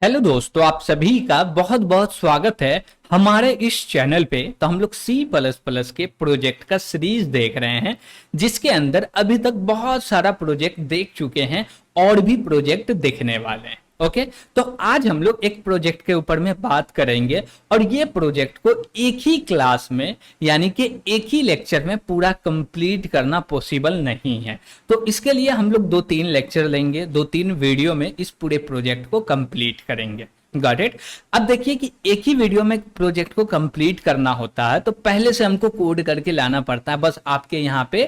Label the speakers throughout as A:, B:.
A: Hello दोस्तों, आप सभी का बहुत बहुत स्वागत है हमारे इस चैनल पे। तो हम लोग सी प्लस प्लस के प्रोजेक्ट का सीरीज देख रहे हैं, जिसके अंदर अभी तक बहुत सारा प्रोजेक्ट देख चुके हैं और भी प्रोजेक्ट देखने वाले हैं। ओके, तो आज हम लोग एक प्रोजेक्ट के ऊपर में बात करेंगे और ये प्रोजेक्ट को एक ही क्लास में यानी कि एक ही लेक्चर में पूरा कंप्लीट करना पॉसिबल नहीं है। तो इसके लिए हम लोग 2-3 लेक्चर लेंगे, 2-3 वीडियो में इस पूरे प्रोजेक्ट को कंप्लीट करेंगे। Got it. अब देखिए कि एक ही वीडियो में प्रोजेक्ट को कंप्लीट करना होता है तो पहले से हमको कोड करके लाना पड़ता है, बस आपके यहाँ पे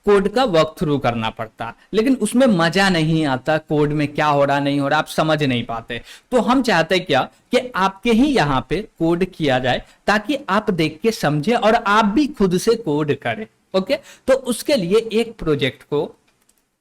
A: कोड का वर्क थ्रू करना पड़ता है, लेकिन उसमें मजा नहीं आता। कोड में क्या हो रहा नहीं हो रहा आप समझ नहीं पाते। तो हम चाहते क्या कि आपके ही यहाँ पे कोड किया जाए ताकि आप देख के समझे और आप भी खुद से कोड करें। ओके, तो उसके लिए एक प्रोजेक्ट को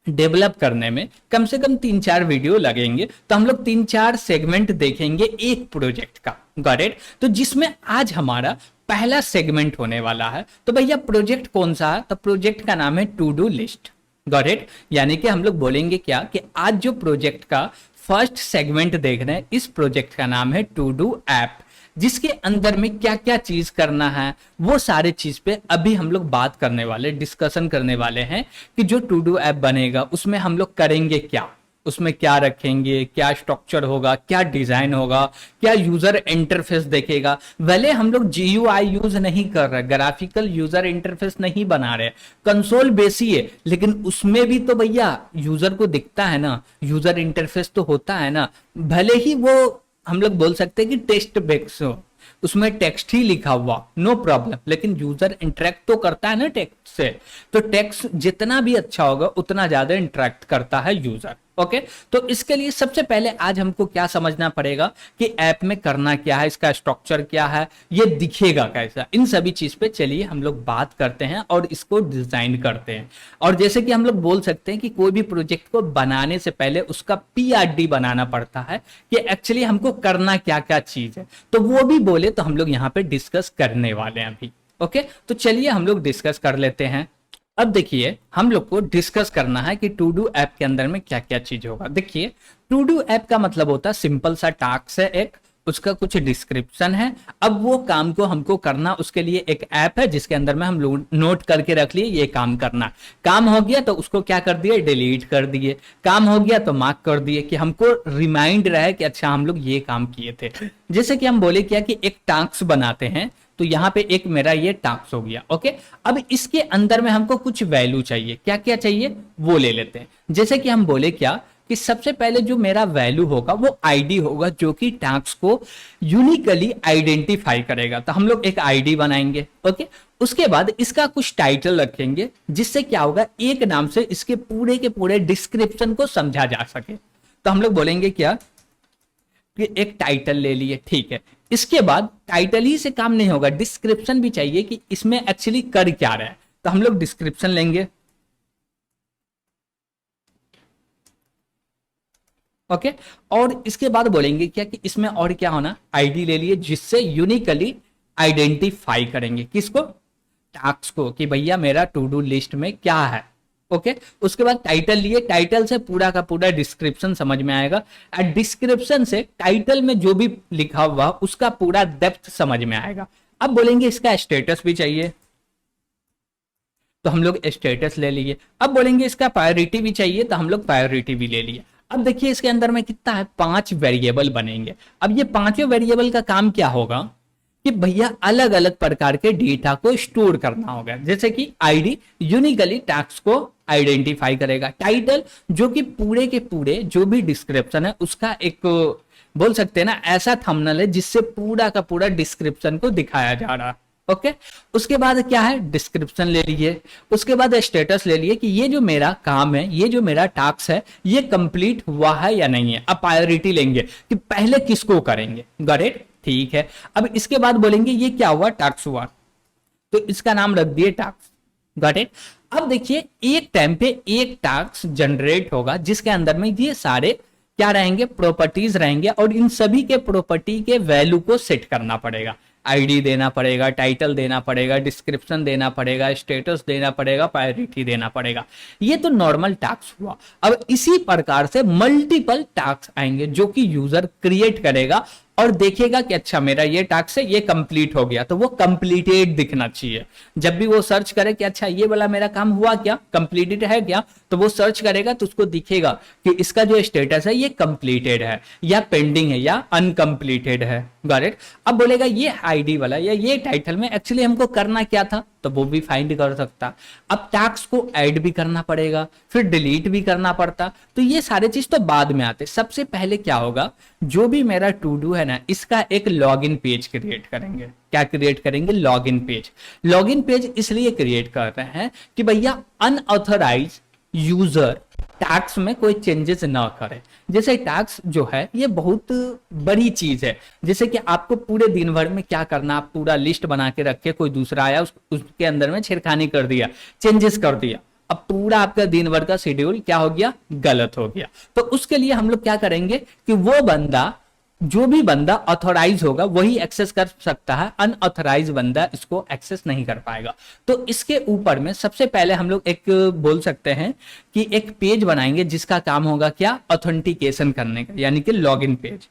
A: डेवलप करने में कम से कम 3-4 वीडियो लगेंगे। तो हम लोग 3-4 सेगमेंट देखेंगे एक प्रोजेक्ट का। Got it. तो जिसमें आज हमारा पहला सेगमेंट होने वाला है। तो भैया प्रोजेक्ट कौन सा है? तो प्रोजेक्ट का नाम है to do list. Got it. यानी कि हम लोग बोलेंगे क्या कि आज जो प्रोजेक्ट का फर्स्ट सेगमेंट देख रहे हैं, इस प्रोजेक्ट का नाम है टू डू ऐप, जिसके अंदर में क्या क्या चीज करना है वो सारे चीज पे अभी हम लोग बात करने वाले, डिस्कशन करने वाले हैं कि जो टू डू ऐप बनेगा उसमें हम लोग करेंगे क्या, उसमें क्या रखेंगे, क्या स्ट्रक्चर होगा, क्या डिजाइन होगा, क्या यूजर इंटरफेस देखेगा। भले हम लोग जीयूआई यूज नहीं कर रहे, ग्राफिकल यूजर इंटरफेस नहीं बना रहे, कंसोल बेसी है, लेकिन उसमें भी तो भैया यूजर को दिखता है ना, यूजर इंटरफेस तो होता है ना। भले ही वो हम लोग बोल सकते हैं कि टेक्स्ट बेक्स हो, उसमें टेक्स्ट ही लिखा हुआ, नो प्रॉब्लम, लेकिन यूजर इंटरेक्ट तो करता है ना टेक्स्ट से। तो टेक्स्ट जितना भी अच्छा होगा उतना ज्यादा इंटरेक्ट करता है यूजर। ओके, तो इसके लिए सबसे पहले आज हमको क्या समझना पड़ेगा कि ऐप में करना क्या है, इसका स्ट्रक्चर क्या है, ये दिखेगा कैसा, इन सभी चीज पे चलिए हम लोग बात करते हैं और इसको डिजाइन करते हैं। और जैसे कि हम लोग बोल सकते हैं कि कोई भी प्रोजेक्ट को बनाने से पहले उसका पीआरडी बनाना पड़ता है कि एक्चुअली हमको करना क्या क्या चीज है। तो वो भी बोले तो हम लोग यहाँ पे डिस्कस करने वाले हैं अभी। ओके, तो चलिए हम लोग डिस्कस कर लेते हैं। अब देखिए हम लोग को डिस्कस करना है कि टू डू ऐप के अंदर में क्या क्या चीज होगा। देखिए टू डू ऐप का मतलब होता है सिंपल सा टास्क है एक, उसका कुछ डिस्क्रिप्शन है, अब वो काम को हमको करना, उसके लिए एक ऐप है जिसके अंदर में हम लोग नोट करके रख लिए ये काम करना। काम हो गया तो उसको क्या कर दिए, डिलीट कर दिए। काम हो गया तो मार्क कर दिए कि हमको रिमाइंड रहे कि अच्छा हम लोग ये काम किए थे। जैसे कि हम बोले क्या कि एक टास्क बनाते हैं, तो यहाँ पे एक मेरा ये टास्क हो गया। ओके, अब इसके अंदर में हमको कुछ वैल्यू चाहिए, क्या क्या चाहिए वो ले लेते हैं। जैसे कि हम बोले क्या कि सबसे पहले जो मेरा वैल्यू होगा वो आईडी होगा, जो कि टास्क को यूनिकली आइडेंटिफाई करेगा। तो हम लोग एक आईडी बनाएंगे। ओके, उसके बाद इसका कुछ टाइटल रखेंगे, जिससे क्या होगा एक नाम से इसके पूरे के पूरे डिस्क्रिप्शन को समझा जा सके। तो हम लोग बोलेंगे क्या कि एक टाइटल ले लिए, ठीक है। इसके बाद टाइटल ही से काम नहीं होगा, डिस्क्रिप्शन भी चाहिए कि इसमें एक्चुअली कर क्या रहा है। तो हम लोग डिस्क्रिप्शन लेंगे। ओके, और इसके बाद बोलेंगे क्या कि इसमें और क्या होना, आईडी ले लिए, जिससे यूनिकली आइडेंटिफाई करेंगे किसको, टास्क को, कि भैया मेरा टू डू लिस्ट में क्या है। ओके, उसके बाद टाइटल लिए, टाइटल से पूरा का पूरा डिस्क्रिप्शन समझ में आएगा, और डिस्क्रिप्शन से टाइटल में जो भी लिखा हुआ उसका पूरा डेप्थ समझ में आएगा। अब बोलेंगे इसका स्टेटस भी चाहिए, तो हम लोग स्टेटस ले लिए। अब बोलेंगे इसका प्रायोरिटी भी चाहिए, तो हम लोग प्रायोरिटी भी ले लिए। अब देखिए इसके अंदर में कितना है, 5 वेरिएबल बनेंगे। अब ये पांचों वेरिएबल का काम क्या होगा कि भैया अलग अलग प्रकार के डेटा को स्टोर करना होगा। जैसे कि आईडी यूनिकली टास्क को आइडेंटिफाई करेगा, टाइटल जो कि पूरे के पूरे जो भी डिस्क्रिप्शन है उसका एक बोल सकते हैं ना ऐसा थंबनेल है जिससे पूरा का पूरा डिस्क्रिप्शन को दिखाया जा रहा है। ओके, उसके बाद क्या है, डिस्क्रिप्शन ले लिए, उसके बाद स्टेटस ले लिए कि ये जो मेरा काम है, ये जो मेरा टास्क है, ये कंप्लीट हुआ है या नहीं है। अब प्रायोरिटी लेंगे कि पहले किसको करेंगे। गॉट इट, ठीक है। अब इसके बाद बोलेंगे ये क्या हुआ, टास्क हुआ, तो इसका नाम रख दिए टास्क। Got it. अब देखिए एक टाइम पे एक टास्क जनरेट होगा जिसके अंदर में ये सारे क्या रहेंगे, प्रॉपर्टीज रहेंगे, और इन सभी के प्रॉपर्टी के वैल्यू को सेट करना पड़ेगा। आईडी देना पड़ेगा, टाइटल देना पड़ेगा, डिस्क्रिप्शन देना पड़ेगा, स्टेटस देना पड़ेगा, प्रायोरिटी देना पड़ेगा। ये तो नॉर्मल टास्क हुआ। अब इसी प्रकार से मल्टीपल टास्क आएंगे जो कि यूजर क्रिएट करेगा और देखेगा कि अच्छा मेरा ये टास्क है, ये कंप्लीट हो गया, तो वो कंप्लीटेड दिखना चाहिए। जब भी वो सर्च करे कि अच्छा ये वाला मेरा काम हुआ क्या, कंप्लीटेड है क्या, तो वो सर्च करेगा तो उसको दिखेगा कि इसका जो स्टेटस है ये कंप्लीटेड है या पेंडिंग है या अनकंप्लीटेड है। Got it. अब बोलेगा ये आईडी वाला या ये टाइटल में एक्चुअली हमको करना क्या था, तो वो भी फाइंड कर सकता। अब टास्क को ऐड भी करना पड़ेगा, फिर डिलीट भी करना पड़ता, तो ये सारे चीज तो बाद में आते। सबसे पहले क्या होगा, जो भी मेरा टू डू है ना, इसका एक लॉगिन पेज क्रिएट करेंगे। क्या क्रिएट करेंगे, लॉगिन पेज। लॉगिन पेज इसलिए क्रिएट कर रहे हैं कि भैया अनऑथराइज यूजर टैक्स में कोई चेंजेस ना करे। जैसे टैक्स जो है ये बहुत बड़ी चीज है, जैसे कि आपको पूरे दिन भर में क्या करना, आप पूरा लिस्ट बना के रखे, कोई दूसरा आया उसके अंदर में छेड़खानी कर दिया, चेंजेस कर दिया, अब पूरा आपका दिन भर का शेड्यूल क्या हो गया, गलत हो गया। तो उसके लिए हम लोग क्या करेंगे कि वो बंदा, जो भी बंदा ऑथोराइज होगा वही एक्सेस कर सकता है, अनऑथोराइज बंदा इसको एक्सेस नहीं कर पाएगा। तो इसके ऊपर में सबसे पहले हम लोग एक बोल सकते हैं कि एक पेज बनाएंगे जिसका काम होगा क्या, ऑथेंटिकेशन करने का, यानी कि लॉगिन पेज।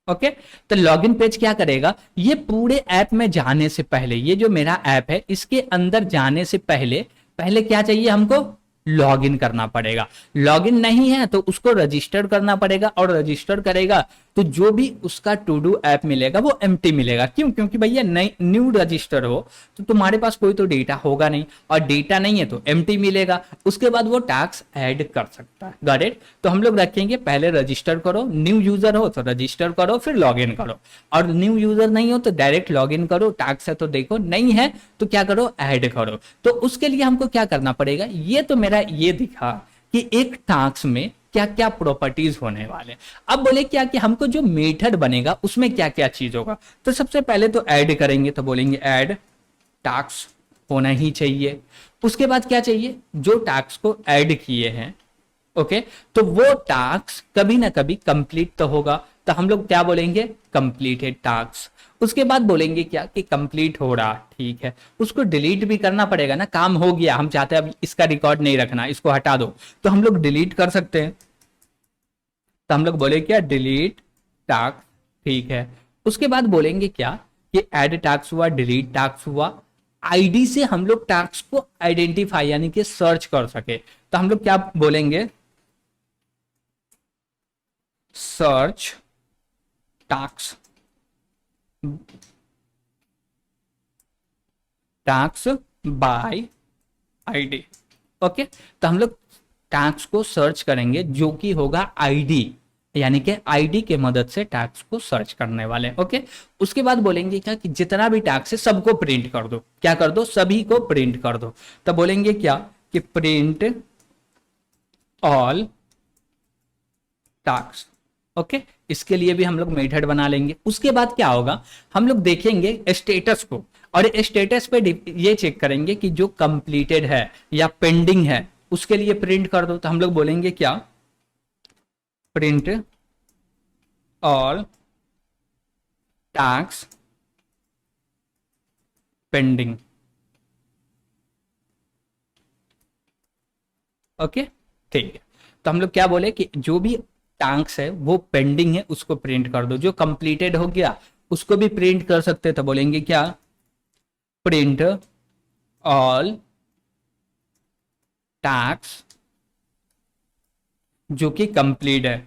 A: ओके। तो लॉगिन पेज क्या करेगा, ये पूरे ऐप में जाने से पहले, ये जो मेरा ऐप है इसके अंदर जाने से पहले पहले क्या चाहिए हमको, लॉगिन करना पड़ेगा। लॉगिन नहीं है तो उसको रजिस्टर करना पड़ेगा, और रजिस्टर करेगा तो जो भी उसका टू डू ऐप मिलेगा वो एम्प्टी मिलेगा। क्यों, क्योंकि भैया न्यू रजिस्टर हो तो तुम्हारे पास कोई तो डेटा होगा नहीं, और डेटा नहीं है तो एम्प्टी मिलेगा। उसके बाद वो टैक्स ऐड कर सकता है। Got it. तो हम लोग रखेंगे पहले रजिस्टर करो, न्यू यूजर हो तो रजिस्टर करो, फिर लॉगिन करो, और न्यू यूजर नहीं हो तो डायरेक्ट लॉगिन करो, टैक्स है तो देखो, नहीं है तो क्या करो, ऐड करो। तो उसके लिए हमको क्या करना पड़ेगा, ये तो मेरा ये दिखा कि एक टास्क में क्या क्या प्रॉपर्टीज होने वाले। अब बोले क्या कि हमको जो मेथड बनेगा उसमें क्या क्या चीज होगा, तो सबसे पहले तो ऐड करेंगे, तो बोलेंगे ऐड टास्क होना ही चाहिए। उसके बाद क्या चाहिए, जो टास्क को ऐड किए हैं, ओके, तो वो टास्क कभी ना कभी कंप्लीट तो होगा, तो हम लोग क्या बोलेंगे, कंप्लीटेड टास्क। उसके बाद बोलेंगे क्या कि कंप्लीट हो रहा, ठीक है, उसको डिलीट भी करना पड़ेगा ना, काम हो गया, हम चाहते हैं अब इसका रिकॉर्ड नहीं रखना, इसको हटा दो, तो हम लोग डिलीट कर सकते हैं। तो हम लोग बोले क्या, डिलीट टास्क, ठीक है। उसके बाद बोलेंगे क्या कि ऐड टास्क हुआ, डिलीट टास्क हुआ, आईडी से हम लोग टास्क को आइडेंटिफाई यानी कि सर्च कर सके, तो हम लोग क्या बोलेंगे, search task, task by ID. Okay. तो हम लोग टास्क को सर्च करेंगे जो कि होगा आईडी, यानी कि आईडी के मदद से टास्क को सर्च करने वाले। ओके। उसके बाद बोलेंगे क्या कि जितना भी टास्क है सबको प्रिंट कर दो, क्या कर दो, सभी को प्रिंट कर दो। तो बोलेंगे क्या कि प्रिंट ऑल टास्क। ओके। इसके लिए भी हम लोग मेथड बना लेंगे। उसके बाद क्या होगा, हम लोग देखेंगे स्टेटस को, और स्टेटस पे ये चेक करेंगे कि जो कंप्लीटेड है या पेंडिंग है उसके लिए प्रिंट कर दो। तो हम लोग बोलेंगे क्या, print all task pending. Okay, ठीक है। तो हम लोग क्या बोले कि जो भी टास्क है वो पेंडिंग है उसको प्रिंट कर दो, जो कंप्लीटेड हो गया उसको भी प्रिंट कर सकते हैं। तो बोलेंगे क्या, प्रिंट ऑल टास्क जो कि कंप्लीट है,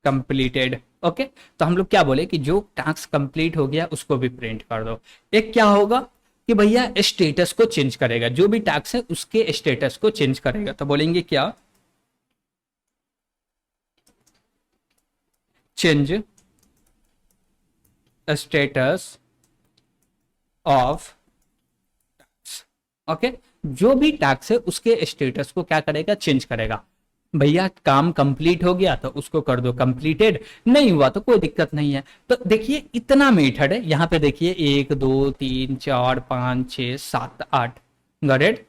A: कंप्लीटेड। ओके। तो हम लोग क्या बोले कि जो टास्क कंप्लीट हो गया उसको भी प्रिंट कर दो। एक क्या होगा कि भैया स्टेटस को चेंज करेगा, जो भी टास्क है उसके स्टेटस को चेंज करेगा। तो बोलेंगे क्या, चेंज स्टेटस ऑफ। ओके। जो भी टास्क है उसके स्टेटस को क्या करेगा, चेंज करेगा। भैया काम कंप्लीट हो गया तो उसको कर दो कंप्लीटेड, नहीं हुआ तो कोई दिक्कत नहीं है। तो देखिए इतना मेथड है यहाँ पे, देखिए 1 2 3 4 5 6 7 8, गॉट इट।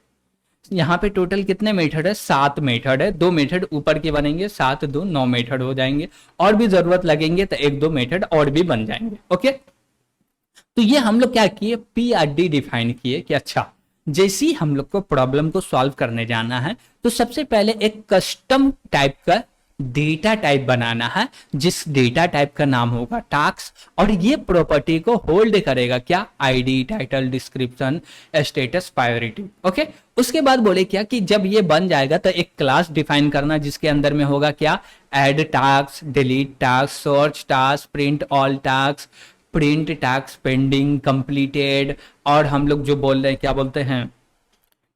A: यहाँ पे टोटल कितने मेथड है, 7 मेथड है, 2 मेथड ऊपर के बनेंगे, 7 2 9 मेथड हो जाएंगे, और भी जरूरत लगेंगे तो 1 2 मेथड और भी बन जाएंगे। ओके, तो ये हम लोग क्या किए, पीआरडी डिफाइन किए कि अच्छा जैसे ही हम लोग को प्रॉब्लम को सॉल्व करने जाना है तो सबसे पहले एक कस्टम टाइप का डेटा टाइप बनाना है, जिस डेटा टाइप का नाम होगा टास्क, और ये प्रॉपर्टी को होल्ड करेगा क्या, ID, title, description, status, priority. Okay, उसके बाद बोले क्या कि जब ये बन जाएगा तो एक क्लास डिफाइन करना जिसके अंदर में होगा क्या, add task, delete task, search task, print all task, print task pending, completed, और हम लोग जो बोल रहे हैं क्या बोलते हैं,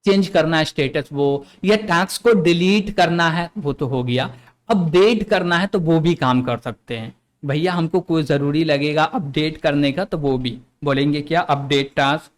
A: चेंज करना है स्टेटस वो, या टास्क को डिलीट करना है वो तो हो गया, अपडेट करना है तो वो भी काम कर सकते हैं। भैया हमको कोई जरूरी लगेगा अपडेट करने का तो वो भी बोलेंगे क्या, अपडेट टास्क।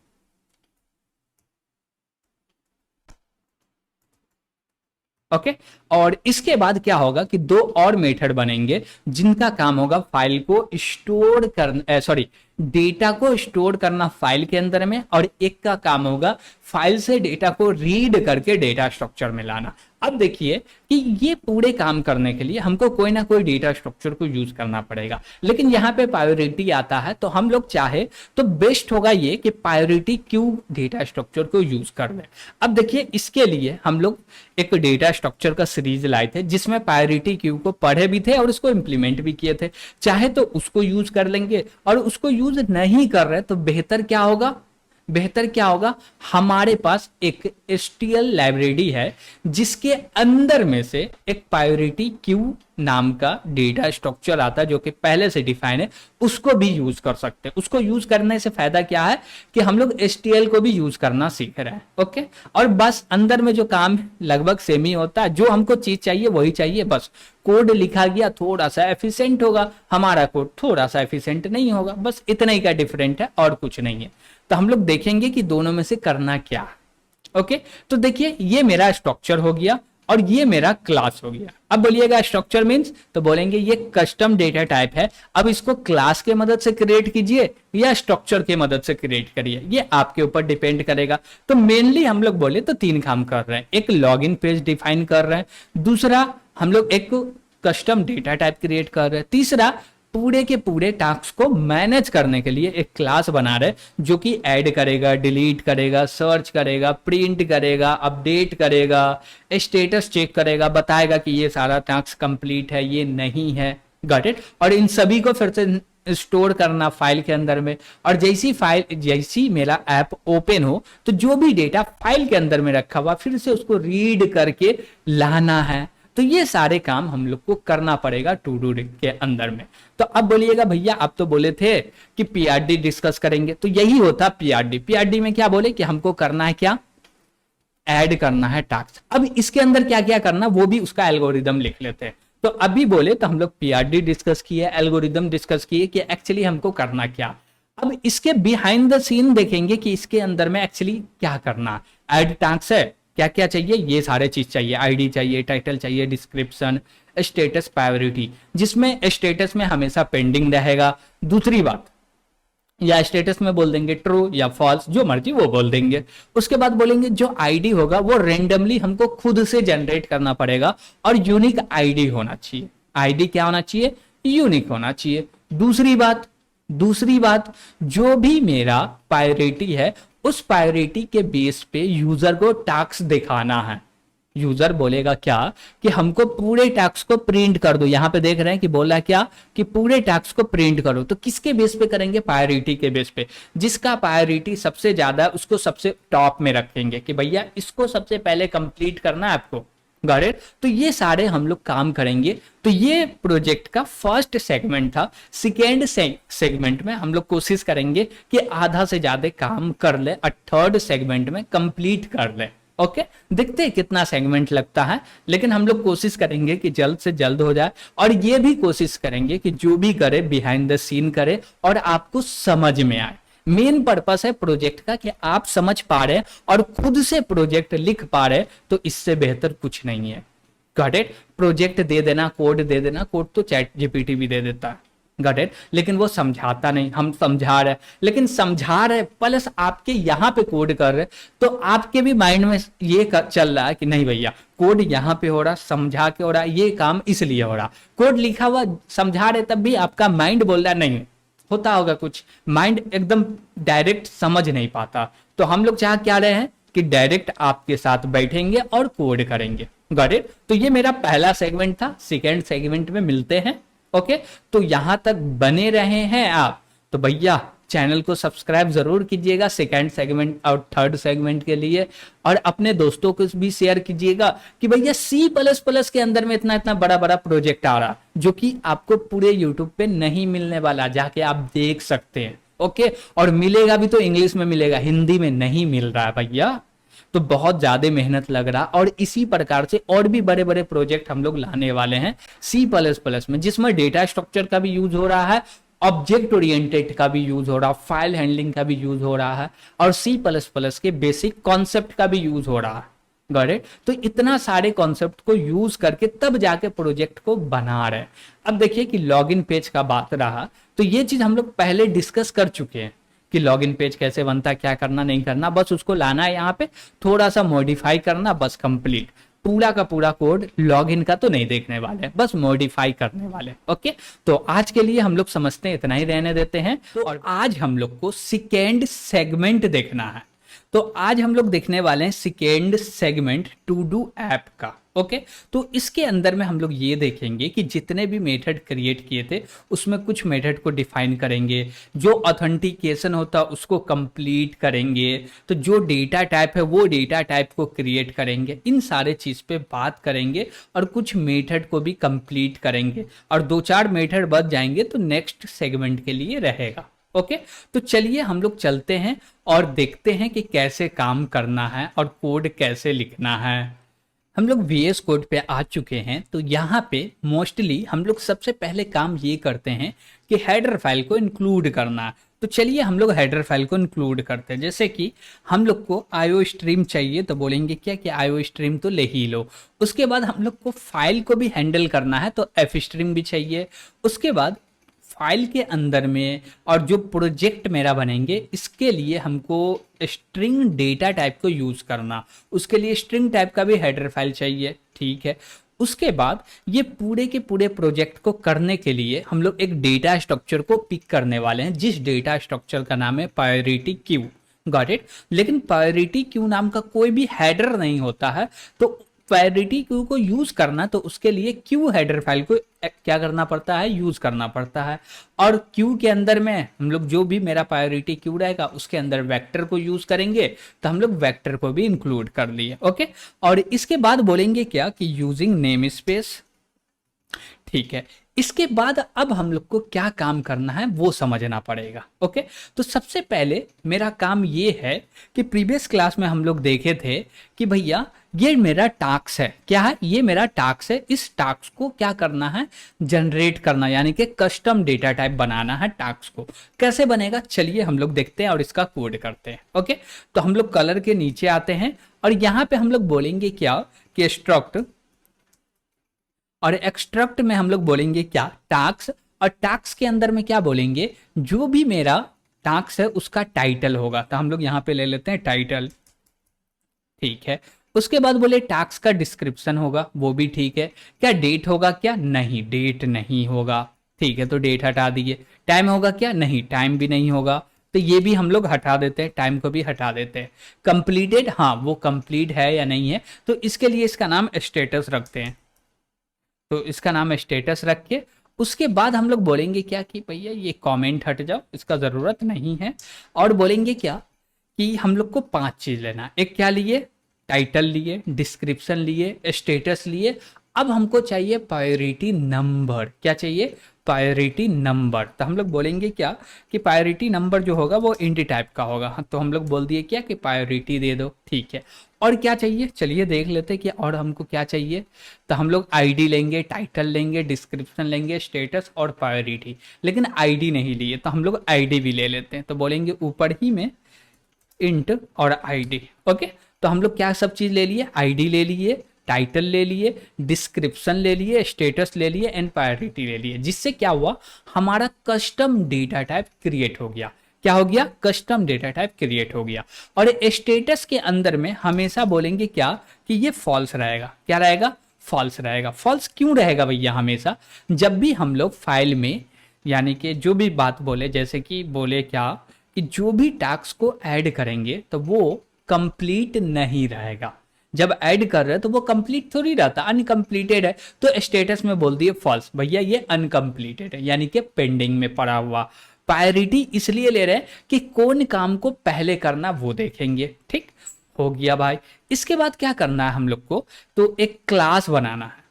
A: ओके, और इसके बाद क्या होगा कि 2 और मेथड बनेंगे जिनका काम होगा फाइल को स्टोर करना, सॉरी डेटा को स्टोर करना फाइल के अंदर में, और एक का काम होगा फाइल से डेटा को रीड करके डेटा स्ट्रक्चर में लाना। अब देखिए कि ये पूरे काम करने के लिए हमको कोई ना कोई डेटा स्ट्रक्चर को यूज करना पड़ेगा, लेकिन यहाँ पे प्रायोरिटी आता है तो हम लोग चाहे तो बेस्ट होगा ये कि प्रायोरिटी क्यू डेटा स्ट्रक्चर को यूज कर ले। अब देखिए इसके लिए हम लोग एक डेटा स्ट्रक्चर का सीरीज लाए थे जिसमें प्रायोरिटी क्यू को पढ़े भी थे और उसको इंप्लीमेंट भी किए थे, चाहे तो उसको यूज कर लेंगे, और उसको यूज नहीं कर रहे तो बेहतर क्या होगा, बेहतर क्या होगा, हमारे पास एक STL लाइब्रेरी है जिसके अंदर में से एक प्रायोरिटी क्यू नाम का डेटा स्ट्रक्चर आता है जो कि पहले से डिफाइन है, उसको भी यूज कर सकते हैं। उसको यूज करने से फायदा क्या है कि हम लोग STL को भी यूज करना सीख रहे हैं। ओके, और बस अंदर में जो काम लगभग सेम ही होता है, जो हमको चीज चाहिए वही चाहिए, बस कोड लिखा गया थोड़ा सा एफिशिएंट होगा, हमारा कोड थोड़ा सा एफिशिएंट नहीं होगा, बस इतना ही का डिफरेंट है और कुछ नहीं है। तो हम लोग देखेंगे कि दोनों में से करना क्या है। ओके, तो देखिए ये मेरा स्ट्रक्चर हो गया और ये मेरा क्लास हो गया। अब बोलिएगा स्ट्रक्चर मींस, तो बोलेंगे ये कस्टम डेटा टाइप है, अब इसको क्लास के मदद से क्रिएट कीजिए या स्ट्रक्चर के मदद से क्रिएट करिए, ये आपके ऊपर डिपेंड करेगा। तो मेनली हम लोग बोले तो 3 काम कर रहे हैं, एक लॉगिन पेज डिफाइन कर रहे हैं, दूसरा हम लोग एक कस्टम डेटा टाइप क्रिएट कर रहे हैं, तीसरा पूरे के पूरे टास्क को मैनेज करने के लिए एक क्लास बना रहे जो कि ऐड करेगा, डिलीट करेगा, सर्च करेगा, प्रिंट करेगा, अपडेट करेगा, स्टेटस चेक करेगा, बताएगा कि ये सारा टास्क कंप्लीट है, ये नहीं है। Got it? और इन सभी को फिर से स्टोर करना फाइल के अंदर में, और जैसी मेरा ऐप ओपन हो तो जो भी डेटा फाइल के अंदर में रखा हुआ फिर से उसको रीड करके लाना है। तो ये सारे काम हम लोग को करना पड़ेगा टू डू के अंदर में। तो अब बोलिएगा भैया आप तो बोले थे कि पीआरडी डिस्कस करेंगे, तो यही होता पीआरडी। पीआरडी में क्या बोले कि हमको करना है क्या, ऐड करना है टास्क। अब इसके अंदर क्या क्या करना वो भी उसका एल्गोरिदम लिख लेते हैं। तो अभी बोले तो हम लोग पीआरडी डिस्कस किए, एल्गोरिदम डिस्कस किए कि एक्चुअली हमको करना क्या। अब इसके बिहाइंड द सीन देखेंगे कि इसके अंदर में एक्चुअली क्या करना। ऐड टास्क है, क्या क्या चाहिए, ये सारे चीज चाहिए, आईडी चाहिए, टाइटल चाहिए, डिस्क्रिप्शन, स्टेटस, प्रायोरिटी, जिसमें स्टेटस में हमेशा पेंडिंग रहेगा। दूसरी बात, या स्टेटस में बोल देंगे ट्रू या फॉल्स, जो मर्जी वो बोल देंगे। उसके बाद बोलेंगे जो आईडी होगा वो रेंडमली हमको खुद से जनरेट करना पड़ेगा और यूनिक आईडी होना चाहिए। आईडी क्या होना चाहिए, यूनिक होना चाहिए। दूसरी बात जो भी मेरा प्रायोरिटी है उस प्रायोरिटी के बेस पे यूजर को टास्क दिखाना है। यूजर बोलेगा क्या कि हमको पूरे टास्क को प्रिंट कर दो। यहां पे देख रहे हैं कि बोला क्या कि पूरे टास्क को प्रिंट करो। तो किसके बेस पे करेंगे, प्रायोरिटी के बेस पे। जिसका प्रायोरिटी सबसे ज्यादा उसको सबसे टॉप में रखेंगे कि भैया इसको सबसे पहले कंप्लीट करना है आपको। Got it? तो ये सारे हम लोग काम करेंगे। तो ये प्रोजेक्ट का फर्स्ट सेगमेंट था। सेकेंड सेगमेंट में हम लोग कोशिश करेंगे कि आधा से ज्यादा काम कर ले और थर्ड सेगमेंट में कंप्लीट कर ले। ओके, देखते हैं कितना सेगमेंट लगता है, लेकिन हम लोग कोशिश करेंगे कि जल्द से जल्द हो जाए। और ये भी कोशिश करेंगे कि जो भी करे बिहाइंड द सीन करे और आपको समझ में आए। मेन पर्पस है प्रोजेक्ट का कि आप समझ पा रहे और खुद से प्रोजेक्ट लिख पा रहे, तो इससे बेहतर कुछ नहीं है। Got it? प्रोजेक्ट दे देना, कोड दे देना, कोड तो चैट जीपीटी भी दे देता है। Got it. लेकिन वो समझाता नहीं, हम समझा रहे, लेकिन समझा रहे प्लस आपके यहाँ पे कोड कर रहे, तो आपके भी माइंड में ये चल रहा है कि नहीं भैया कोड यहाँ पे हो रहा, समझा के हो रहा, ये काम इसलिए हो रहा। कोड लिखा हुआ समझा रहे तब भी आपका माइंड बोल रहा नहीं, होता होगा कुछ, माइंड एकदम डायरेक्ट समझ नहीं पाता। तो हम लोग चाह क्या रहे हैं कि डायरेक्ट आपके साथ बैठेंगे और कोड करेंगे, गॉट इट। तो ये मेरा पहला सेगमेंट था, सेकेंड सेगमेंट में मिलते हैं। ओके, तो यहां तक बने रहे हैं आप तो भैया चैनल को सब्सक्राइब जरूर कीजिएगा सेकंड सेगमेंट और थर्ड सेगमेंट के लिए, और अपने दोस्तों को भी शेयर कीजिएगा कि भैया सी प्लस प्लस के अंदर में इतना इतना बड़ा बड़ा प्रोजेक्ट आ रहा जो कि आपको पूरे यूट्यूब पे नहीं मिलने वाला, जाके आप देख सकते हैं। ओके, और मिलेगा भी तो इंग्लिश में मिलेगा, हिंदी में नहीं मिल रहा है भैया। तो बहुत ज्यादा मेहनत लग रहा, और इसी प्रकार से और भी बड़े बड़े प्रोजेक्ट हम लोग लाने वाले हैं सी प्लस प्लस में, जिसमें डेटा स्ट्रक्चर का भी यूज हो रहा है, ऑब्जेक्ट ओरिएंटेड का भी यूज हो रहा है, फाइल हैंडलिंग का भी यूज हो रहा है, और सी प्लस प्लस के बेसिक कॉन्सेप्ट का भी यूज हो रहा है, गॉट इट। तो इतना सारे कॉन्सेप्ट को यूज करके तब जाके प्रोजेक्ट को बना रहे हैं। अब देखिए कि लॉगिन पेज का बात रहा, तो ये चीज हम लोग पहले डिस्कस कर चुके हैं कि लॉगिन पेज कैसे बनता, क्या करना नहीं करना, बस उसको लाना है यहाँ पे, थोड़ा सा मॉडिफाई करना, बस कंप्लीट। पूरा का पूरा कोड लॉगिन का तो नहीं देखने वाले, बस मॉडिफाई करने वाले। ओके, तो आज के लिए हम लोग समझते हैं इतना ही रहने देते हैं। और आज हम लोग को सेकेंड सेगमेंट देखना है, तो आज हम लोग देखने वाले हैं second segment to do app का। ओके, तो इसके अंदर में हम लोग ये देखेंगे कि जितने भी मेथड क्रिएट किए थे उसमें कुछ मेथड को डिफाइन करेंगे, जो ऑथेंटिकेशन होता है उसको कंप्लीट करेंगे, तो जो डेटा टाइप है वो डेटा टाइप को क्रिएट करेंगे, इन सारे चीज पे बात करेंगे, और कुछ मेथड को भी कंप्लीट करेंगे, और दो चार मेथड बच जाएंगे तो नेक्स्ट सेगमेंट के लिए रहेगा। ओके, तो चलिए हम लोग चलते हैं और देखते हैं कि कैसे काम करना है और कोड कैसे लिखना है। हम लोग VS कोड पे आ चुके हैं, तो यहाँ पे मोस्टली हम लोग सबसे पहले काम ये करते हैं कि हेडर फाइल को इंक्लूड करना। तो चलिए हम लोग हेडर फाइल को इंक्लूड करते हैं। जैसे कि हम लोग को IO स्ट्रीम चाहिए, तो बोलेंगे क्या कि IO स्ट्रीम तो ले ही लो। उसके बाद हम लोग को फाइल को भी हैंडल करना है, तो F स्ट्रीम भी चाहिए। उसके बाद फाइल के अंदर में और जो प्रोजेक्ट मेरा बनेंगे इसके लिए हमको स्ट्रिंग डेटा टाइप को यूज करना, उसके लिए स्ट्रिंग टाइप का भी हेडर फाइल चाहिए, ठीक है। उसके बाद ये पूरे के पूरे प्रोजेक्ट को करने के लिए हम लोग एक डेटा स्ट्रक्चर को पिक करने वाले हैं, जिस डेटा स्ट्रक्चर का नाम है प्रायोरिटी क्यू, गॉट इट। लेकिन प्रायोरिटी क्यू नाम का कोई भी हेडर नहीं होता है, तो प्रायोरिटी क्यू को यूज करना तो उसके लिए क्यू हेडर फाइल को क्या करना पड़ता है, यूज करना पड़ता है। और क्यू के अंदर में हम लोग जो भी मेरा प्रायोरिटी क्यू रहेगा उसके अंदर वेक्टर को यूज करेंगे, तो हम लोग वेक्टर को भी इंक्लूड कर लिए। ओके, और इसके बाद बोलेंगे क्या कि यूजिंग नेम स्पेस, ठीक है। इसके बाद अब हम लोग को क्या काम करना है वो समझना पड़ेगा। ओके, तो सबसे पहले मेरा काम ये है कि प्रीवियस क्लास में हम लोग देखे थे कि भैया ये मेरा टास्क है, क्या है, ये मेरा टास्क है, इस टास्क को क्या करना है, जनरेट करना, यानी कि कस्टम डेटा टाइप बनाना है। टास्क को कैसे बनेगा चलिए हम लोग देखते हैं और इसका कोड करते हैं। ओके, तो हम लोग कलर के नीचे आते हैं और यहाँ पे हम लोग बोलेंगे क्या कि स्ट्रक्ट, और एक्सट्रक्ट में हम लोग बोलेंगे क्या, टास्क, और टास्क के अंदर में क्या बोलेंगे, जो भी मेरा टास्क है उसका टाइटल होगा, तो हम लोग यहाँ पे ले लेते हैं टाइटल, ठीक है। उसके बाद बोले टास्क का डिस्क्रिप्शन होगा, वो भी ठीक है। क्या डेट होगा, क्या, नहीं डेट नहीं होगा, ठीक है, तो डेट हटा दिए। टाइम होगा क्या, नहीं टाइम भी नहीं होगा, तो ये भी हम लोग हटा देते हैं, टाइम को भी हटा देते हैं। कंप्लीटेड, हाँ वो कंप्लीट है या नहीं है, तो इसके लिए इसका नाम स्टेटस रखते हैं, तो इसका नाम स्टेटस रख के उसके बाद हम लोग बोलेंगे क्या कि भैया ये कमेंट हट जाओ, इसका ज़रूरत नहीं है। और बोलेंगे क्या कि हम लोग को 5 चीज़ लेना, एक क्या लिए, टाइटल लिए, डिस्क्रिप्शन लिए, स्टेटस लिए। अब हमको चाहिए प्रायोरिटी नंबर, क्या चाहिए, प्रायोरिटी नंबर। तो हम लोग बोलेंगे क्या कि प्रायोरिटी नंबर जो होगा वो इंट टाइप का होगा, तो हम लोग बोल दिए क्या कि प्रायोरिटी दे दो, ठीक है। और क्या चाहिए चलिए देख लेते हैं कि और हमको क्या चाहिए, तो हम लोग आईडी लेंगे, टाइटल लेंगे, डिस्क्रिप्शन लेंगे, स्टेटस और प्रायोरिटी, लेकिन आईडी नहीं लिए तो हम लोग आईडी भी ले लेते हैं, तो बोलेंगे ऊपर ही में इंट और आईडी। ओके, तो हम लोग क्या सब चीज़ ले लिए, आईडी ले लिए, टाइटल ले लिए, डिस्क्रिप्शन ले लिए, स्टेटस ले लिए एंड प्रायोरिटी ले लिए, जिससे क्या हुआ, हमारा कस्टम डेटा टाइप क्रिएट हो गया। क्या हो गया, कस्टम डेटा टाइप क्रिएट हो गया। और स्टेटस के अंदर में हमेशा बोलेंगे क्या, कि ये फॉल्स रहेगा। क्या रहेगा, फॉल्स रहेगा। फॉल्स क्यों रहेगा भैया, हमेशा जब भी हम लोग फाइल में यानी कि जो भी बात बोले, जैसे कि बोले क्या, कि जो भी टास्क को ऐड करेंगे तो वो कंप्लीट नहीं रहेगा। जब ऐड कर रहे हैं तो वो कंप्लीट थोड़ी रहता, अनकंप्लीटेड है, तो स्टेटस में बोल दिए फॉल्स, भैया ये अनकंप्लीटेड है, यानी कि पेंडिंग में पड़ा हुआ। प्रायोरिटी इसलिए ले रहे हैं कि कौन काम को पहले करना वो देखेंगे। ठीक हो गया भाई। इसके बाद क्या करना है हम लोग को, तो एक क्लास बनाना है।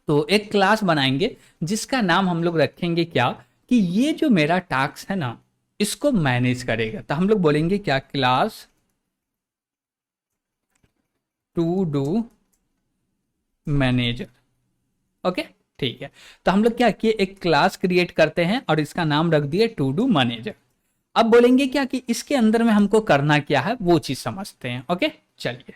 A: तो एक क्लास बनाएंगे जिसका नाम हम लोग रखेंगे क्या, कि ये जो मेरा टास्क है ना, इसको मैनेज करेगा। तो हम लोग बोलेंगे क्या, class to do manager. Okay, ठीक है। तो हम लोग क्या किए, एक क्लास क्रिएट करते हैं और इसका नाम रख दिए टू डू मैनेजर। अब बोलेंगे क्या, कि इसके अंदर में हमको करना क्या है वो चीज समझते हैं। ओके, चलिए।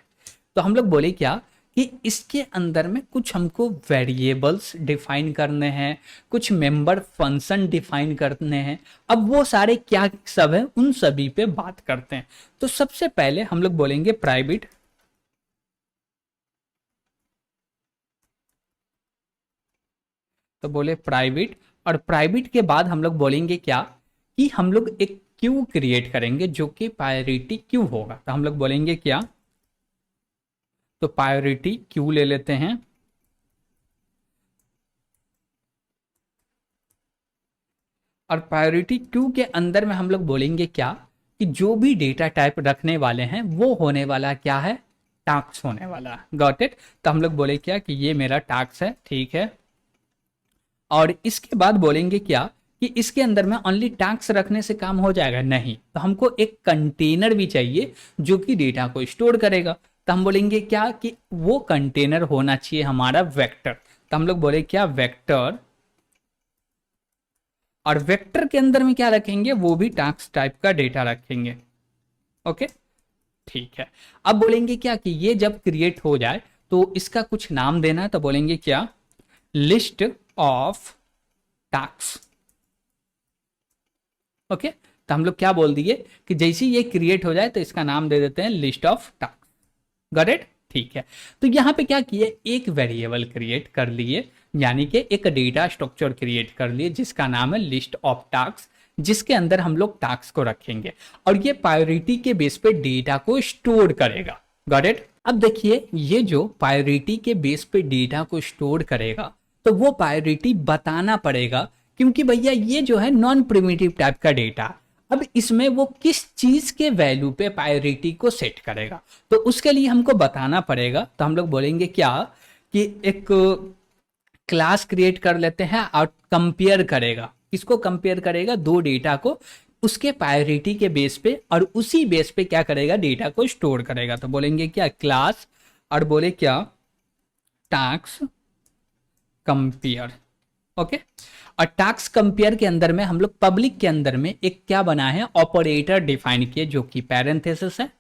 A: तो हम लोग बोले क्या, कि इसके अंदर में कुछ हमको वेरिएबल्स डिफाइन करने हैं, कुछ मेंबर फंक्शन डिफाइन करने हैं। अब वो सारे क्या सब है, उन सभी पे बात करते हैं। तो सबसे पहले हम लोग बोलेंगे प्राइवेट, तो बोले प्राइवेट, और प्राइवेट के बाद हम लोग बोलेंगे क्या, कि हम लोग एक क्यू क्रिएट करेंगे जो कि प्रायोरिटी क्यू होगा। तो हम लोग बोलेंगे क्या, तो प्रायोरिटी क्यू ले लेते हैं। और प्रायोरिटी क्यू के अंदर में हम लोग बोलेंगे क्या, कि जो भी डेटा टाइप रखने वाले हैं वो होने वाला क्या है, टास्क होने वाला। Got it. तो हम लोग बोले क्या, कि ये मेरा टास्क है। ठीक है। और इसके बाद बोलेंगे क्या, कि इसके अंदर में ओनली टास्क रखने से काम हो जाएगा, नहीं, तो हमको एक कंटेनर भी चाहिए जो कि डेटा को स्टोर करेगा। तो हम बोलेंगे क्या, कि वो कंटेनर होना चाहिए हमारा वेक्टर। तो हम लोग बोले क्या, वेक्टर। और वेक्टर के अंदर में क्या रखेंगे, वो भी टास्क टाइप का डेटा रखेंगे। ओके, ठीक है। अब बोलेंगे क्या, कि ये जब क्रिएट हो जाए तो इसका कुछ नाम देना है। तो बोलेंगे क्या, लिस्ट ऑफ टास्क। ओके, तो हम लोग क्या बोल दिए, कि जैसे ये क्रिएट हो जाए तो इसका नाम दे देते हैं list of task. Got it, ठीक है। तो यहां पे क्या किए, एक वेरिएबल क्रिएट कर लिए, यानी कि एक डेटा स्ट्रक्चर क्रिएट कर लिए जिसका नाम है लिस्ट ऑफ टास्क, जिसके अंदर हम लोग टास्क को रखेंगे और ये प्रायोरिटी के बेस पे डेटा को स्टोर करेगा। Got it. अब देखिए, ये जो प्रायोरिटी के बेस पे डेटा को स्टोर करेगा, तो वो प्रायोरिटी बताना पड़ेगा, क्योंकि भैया ये जो है नॉन प्रिमिटिव टाइप का डेटा, अब इसमें वो किस चीज के वैल्यू पे प्रायोरिटी को सेट करेगा, तो उसके लिए हमको बताना पड़ेगा। तो हम लोग बोलेंगे क्या, कि एक क्लास क्रिएट कर लेते हैं और कंपेयर करेगा। किसको कंपेयर करेगा, दो डेटा को, उसके प्रायोरिटी के बेस पे, और उसी बेस पे क्या करेगा, डेटा को स्टोर करेगा। तो बोलेंगे क्या, क्लास, और बोले क्या, टास्क कंपेयर। ओके, और टास्क कंपेयर के अंदर में हम लोग पब्लिक के अंदर में एक क्या बना है, ऑपरेटर डिफाइन किए जो कि पैरेंथेसिस है।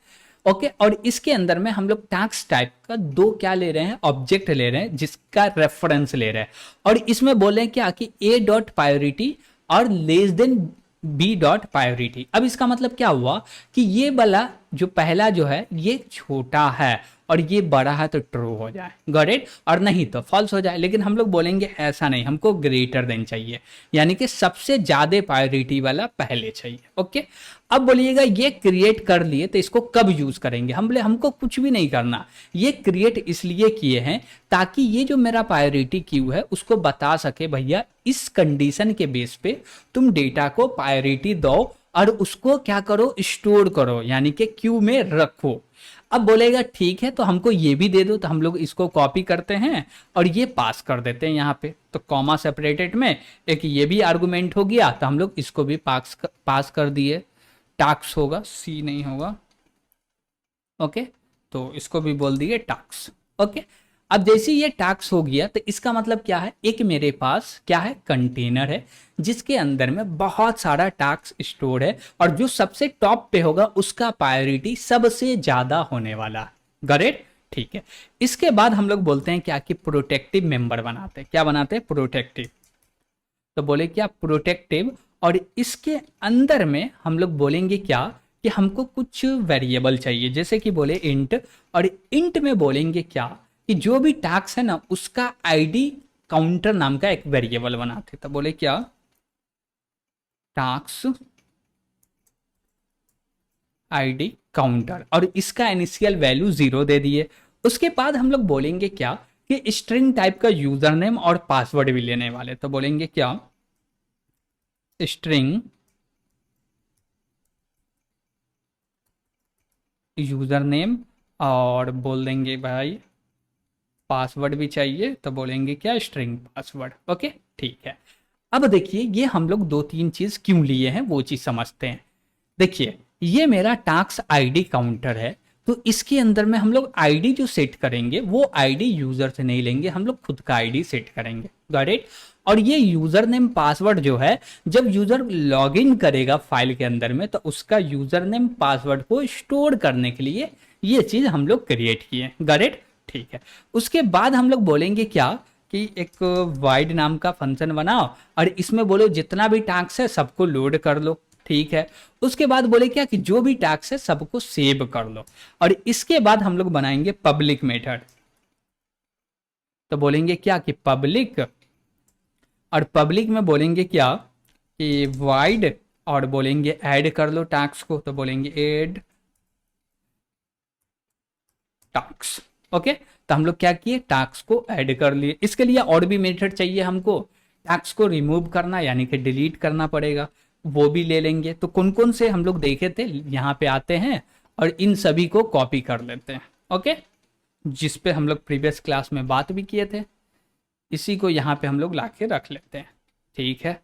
A: ओके, और इसके अंदर में हम लोग टास्क टाइप का दो क्या ले रहे हैं, ऑब्जेक्ट ले रहे हैं जिसका रेफरेंस ले रहे हैं, और इसमें बोले क्या, कि ए डॉट प्रायोरिटी और less than B dot priority. अब इसका मतलब क्या हुआ, कि ये वाला जो पहला जो है ये छोटा है और ये बड़ा है तो ट्रू हो जाए, गॉट इट, और नहीं तो फॉल्स हो जाए। लेकिन हम लोग बोलेंगे ऐसा नहीं, हमको ग्रेटर देन चाहिए, यानी कि सबसे ज्यादा प्रायोरिटी वाला पहले चाहिए। ओके, अब बोलिएगा ये क्रिएट कर लिए तो इसको कब यूज करेंगे, हम बोले हमको कुछ भी नहीं करना, ये क्रिएट इसलिए किए हैं ताकि ये जो मेरा प्रायोरिटी क्यू है उसको बता सके, भैया इस कंडीशन के बेस पे तुम डेटा को प्रायोरिटी दो और उसको क्या करो, स्टोर करो, यानी कि क्यू में रखो। अब बोलेगा ठीक है, तो हमको ये भी दे दो। तो हम लोग इसको कॉपी करते हैं और ये पास कर देते हैं यहाँ पे। तो कॉमा सेपरेटेड में एक ये भी आर्गुमेंट हो गया, तो हम लोग इसको भी पास कर दिए। टास्क होगा, सी नहीं होगा। ओके, तो इसको भी बोल दिए टास्क। ओके, अब जैसे ये टास्क हो गया तो इसका मतलब क्या है, एक मेरे पास क्या है, कंटेनर है जिसके अंदर में बहुत सारा टास्क स्टोर है, और जो सबसे टॉप पे होगा उसका प्रायोरिटी सबसे ज्यादा होने वाला। गॉट इट, ठीक है। इसके बाद हम लोग बोलते हैं क्या कि प्रोटेक्टिव मेंबर बनाते हैं। क्या बनाते हैं? प्रोटेक्टिव। तो बोले क्या? प्रोटेक्टिव। और इसके अंदर में हम लोग बोलेंगे क्या कि हमको कुछ वेरिएबल चाहिए, जैसे कि बोले इंट। और इंट में बोलेंगे क्या कि जो भी टास्क है ना उसका आईडी काउंटर नाम का एक वेरिएबल बनाते। तो बोले क्या? टास्क आईडी काउंटर, और इसका इनिशियल वैल्यू 0 दे दिए। उसके बाद हम लोग बोलेंगे क्या कि स्ट्रिंग टाइप का यूजर नेम और पासवर्ड भी लेने वाले। तो बोलेंगे क्या? स्ट्रिंग यूजर नेम, और बोल देंगे भाई पासवर्ड भी चाहिए। तो बोलेंगे क्या? String password. ओके, ठीक है। अब देखिए ये हम लोग दो तीन चीज क्यों लिए हैं वो चीज समझते हैं। देखिए ये मेरा टास्क आईडी काउंटर है, तो इसके अंदर में हम लोग आईडी जो सेट करेंगे वो आईडी यूजर से नहीं लेंगे, हम लोग खुद का आईडी सेट करेंगे। Got it? और ये यूजर नेम पासवर्ड जो है, जब यूजर लॉगिन करेगा फाइल के अंदर में तो उसका यूजर नेम पासवर्ड को स्टोर करने के लिए ये चीज हम लोग क्रिएट किए। Got it? ठीक है। उसके बाद हम लोग बोलेंगे क्या कि एक वाइड नाम का फंक्शन बनाओ और इसमें बोलो जितना भी टास्क है सबको लोड कर लो। ठीक है। उसके बाद बोले क्या कि जो भी टास्क है सबको सेव कर लो। और इसके बाद हम लोग बनाएंगे पब्लिक मेथड। तो बोलेंगे क्या कि पब्लिक, और पब्लिक में बोलेंगे क्या कि वाइड, और बोलेंगे ऐड कर लो टास्क को। तो बोलेंगे ऐड टास्क। ओके, तो हम लोग क्या किए? टास्क को ऐड कर लिए। इसके लिए और भी मेथड चाहिए हमको। टास्क को रिमूव करना यानी कि डिलीट करना पड़ेगा, वो भी ले लेंगे। तो कौन कौन से हम लोग देखे थे, यहाँ पे आते हैं और इन सभी को कॉपी कर लेते हैं। ओके, जिस पे हम लोग प्रीवियस क्लास में बात भी किए थे, इसी को यहाँ पे हम लोग ला के रख लेते हैं। ठीक है,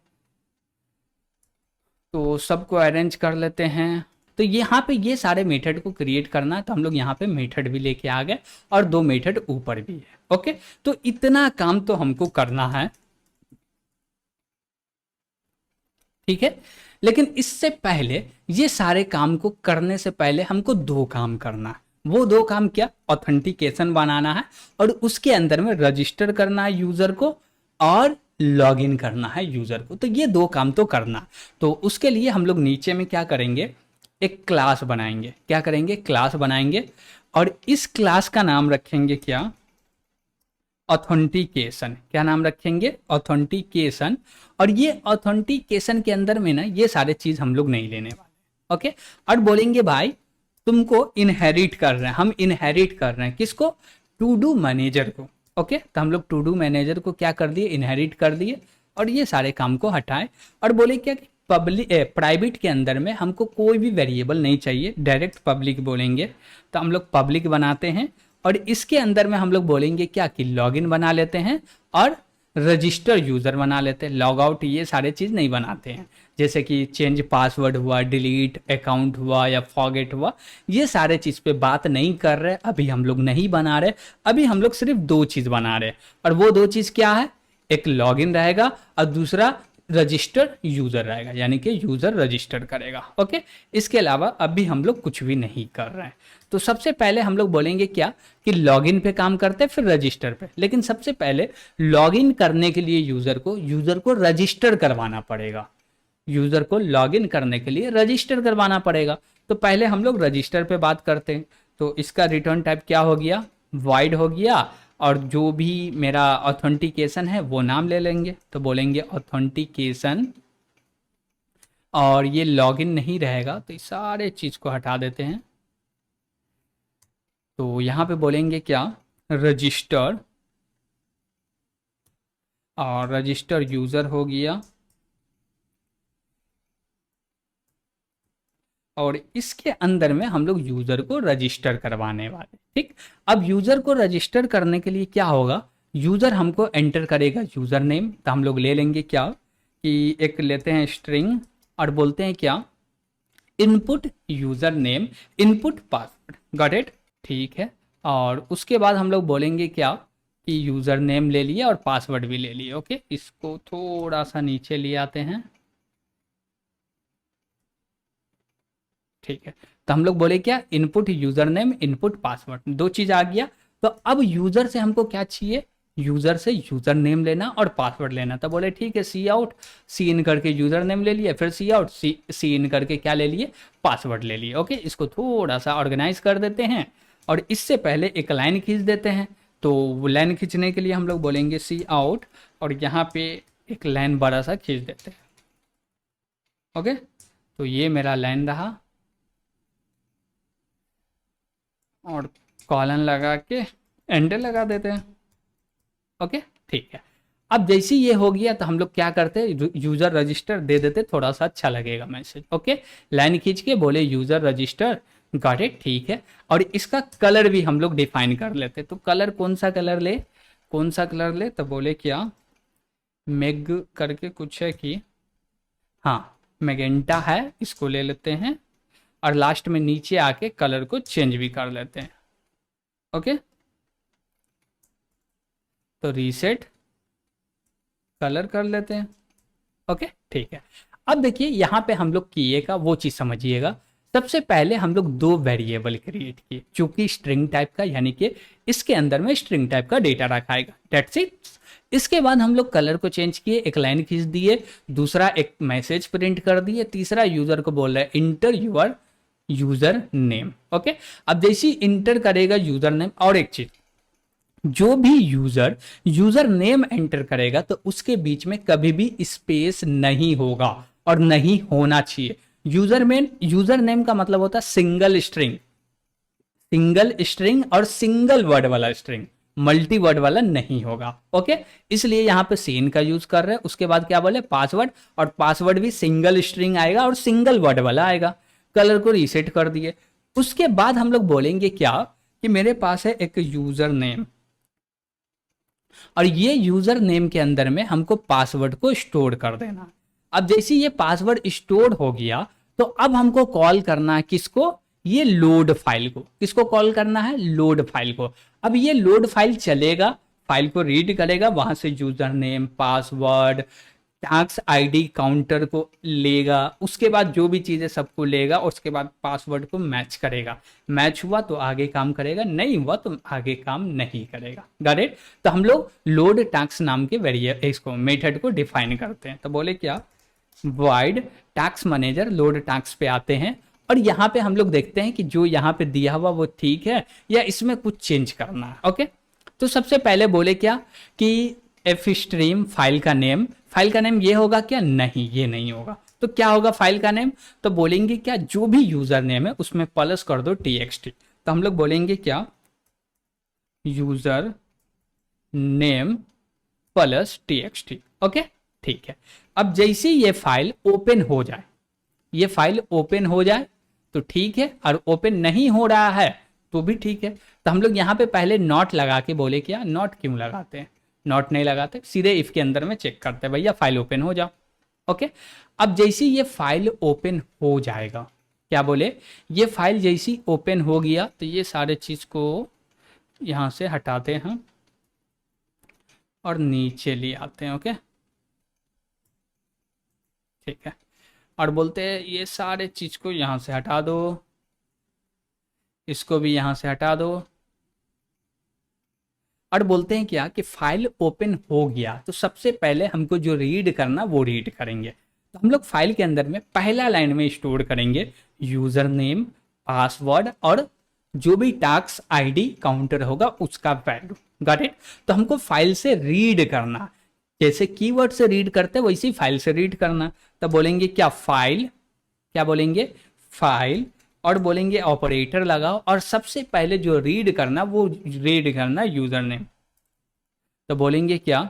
A: तो सबको अरेंज कर लेते हैं। तो यहाँ पे ये सारे मेथड को क्रिएट करना है, तो हम लोग यहाँ पे मेथड भी लेके आ गए और दो मेथड ऊपर भी है। ओके, तो इतना काम तो हमको करना है। ठीक है, लेकिन इससे पहले, ये सारे काम को करने से पहले हमको दो काम करना है। वो दो काम क्या? ऑथेंटिकेशन बनाना है और उसके अंदर में रजिस्टर करना है यूजर को, और लॉगिन करना है यूजर को। तो ये दो काम तो करना है। तो उसके लिए हम लोग नीचे में क्या करेंगे? एक क्लास बनाएंगे। क्या करेंगे? क्लास बनाएंगे, और इस क्लास का नाम रखेंगे क्या? ऑथेंटिकेशन। क्या नाम रखेंगे? ऑथेंटिकेशन। और ये ऑथेंटिकेशन के अंदर में ना ये सारे चीज हम लोग नहीं लेने वाले। ओके, और बोलेंगे भाई तुमको इनहेरिट कर रहे हैं, हम इनहेरिट कर रहे हैं किसको? टू डू मैनेजर को। ओके, तो हम लोग टू डू मैनेजर को क्या कर दिए? इनहेरिट कर दिए, और ये सारे काम को हटाएं। और बोले क्या कि पब्लिक प्राइवेट के अंदर में हमको कोई भी वेरिएबल नहीं चाहिए, डायरेक्ट पब्लिक बोलेंगे। तो हम लोग पब्लिक बनाते हैं, और इसके अंदर में हम लोग बोलेंगे क्या कि लॉगिन बना लेते हैं और रजिस्टर यूजर बना लेते हैं। लॉग आउट ये सारे चीज नहीं बनाते हैं, जैसे कि चेंज पासवर्ड हुआ, डिलीट अकाउंट हुआ या फॉरगेट हुआ, ये सारे चीज पे बात नहीं कर रहे। अभी हम लोग नहीं बना रहे, अभी हम लोग सिर्फ दो चीज बना रहे। और वो दो चीज क्या है? एक लॉगिन रहेगा और दूसरा रजिस्टर यूजर रहेगा, यानी कि यूजर रजिस्टर करेगा। ओके, इसके अलावा अभी हम लोग कुछ भी नहीं कर रहे हैं। तो सबसे पहले हम लोग बोलेंगे क्या कि लॉगिन पे काम करते हैं, फिर रजिस्टर पे। लेकिन सबसे पहले लॉगिन करने के लिए यूजर को रजिस्टर करवाना पड़ेगा। यूजर को लॉगिन करने के लिए रजिस्टर करवाना पड़ेगा। तो पहले हम लोग रजिस्टर पे बात करते हैं। तो इसका रिटर्न टाइप क्या हो गया? वाइड हो गया, और जो भी मेरा ऑथेंटिकेशन है वो नाम ले लेंगे। तो बोलेंगे ऑथेंटिकेशन, और ये लॉगिन नहीं रहेगा तो इस सारे चीज को हटा देते हैं। तो यहाँ पे बोलेंगे क्या? रजिस्टर, और रजिस्टर यूजर हो गया, और इसके अंदर में हम लोग यूजर को रजिस्टर करवाने वाले। ठीक, अब यूजर को रजिस्टर करने के लिए क्या होगा? यूजर हमको एंटर करेगा यूजर नेम। तो हम लोग ले लेंगे क्या कि एक लेते हैं स्ट्रिंग, और बोलते हैं क्या? Input user name, input password. Got it? ठीक है, और उसके बाद हम लोग बोलेंगे क्या कि यूजर नेम ले लिए और पासवर्ड भी ले लिए। ओके, इसको थोड़ा सा नीचे ले आते हैं। ठीक है, तो हम लोग बोले क्या, input user name input password, दो चीज आ गया। तो अब यूजर से हमको क्या चाहिए, यूजर से यूजर नेम लेना और पासवर्ड लेना। तो बोले ठीक है, सी आउट, सी इन करके यूजर नेम ले लिए, फिर सी आउट, सी इन करके क्या ले लिए, पासवर्ड ले लिए। ओके, इसको थोड़ा सा ऑर्गेनाइज कर देते हैं और इससे पहले एक लाइन खींच देते हैं। तो वो लाइन खींचने के लिए हम लोग बोलेंगे सी आउट और यहाँ पे एक लाइन बड़ा सा खींच देते हैं। ओके, तो ये मेरा लाइन रहा और कॉलन लगा के एंटर लगा देते हैं। ओके, ठीक है। अब जैसे ये हो गया तो हम लोग क्या करते हैं, यूजर रजिस्टर दे देते, थोड़ा सा अच्छा लगेगा मैसेज। ओके, लाइन खींच के बोले यूजर रजिस्टर, गॉट इट, ठीक है। और इसका कलर भी हम लोग डिफाइन कर लेते। तो कलर कौन सा कलर ले, कौन सा कलर ले, तो बोले क्या, मेग करके कुछ है कि, हाँ मैजेंटा है, इसको ले लेते हैं और लास्ट में नीचे आके कलर को चेंज भी कर लेते हैं। ओके, तो रीसेट कलर कर लेते हैं। ओके, ठीक है। अब देखिए यहाँ पे हम लोग किएगा वो चीज समझिएगा। सबसे पहले हम लोग दो वेरिएबल क्रिएट किए, चूंकि स्ट्रिंग टाइप का, यानी कि इसके अंदर में स्ट्रिंग टाइप का डेटा रखाएगा, दैट्स इट। इसके बाद हम लोग कलर को चेंज किए, एक लाइन खींच दिए, दूसरा एक मैसेज प्रिंट कर दिए, तीसरा यूजर को बोल रहा है enter your user name. Okay, अब जैसे इंटर करेगा यूजर नेम, और एक चीज, जो भी यूजर यूजर नेम एंटर करेगा तो उसके बीच में कभी भी स्पेस नहीं होगा और नहीं होना चाहिए। यूजर नेम का मतलब होता है सिंगल स्ट्रिंग, सिंगल स्ट्रिंग और सिंगल वर्ड वाला स्ट्रिंग, मल्टी वर्ड वाला नहीं होगा। ओके, इसलिए यहां पे सीन का यूज कर रहे हैं। उसके बाद क्या बोले, पासवर्ड, और पासवर्ड भी सिंगल स्ट्रिंग आएगा और सिंगल वर्ड वाला आएगा। कलर को रीसेट कर दिए। उसके बाद हम लोग बोलेंगे क्या, कि मेरे पास है एक यूजर नेम और ये यूजर नेम के अंदर में हमको पासवर्ड को स्टोर कर देना। अब जैसे ये पासवर्ड स्टोर हो गया तो अब हमको कॉल करना है किसको, ये लोड फाइल को। किसको कॉल करना है, लोड फाइल को। अब ये लोड फाइल चलेगा, फाइल को रीड करेगा, वहां से user name, password, task ID, counter को लेगा, उसके बाद जो भी चीजें सबको लेगा, उसके बाद पासवर्ड को मैच करेगा। मैच हुआ तो आगे काम करेगा, नहीं हुआ तो आगे काम नहीं करेगा। Got it. तो हम लोग लोड टास्क नाम के वेरिएबल इसको मेथड को डिफाइन करते हैं। तो बोले क्या, void task manager load task पे आते हैं और यहाँ पे हम लोग देखते हैं कि जो यहाँ पे दिया हुआ वो ठीक है या इसमें कुछ चेंज करना है। ओके, तो सबसे पहले बोले क्या कि एफ स्ट्रीम फाइल का नेम, फाइल का नेम ये होगा क्या, नहीं ये नहीं होगा। तो क्या होगा फाइल का नेम, तो बोलेंगे क्या, जो भी यूजर नेम है उसमें प्लस कर दो txt। तो हम लोग बोलेंगे क्या, user name plus txt। Okay, ठीक है। अब जैसे ये फाइल ओपन हो जाए, ये फाइल ओपन हो जाए तो ठीक है, और ओपन नहीं हो रहा है तो भी ठीक है। तो हम लोग यहाँ पे पहले नॉट लगा के बोले क्या, नॉट क्यों लगाते हैं, नॉट नहीं लगाते, सीधे इफ के अंदर में चेक करते हैं भैया फाइल ओपन हो जाओ। ओके, अब जैसे ये फाइल ओपन हो जाएगा, क्या बोले, ये फाइल जैसी ओपन हो गया तो ये सारे चीज को यहां से हटाते हैं और नीचे ले आते हैं। ओके, ठीक है, और बोलते हैं ये सारे चीज को यहां से हटा दो, इसको भी यहां से हटा दो, और बोलते हैं क्या कि फाइल ओपन हो गया तो सबसे पहले हमको जो रीड करना वो रीड करेंगे। तो हम लोग फाइल के अंदर में पहला लाइन में स्टोर करेंगे यूजर नेम, पासवर्ड और जो भी टास्क आईडी काउंटर होगा उसका वैल्यू। Got it. तो हमको फाइल से रीड करना, जैसे कीवर्ड से रीड करते हैं वैसे ही फाइल से रीड करना। तो बोलेंगे क्या, फाइल, क्या बोलेंगे, फाइल, और बोलेंगे ऑपरेटर लगाओ, और सबसे पहले जो रीड करना वो रीड करना यूजर नेम। तो बोलेंगे क्या,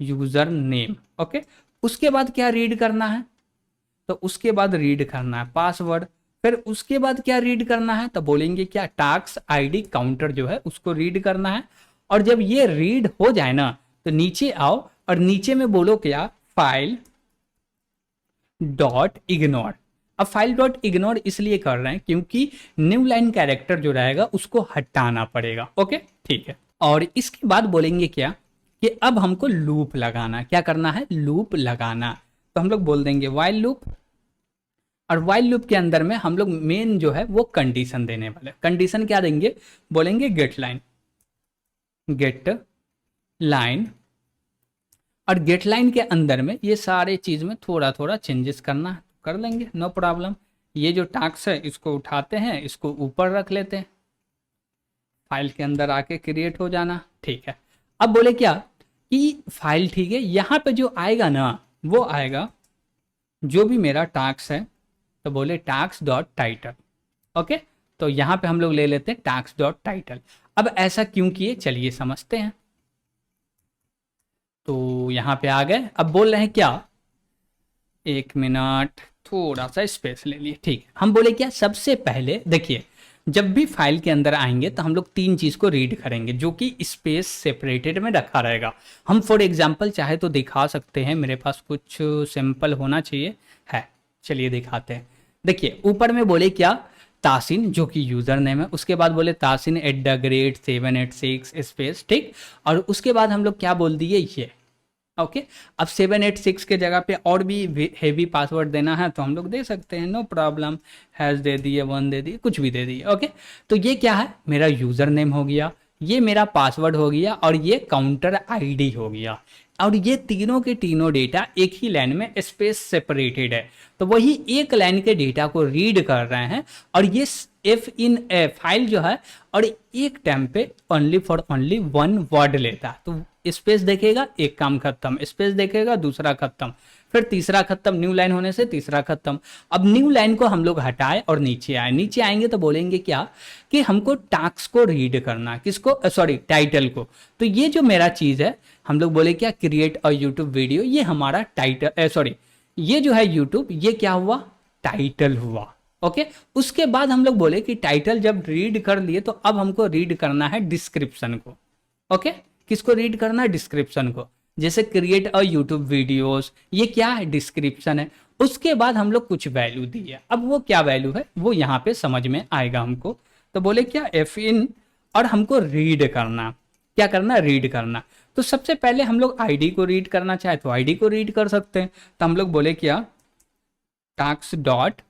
A: यूजर नेम। ओके, उसके बाद क्या रीड करना है, तो उसके बाद रीड करना है पासवर्ड। फिर उसके बाद क्या रीड करना है, तो बोलेंगे क्या, टास्क आईडी काउंटर जो है उसको रीड करना है। और जब ये रीड हो जाए ना तो नीचे आओ और नीचे में बोलो क्या, फाइल डॉट इग्नोर। अब फाइल डॉट इग्नोर इसलिए कर रहे हैं क्योंकि न्यू लाइन कैरेक्टर जो रहेगा उसको हटाना पड़ेगा। ओके, ठीक है। और इसके बाद बोलेंगे क्या कि अब हमको लूप लगाना, क्या करना है, लूप लगाना। तो हम लोग बोल देंगे वाइल लूप। और वाइल लूप के अंदर में हम लोग मेन जो है वो कंडीशन देने वाले। कंडीशन क्या देंगे, बोलेंगे गेट लाइन, गेट लाइन, और गेट लाइन के अंदर में ये सारे चीज में थोड़ा थोड़ा चेंजेस करना है कर लेंगे, नो प्रॉब्लम। ये जो टास्क है इसको उठाते हैं, इसको ऊपर रख लेते हैं, फाइल के अंदर आके क्रिएट हो जाना, ठीक है। अब बोले क्या कि फाइल ठीक है, यहाँ पे जो आएगा ना वो आएगा जो भी मेरा टास्क है, तो बोले टास्क डॉट टाइटल, ओके। तो यहाँ पे हम लोग ले लेते हैं टास्क डॉट टाइटल। अब ऐसा क्यों किए चलिए समझते हैं। तो यहाँ पे आ गए, अब बोल रहे हैं क्या, एक मिनट थोड़ा सा स्पेस ले लिए, ठीक है। हम बोले क्या, सबसे पहले देखिए जब भी फाइल के अंदर आएंगे तो हम लोग तीन चीज को रीड करेंगे जो कि स्पेस सेपरेटेड में रखा रहेगा। हम फॉर एग्जांपल चाहे तो दिखा सकते हैं, मेरे पास कुछ सिंपल होना चाहिए है, चलिए दिखाते हैं। देखिए ऊपर में बोले क्या, तासिन जो कि यूजर नेम है, उसके बाद बोले tasin@786 स्पेस, ठीक। और उसके बाद हम लोग क्या बोल दिए ये, ओके। अब 786 के जगह पे और भी हेवी पासवर्ड देना है तो हम लोग दे सकते हैं, नो प्रॉब्लम। हैश दे दिए, 1 दे दिए, कुछ भी दे दिए, ओके। तो ये क्या है, मेरा यूजर नेम हो गया, ये मेरा पासवर्ड हो गया, और ये काउंटर आईडी हो गया। और ये तीनों के तीनों डेटा एक ही लाइन में स्पेस सेपरेटेड है, तो वही एक लाइन के डेटा को रीड कर रहे हैं। और ये एफ इन ए फाइल जो है, और एक टाइम पे ओनली फॉर ओनली 1 वर्ड लेता है, तो स्पेस देखेगा एक काम खत्म, स्पेस देखेगा दूसरा खत्म, फिर तीसरा खत्म, न्यू लाइन होने से तीसरा खत्म। अब न्यू लाइन को हम लोग हटाए और नीचे आए, नीचे आएंगे तो बोलेंगे क्या कि हमको टास्क को रीड करना, किसको, सॉरी टाइटल को। तो ये जो मेरा चीज है, हम लोग बोले क्या, क्रिएट अ यूट्यूब वीडियो, ये हमारा टाइटल, सॉरी ये जो है यूट्यूब, ये क्या हुआ, टाइटल हुआ, ओके। उसके बाद हम लोग बोले कि टाइटल जब रीड कर लिए तो अब हमको रीड करना है डिस्क्रिप्शन को, ओके। किसको रीड करना है, डिस्क्रिप्शन को। जैसे क्रिएट अ यूट्यूब वीडियोस, ये क्या है, डिस्क्रिप्शन है। उसके बाद हम लोग कुछ वैल्यू दिए, अब वो क्या वैल्यू है वो यहाँ पे समझ में आएगा हमको। तो बोले क्या, एफ इन, और हमको रीड करना, क्या करना, रीड करना। तो सबसे पहले हम लोग आईडी को रीड करना चाहे तो आईडी को रीड कर सकते हैं। तो हम लोग बोले क्या, टास्क डॉट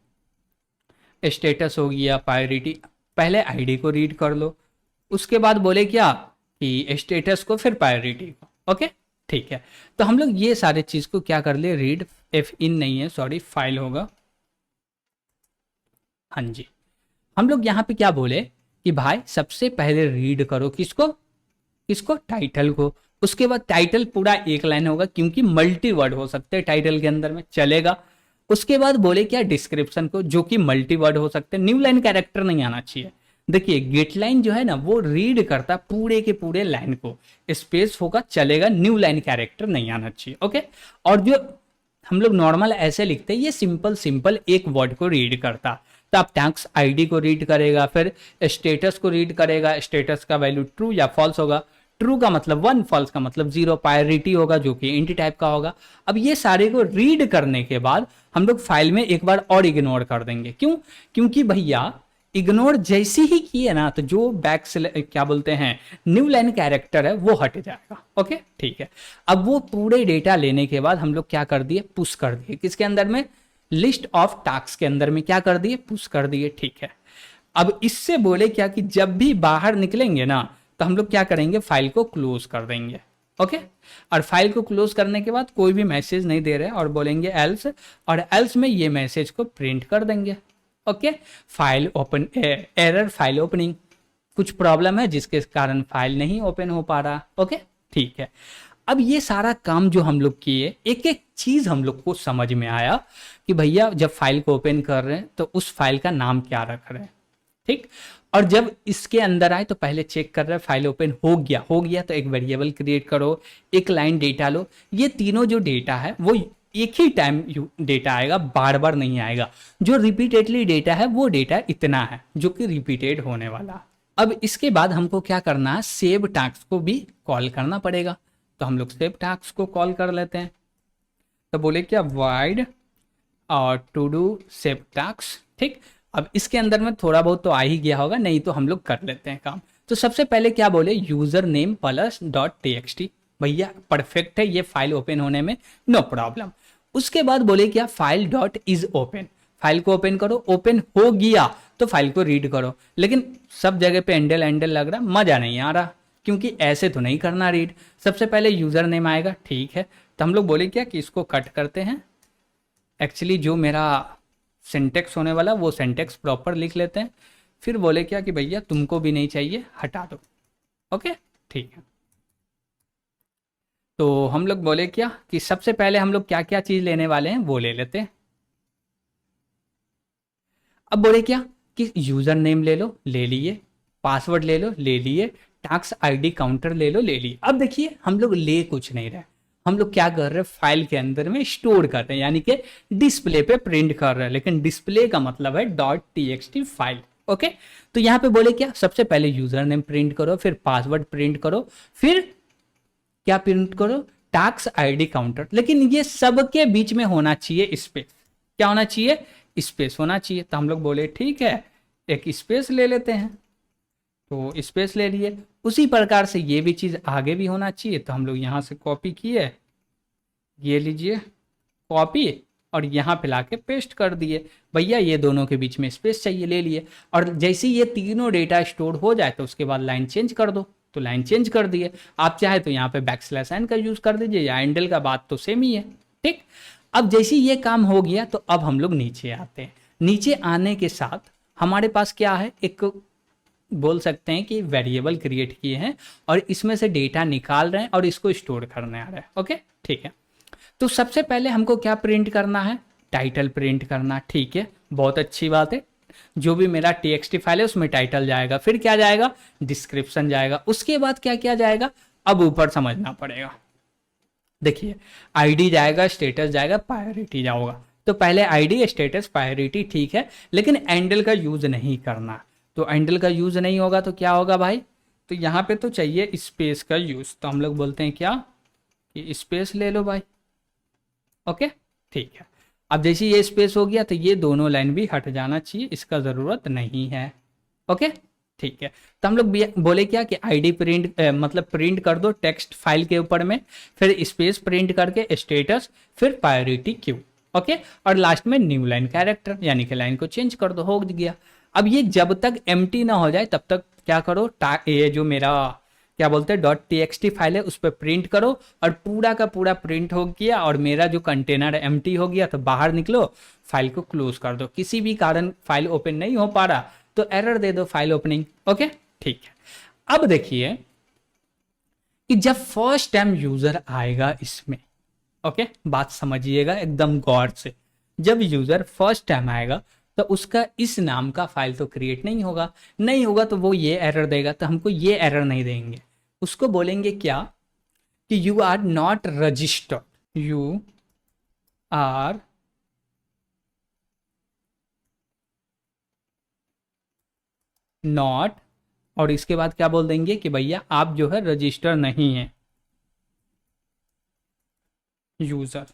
A: स्टेटस हो गया प्रायोरिटी, पहले आईडी को रीड कर लो, उसके बाद बोले क्या कि स्टेटस को, फिर प्रायोरिटी को, ओके ठीक है। तो हम लोग ये सारे चीज को क्या कर ले, रीड, एफ इन नहीं है सॉरी, फाइल होगा, हाँ जी। हम लोग यहाँ पे क्या बोले कि भाई सबसे पहले रीड करो किसको, किसको, टाइटल को। उसके बाद टाइटल पूरा एक लाइन होगा, क्योंकि मल्टी वर्ड हो सकते हैं टाइटल के अंदर में, चलेगा। उसके बाद बोले क्या, डिस्क्रिप्शन को, जो कि मल्टी वर्ड हो सकते हैं, न्यू लाइन कैरेक्टर नहीं आना चाहिए। देखिए गेट लाइन जो है ना वो रीड करता पूरे के पूरे लाइन को, स्पेस होगा चलेगा, न्यू लाइन कैरेक्टर नहीं आना चाहिए, ओके। और जो हम लोग नॉर्मल ऐसे लिखते हैं, ये सिंपल सिंपल एक वर्ड को रीड करता। तो आप टैक्स आईडी को रीड करेगा, फिर स्टेटस को रीड करेगा, स्टेटस का वैल्यू ट्रू या फॉल्स होगा, ट्रू का मतलब 1, फॉल्स का मतलब 0, प्रायोरिटी होगा जो कि इंटी टाइप का होगा। अब ये सारे को रीड करने के बाद हम लोग फाइल में एक बार और इग्नोर कर देंगे, क्यों, क्योंकि भैया इग्नोर जैसे ही किए ना तो जो बैक से क्या बोलते हैं न्यू लाइन कैरेक्टर है वो हट जाएगा, ओके ठीक है। अब वो पूरे डेटा लेने के बाद हम लोग क्या कर दिए, पुश कर दिए, किसके अंदर में, लिस्ट ऑफ टास्क के अंदर में क्या कर दिए, पुश कर दिए, ठीक है। अब इससे बोले क्या कि जब भी बाहर निकलेंगे ना तो हम लोग क्या करेंगे, फाइल को क्लोज कर देंगे, ओके। और फाइल को क्लोज करने के बाद कोई भी मैसेज नहीं दे रहे और बोलेंगे एल्स, और एल्स में ये मैसेज को प्रिंट कर देंगे, okay. File open, error file opening, कुछ प्रॉब्लम है जिसके कारण फाइल नहीं ओपन हो पा रहा, ओके ठीक है। अब ये सारा काम जो हम लोग किए, एक एक चीज हम लोग को समझ में आया कि भैया जब फाइल को ओपन कर रहे हैं तो उस फाइल का नाम क्या रख रहे हैं, ठीक। और जब इसके अंदर आए तो पहले चेक कर रहे हैं फाइल ओपन हो गया, हो गया तो एक वेरिएबल क्रिएट करो, एक लाइन डेटा लो। ये तीनों जो डेटा है वो एक ही टाइम डेटा आएगा, बार बार नहीं आएगा। जो रिपीटेडली डेटा है वो डेटा इतना है जो कि रिपीटेड होने वाला। अब इसके बाद हमको क्या करना है, सेव टास्क को भी कॉल करना पड़ेगा। तो हम लोग सेव टास्क को कॉल कर लेते हैं। तो बोले क्या, वाइड और टू डू सेव टास्क, ठीक। अब इसके अंदर में थोड़ा बहुत तो आ ही गया होगा, नहीं तो हम लोग कर लेते हैं काम। तो सबसे पहले क्या बोले, user name plus dot txt, भैया परफेक्ट है ये फाइल ओपन होने में, नो प्रॉब्लम। उसके बाद बोले क्या, file dot is open, file को ओपन करो, ओपन हो गया तो फाइल को रीड करो। लेकिन सब जगह पे एंडल एंडल लग रहा, मजा नहीं आ रहा, क्योंकि ऐसे तो नहीं करना रीड। सबसे पहले यूजर नेम आएगा, ठीक है, तो हम लोग बोले क्या कि इसको कट करते हैं। एक्चुअली जो मेरा सिंटेक्स होने वाला वो सिंटेक्स प्रॉपर लिख लेते हैं। फिर बोले क्या कि भैया तुमको भी नहीं चाहिए, हटा दो। ओके, ठीक है। तो हम लोग बोले क्या कि सबसे पहले हम लोग क्या क्या चीज लेने वाले हैं वो ले लेते हैं। अब बोले क्या कि यूजर नेम ले लो, ले लिए, पासवर्ड ले लो, ले लिए, टास्क आईडी काउंटर ले लो, ले लिए। अब देखिए हम लोग ले कुछ नहीं रहे, हम लोग क्या कर रहे हैं, फाइल के अंदर में स्टोर कर रहे हैं, यानी कि डिस्प्ले पे प्रिंट कर रहे हैं। लेकिन डिस्प्ले का मतलब है .txt फाइल। ओके, तो यहाँ पे बोले क्या, सबसे पहले यूजर नेम प्रिंट करो, फिर पासवर्ड प्रिंट करो, फिर क्या प्रिंट करो, टास्क आईडी काउंटर। लेकिन ये सबके बीच में होना चाहिए स्पेस। क्या होना चाहिए, स्पेस होना चाहिए। तो हम लोग बोले ठीक है, एक स्पेस ले लेते हैं, तो स्पेस ले लिए। उसी प्रकार से ये भी चीज आगे भी होना चाहिए, तो हम लोग यहाँ से कॉपी किए, ये लीजिए कॉपी, और यहाँ पे लाके पेस्ट कर दिए। भैया ये दोनों के बीच में स्पेस चाहिए, ले लिए। और जैसे ये तीनों डेटा स्टोर हो जाए तो उसके बाद लाइन चेंज कर दो, तो लाइन चेंज कर दिए। आप चाहे तो यहाँ पे \n का यूज कर दीजिए, या एंडल का, बात तो सेम ही है। ठीक, अब जैसे ये काम हो गया तो अब हम लोग नीचे आते हैं। नीचे आने के साथ हमारे पास क्या है, एक बोल सकते हैं कि वेरिएबल क्रिएट किए हैं और इसमें से डेटा निकाल रहे हैं और इसको स्टोर करने आ रहा है। ओके, ठीक है। तो सबसे पहले हमको क्या प्रिंट करना है, टाइटल प्रिंट करना। ठीक है, बहुत अच्छी बात है। जो भी मेरा टीएक्सटी फाइल है उसमें टाइटल जाएगा, फिर क्या जाएगा, डिस्क्रिप्शन जाएगा, उसके बाद क्या क्या जाएगा, अब ऊपर समझना पड़ेगा। देखिए आईडी जाएगा, स्टेटस जाएगा, प्रायोरिटी जाएगा। तो पहले आईडी, स्टेटस, प्रायोरिटी, ठीक है। लेकिन एंडल का यूज नहीं करना, तो एंडल का यूज नहीं होगा तो क्या होगा भाई, तो यहाँ पे तो चाहिए स्पेस का यूज। तो हम लोग बोलते हैं क्या कि स्पेस ले लो भाई। ओके, ठीक है। अब जैसे ये स्पेस हो गया तो ये दोनों लाइन भी हट जाना चाहिए, इसका ज़रूरत नहीं है। ओके, ठीक है। तो हम लोग बोले क्या कि आईडी प्रिंट मतलब प्रिंट कर दो टेक्स्ट फाइल के ऊपर में, फिर स्पेस प्रिंट करके स्टेटस, फिर प्रायोरिटी क्यू। ओके, और लास्ट में न्यू लाइन कैरेक्टर, यानी कि लाइन को चेंज कर दो, हो गया। अब ये जब तक एम्प्टी ना हो जाए तब तक क्या करो, ये जो मेरा क्या बोलते हैं .txt फाइल है उस पर प्रिंट करो, और पूरा का पूरा प्रिंट हो गया और मेरा जो कंटेनर एम्प्टी हो गया तो बाहर निकलो, फाइल को क्लोज कर दो। किसी भी कारण फाइल ओपन नहीं हो पा रहा तो एरर दे दो फाइल ओपनिंग। ओके, ठीक है। अब देखिए कि जब फर्स्ट टाइम यूजर आएगा इसमें, ओके, बात समझिएगा एकदम गौर से। जब यूजर फर्स्ट टाइम आएगा तो उसका इस नाम का फाइल तो क्रिएट नहीं होगा, नहीं होगा तो वो ये एरर देगा। तो हमको ये एरर नहीं देंगे, उसको बोलेंगे क्या कि you are not registered, you are not, और इसके बाद क्या बोल देंगे कि भैया आप जो है रजिस्टर नहीं है यूजर।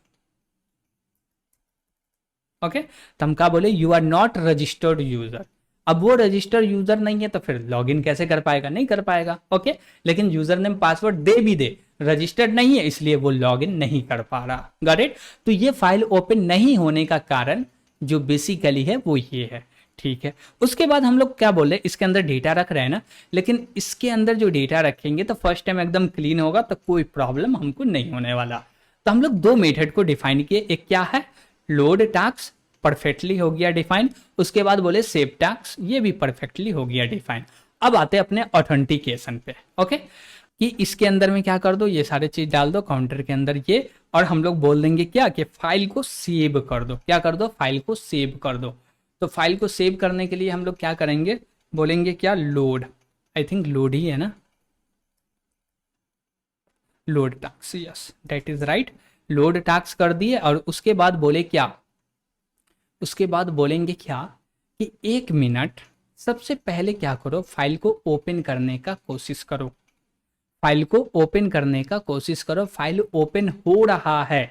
A: ओके, तो हम क्या बोले, you are not registered user. अब वो रजिस्टर्ड यूजर नहीं है तो फिर लॉगिन कैसे कर पाएगा, नहीं कर पाएगा। ओके, लेकिन यूजर नेम पासवर्ड दे भी दे, रजिस्टर्ड नहीं है इसलिए वो लॉगिन नहीं कर पा रहा। Got it. तो ये फाइल ओपन नहीं होने का कारण जो बेसिकली है वो ये है। ठीक है, उसके बाद हम लोग क्या बोले, इसके अंदर डेटा रख रहे हैं ना, लेकिन इसके अंदर जो डेटा रखेंगे तो फर्स्ट टाइम एकदम क्लीन होगा, तो कोई प्रॉब्लम हमको नहीं होने वाला। तो हम लोग दो मेथड को डिफाइन किए, एक क्या है लोड टास्क, परफेक्टली हो गया डिफाइन। उसके बाद बोले सेव टास्क, ये भी परफेक्टली हो गया डिफाइन। अब आते हैं अपने ऑथेंटिकेशन पे। ओके, कि इसके अंदर में क्या कर दो, ये सारे चीज डाल दो काउंटर के अंदर ये, और हम लोग बोल देंगे क्या कि फाइल को सेव कर दो। क्या कर दो, फाइल को सेव कर दो। तो फाइल को सेव करने के लिए हम लोग क्या करेंगे, बोलेंगे क्या लोड, आई थिंक लोड ही है ना, load task, yes that is right. Load task कर दिए और उसके बाद बोले क्या, उसके बाद बोलेंगे क्या कि 1 मिनट सबसे पहले क्या करो, फाइल को ओपन करने का कोशिश करो, फाइल को ओपन करने का कोशिश करो। फाइल ओपन हो रहा है,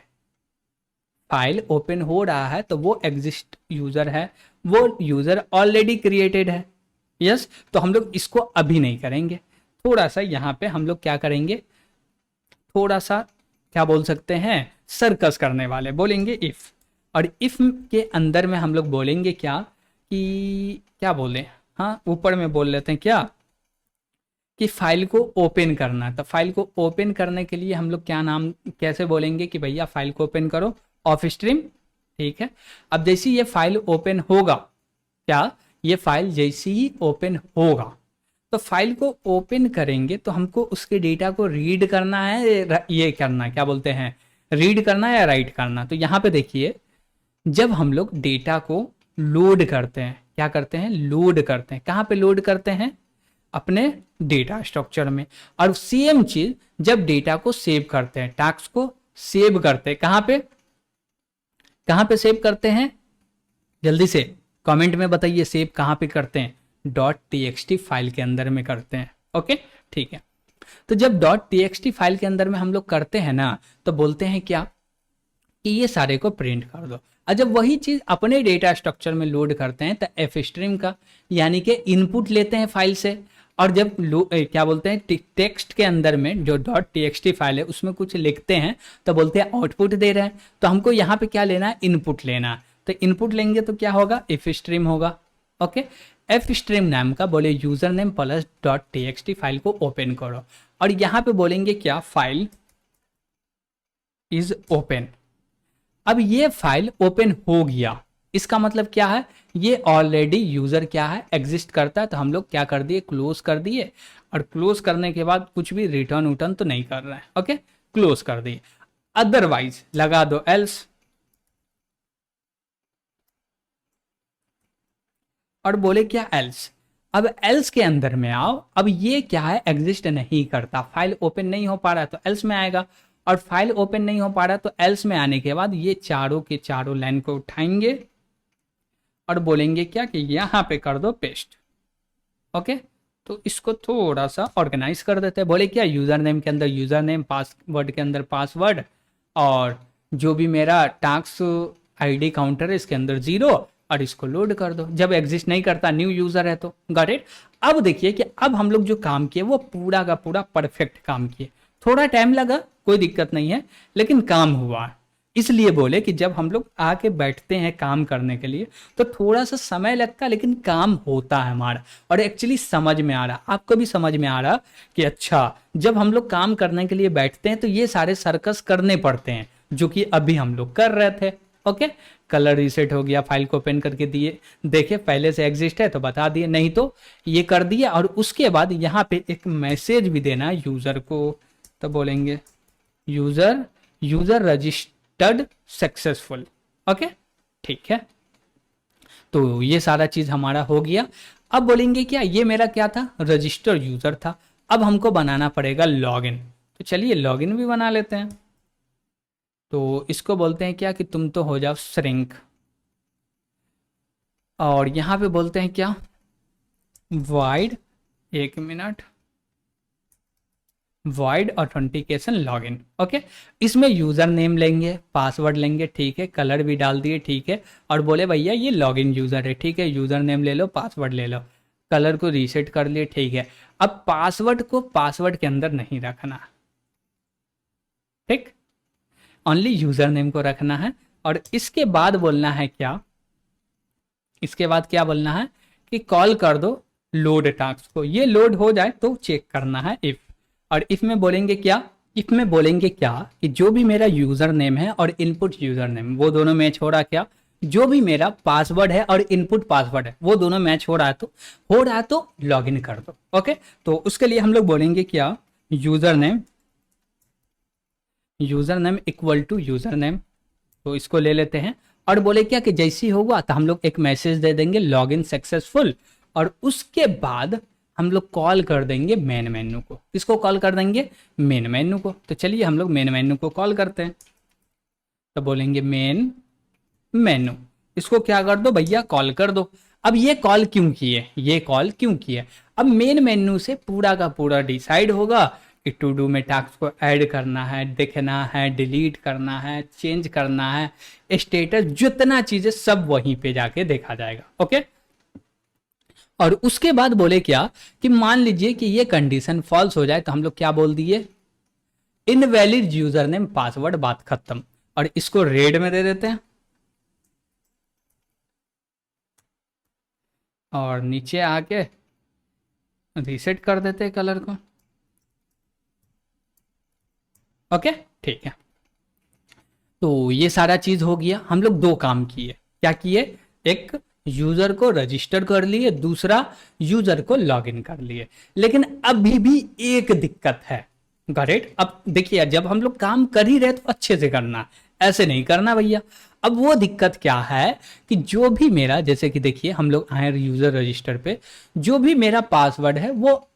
A: फाइल ओपन हो रहा है तो वो एग्जिस्ट यूजर है, वो यूजर ऑलरेडी क्रिएटेड है। यस, तो हम लोग इसको अभी नहीं करेंगे, थोड़ा सा यहाँ पे हम लोग क्या करेंगे, थोड़ा सा क्या बोल सकते हैं सर्कस करने वाले, बोलेंगे इफ, और इफ के अंदर में हम लोग बोलेंगे क्या कि क्या बोले, हाँ ऊपर में बोल लेते हैं क्या कि फाइल को ओपन करना है। तो फाइल को ओपन करने के लिए हम लोग क्या नाम कैसे बोलेंगे कि भैया फाइल को ओपन करो ऑफ स्ट्रीम। ठीक है, अब जैसे ये फाइल ओपन होगा, क्या ये फाइल जैसे ही ओपन होगा तो फाइल को ओपन करेंगे तो हमको उसके डेटा को रीड करना है, ये करना क्या बोलते हैं, रीड करना है या राइट करना। तो यहाँ पे देखिए जब हम लोग डेटा को लोड करते हैं, क्या करते हैं, लोड करते हैं, कहाँ पे लोड करते हैं, अपने डेटा स्ट्रक्चर में। और सेम चीज जब डेटा को सेव करते हैं, टास्क को सेव करते हैं, कहाँ पे सेव करते हैं, जल्दी से कमेंट में बताइए सेव कहाँ पे करते हैं, .txt फाइल के अंदर में करते हैं। ओके ठीक है, तो जब .txt फाइल के अंदर में हम लोग करते हैं ना तो बोलते हैं क्या कि ये सारे को प्रिंट कर दो। और जब वही चीज अपने डेटा स्ट्रक्चर में लोड करते हैं तो एफ स्ट्रीम का यानी कि इनपुट लेते हैं फाइल से, और जब क्या बोलते हैं टेक्स्ट के अंदर में जो .txt फाइल है उसमें कुछ लिखते हैं तो बोलते हैं आउटपुट दे रहे हैं। तो हमको यहाँ पे क्या लेना है, इनपुट लेना है। तो इनपुट लेंगे तो क्या होगा, एफ स्ट्रीम होगा। ओके, एफ स्ट्रीम नाम का बोले user name plus .txt file को ओपन करो, और यहाँ पे बोलेंगे क्या, फाइल इज ओपन। अब ये फाइल ओपन हो गया, इसका मतलब क्या है, ये ऑलरेडी यूजर क्या है, एग्जिस्ट करता है। तो हम लोग क्या कर दिए, क्लोज कर दिए, और क्लोज करने के बाद कुछ भी रिटर्न उटर्न तो नहीं कर रहा है। ओके, क्लोज कर दिए। अदरवाइज लगा दो एल्स, और बोले क्या, एल्स। अब एल्स के अंदर में आओ, अब ये क्या है, एग्जिस्ट नहीं करता, फाइल ओपन नहीं हो पा रहा है तो एल्स में आएगा, और फाइल ओपन नहीं हो पा रहा तो एल्स में आने के बाद ये चारों के चारों लाइन को उठाएंगे और बोलेंगे क्या कि यहाँ पे कर दो पेस्ट। ओके, तो इसको थोड़ा सा ऑर्गेनाइज कर देते हैं। बोले क्या, यूजर नेम के अंदर यूजर नेम, पासवर्ड के अंदर पासवर्ड, और जो भी मेरा टास्क आईडी काउंटर है इसके अंदर 0, और इसको लोड कर दो। जब एग्जिस्ट नहीं करता, न्यू यूजर है तो गॉट इट। अब देखिए कि अब हम लोग जो काम किए वो पूरा का पूरा परफेक्ट काम किए। थोड़ा टाइम लगा, कोई दिक्कत नहीं है, लेकिन काम हुआ। इसलिए बोले कि जब हम लोग आके बैठते हैं काम करने के लिए तो थोड़ा सा समय लगता है, लेकिन काम होता है हमारा, और एक्चुअली समझ में आ रहा, आपको भी समझ में आ रहा कि अच्छा जब हम लोग काम करने के लिए बैठते हैं तो ये सारे सर्कस करने पड़ते हैं, जो कि अभी हम लोग कर रहे थे। ओके, कलर रीसेट हो गया, फाइल को ओपन करके दिए, देखे पहले से एग्जिस्ट है तो बता दिए, नहीं तो ये कर दिया। और उसके बाद यहाँ पे एक मैसेज भी देना यूजर को, तो बोलेंगे यूजर रजिस्टर्ड सक्सेसफुल। ओके ठीक है, तो ये सारा चीज हमारा हो गया। अब बोलेंगे क्या, ये मेरा क्या था, रजिस्टर यूजर था। अब हमको बनाना पड़ेगा लॉगिन, तो चलिए लॉगिन भी बना लेते हैं। तो इसको बोलते हैं क्या कि तुम तो हो जाओ श्रिंक, और यहाँ पे बोलते हैं क्या, वाइड, एक minute, void authentication login. Okay, इसमें यूजर नेम लेंगे, पासवर्ड लेंगे, ठीक है, कलर भी डाल दिए, ठीक है, और बोले भैया ये लॉगिन यूजर है, ठीक है, यूजर नेम ले लो, पासवर्ड ले लो, कलर को रीसेट कर लिए, ठीक है। अब पासवर्ड को पासवर्ड के अंदर नहीं रखना, ठीक, ओनली यूजर नेम को रखना है। और इसके बाद बोलना है क्या, इसके बाद क्या बोलना है कि कॉल कर दो लोड टास्क को, ये लोड हो जाए तो चेक करना है इफ। और इफ में बोलेंगे क्या, इफ में बोलेंगे क्या कि जो भी मेरा यूजर नेम है और इनपुट यूजर नेम वो दोनों मैच हो रहा, क्या जो भी मेरा पासवर्ड है और इनपुट पासवर्ड है वो दोनों मैच हो रहा है तो लॉगिन कर दो। ओके, तो उसके लिए हम लोग बोलेंगे क्या, user name equal to user name, तो इसको ले लेते हैं। और बोले क्या कि जैसी होगा तो हम लोग एक मैसेज दे देंगे लॉगिन सक्सेसफुल, और उसके बाद हम लोग कॉल कर देंगे मेन मेन्यू को। किसको कॉल कर देंगे, मेन मेन्यू को। तो चलिए हम लोग मेन मेन्यू को कॉल करते हैं, तो बोलेंगे मेन मेन्यू, इसको क्या कर दो भैया, कॉल कर दो। अब ये कॉल क्यों किए, अब मेन मेन्यू से पूरा का पूरा डिसाइड होगा कि टू डू में टास्क को ऐड करना है, देखना है, डिलीट करना है, चेंज करना है, स्टेटस, जितना चीजें सब वहीं पे जाके देखा जाएगा। ओके, और उसके बाद बोले क्या कि मान लीजिए कि ये कंडीशन फॉल्स हो जाए तो हम लोग क्या बोल दिए, इनवैलिड यूजर नेम पासवर्ड, बात खत्म। और इसको रेड में दे देते हैं, और नीचे आके रीसेट कर देते हैं कलर को। ओके, ठीक है। तो ये सारा चीज हो गया। हम लोग दो काम किए। क्या किए? एक, यूजर को रजिस्टर कर लिए, दूसरा यूजर को लॉगिन कर लिए। लेकिन अभी भी एक दिक्कत है। करेक्ट। अब देखिए, जब हम लोग काम कर ही रहे तो अच्छे से करना, ऐसे नहीं करना भैया। अब वो दिक्कत क्या है कि जो भी मेरा, जैसे कि देखिए हम लोग आए यूजर रजिस्टर पे, जो भी मेरा पासवर्ड है वो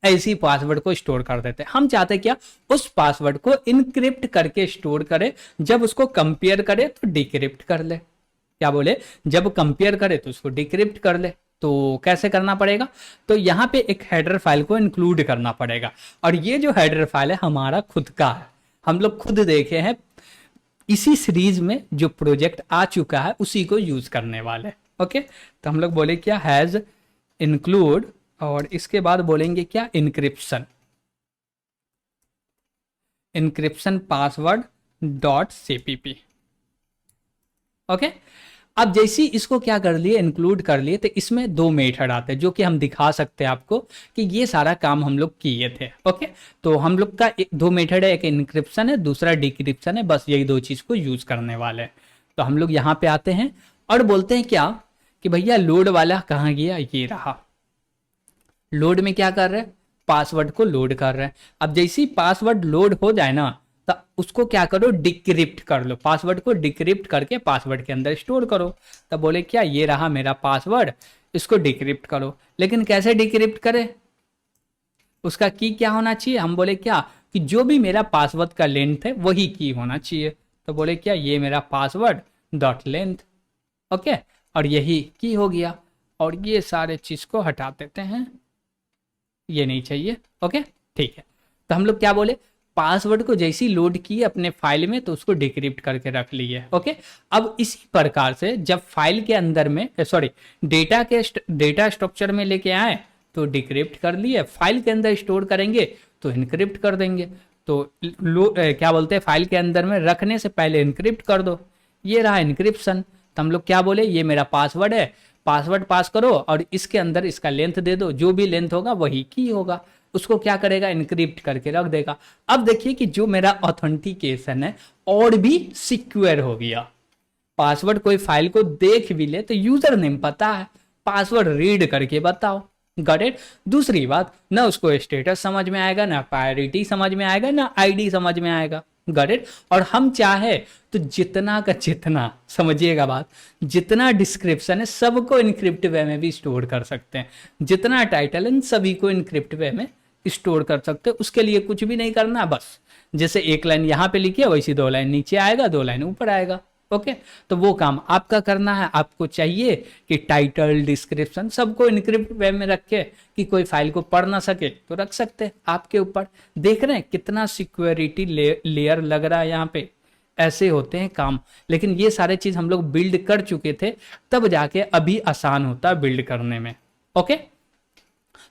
A: ऐसी पासवर्ड को स्टोर कर देते हैं। हम चाहते क्या? उस पासवर्ड को इनक्रिप्ट करके स्टोर करे, जब उसको कंपेयर करे तो डिक्रिप्ट कर ले। क्या बोले? जब कंपेयर करे तो उसको डिक्रिप्ट कर ले। तो कैसे करना पड़ेगा? तो यहाँ पे एक हेडर फाइल को इंक्लूड करना पड़ेगा, और ये जो हेडर फाइल है हमारा खुद का है। हम लोग खुद देखे हैं, इसी सीरीज में जो प्रोजेक्ट आ चुका है उसी को यूज करने वाले। ओके, तो हम लोग बोले क्या? हैज इंक्लूड, और इसके बाद बोलेंगे क्या? Encryption, encryption password dot CPP. Okay, अब जैसे ही इसको क्या कर लिए, इंक्लूड कर लिए, तो इसमें दो मेथड आते हैं जो कि हम दिखा सकते हैं आपको कि ये सारा काम हम लोग किए थे। ओके, तो हम लोग का दो मेथड है, एक इनक्रिप्शन है, दूसरा डिक्रिप्शन है। बस यही दो चीज को यूज करने वाले हैं। तो हम लोग यहाँ पे आते हैं और बोलते हैं क्या कि भैया लोड वाला कहाँ गया? ये रहा। लोड में क्या कर रहे हैं? पासवर्ड को लोड कर रहे हैं। अब जैसे ही पासवर्ड लोड हो जाए ना, तो उसको क्या करो? डिक्रिप्ट कर लो। पासवर्ड को डिक्रिप्ट करके पासवर्ड के अंदर स्टोर करो। तब बोले क्या? ये रहा मेरा पासवर्ड, इसको डिक्रिप्ट करो। लेकिन कैसे डिक्रिप्ट करें? उसका की क्या होना चाहिए? हम बोले क्या कि जो भी मेरा पासवर्ड का लेंथ है वही की होना चाहिए। तो बोले क्या? ये मेरा पासवर्ड डॉट लेंथ। ओके, और यही की हो गया। और ये सारे चीज को हटा देते हैं, ये नहीं चाहिए। ओके, ठीक है। तो हम लोग क्या बोले? पासवर्ड को जैसी लोड किए अपने फाइल में तो उसको डिक्रिप्ट करके रख लिए। ओके, अब इसी प्रकार से जब फाइल के अंदर में, सॉरी, डेटा स्ट्रक्चर में लेके आए तो डिक्रिप्ट कर लिए, फाइल के अंदर स्टोर करेंगे तो इनक्रिप्ट कर देंगे। तो क्या बोलते हैं, फाइल के अंदर में रखने से पहले इनक्रिप्ट कर दो। ये रहा इनक्रिप्शन। तो हम लोग क्या बोले? ये मेरा पासवर्ड है, पासवर्ड पास करो और इसके अंदर इसका लेंथ दे दो, जो भी लेंथ होगा वही की होगा। उसको क्या करेगा? इनक्रिप्ट करके रख देगा। अब देखिए कि जो मेरा ऑथेंटिकेशन है और भी सिक्योर हो गया। पासवर्ड कोई फाइल को देख भी ले तो यूजर नेम पता है, पासवर्ड रीड करके बताओ। Got it? दूसरी बात, ना उसको स्टेटस समझ में आएगा, ना प्रायोरिटी समझ में आएगा, ना आईडी समझ में आएगा। Got it? और हम चाहे तो जितना का जितना, समझिएगा बात, जितना डिस्क्रिप्शन है सबको इनक्रिप्ट वे में भी स्टोर कर सकते हैं। जितना टाइटल है इन सभी को इनक्रिप्ट वे में स्टोर कर सकते हैं। उसके लिए कुछ भी नहीं करना, बस जैसे एक लाइन यहाँ पे लिखिए वैसी दो लाइन नीचे आएगा, दो लाइन ऊपर आएगा। ओके, तो वो काम आपका करना है। आपको चाहिए कि टाइटल डिस्क्रिप्शन सबको इनक्रिप्ट वे में रखे कि कोई फाइल को पढ़ ना सके, तो रख सकते हैं। आपके ऊपर। देख रहे हैं कितना सिक्योरिटी लेयर लग रहा है यहाँ पे। ऐसे होते हैं काम। लेकिन ये सारे चीज हम लोग बिल्ड कर चुके थे, तब जाके अभी आसान होता है बिल्ड करने में। ओके,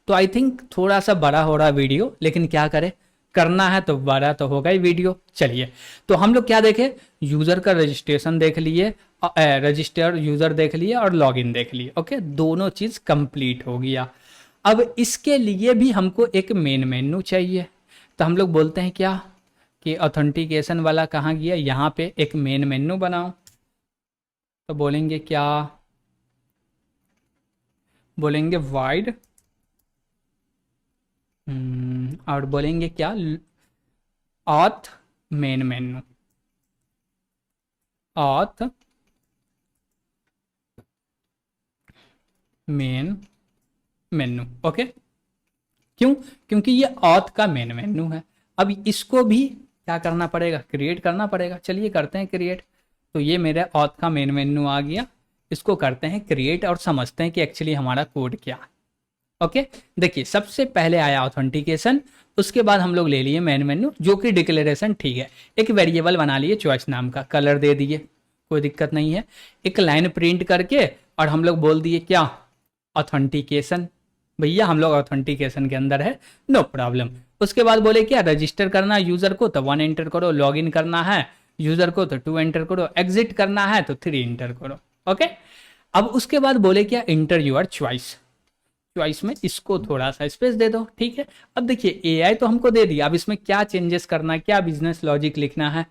A: तो आई थिंक थोड़ा सा बड़ा हो रहा वीडियो, लेकिन क्या करें, करना है तो बड़ा तो होगा ही वीडियो। चलिए, तो हम लोग क्या देखे? यूजर का रजिस्ट्रेशन देख लिए, रजिस्टर यूजर देख लिए और लॉगिन देख लिए। ओके, दोनों चीज कंप्लीट हो गया। अब इसके लिए भी हमको एक मेन मेन्यू चाहिए। तो हम लोग बोलते हैं क्या कि ऑथेंटिकेशन वाला कहाँ गया? यहाँ पे एक मेन मेन्यू बनाओ। तो बोलेंगे क्या? बोलेंगे वाइड, और बोलेंगे क्या? Auth main menu, auth main menu. Okay, क्यों? क्योंकि ये ऑथ का मेन मेन्यू है। अब इसको भी क्या करना पड़ेगा? क्रिएट करना पड़ेगा। चलिए करते हैं क्रिएट। तो ये मेरा ऑथ का मेन मेन्यू आ गया। इसको करते हैं क्रिएट और समझते हैं कि एक्चुअली हमारा कोड क्या है। ओके, देखिए सबसे पहले आया ऑथेंटिकेशन, उसके बाद हम लोग ले लिए मेन मेन्यू, जो कि डिक्लेरेशन ठीक है। एक वेरिएबल बना लिए चॉइस नाम का, कलर दे दिए, कोई दिक्कत नहीं है। एक लाइन प्रिंट करके और हम लोग बोल दिए क्या? ऑथेंटिकेशन। भैया हम लोग ऑथेंटिकेशन के अंदर है, नो प्रॉब्लम। उसके बाद बोले क्या? रजिस्टर करना है यूजर को तो 1 एंटर करो, लॉग इन करना है यूजर को तो 2 एंटर करो, एग्जिट करना है तो 3 एंटर करो। ओके, अब उसके बाद बोले क्या, इंटर योर चॉइस, चॉइस में इसको थोड़ा सा स्पेस दे दो, ठीक है। अब देखिए एआई तो हमको दे दिया, अब इसमें क्या चेंजेस करना है, क्या बिजनेस लॉजिक लिखना है,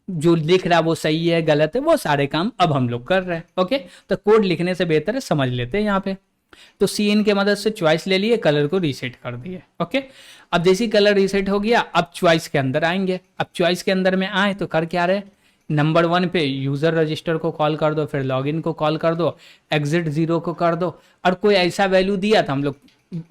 A: जो लिख रहा है वो सही है गलत है, वो सारे काम अब हम लोग कर रहे हैं। ओके, तो कोड लिखने से बेहतर है समझ लेते हैं यहाँ पे। तो सीन के मदद से चॉइस ले लिए, कलर को रीसेट कर दिए। ओके, अब जैसी कलर रीसेट हो गया, अब चॉइस के अंदर आएंगे। अब चॉइस के अंदर में आए तो कर क्या रहे, नंबर 1 पे यूजर रजिस्टर को कॉल कर दो, फिर लॉगिन को कॉल कर दो, एग्जिट 0 को कर दो, और कोई ऐसा वैल्यू दिया तो हम लोग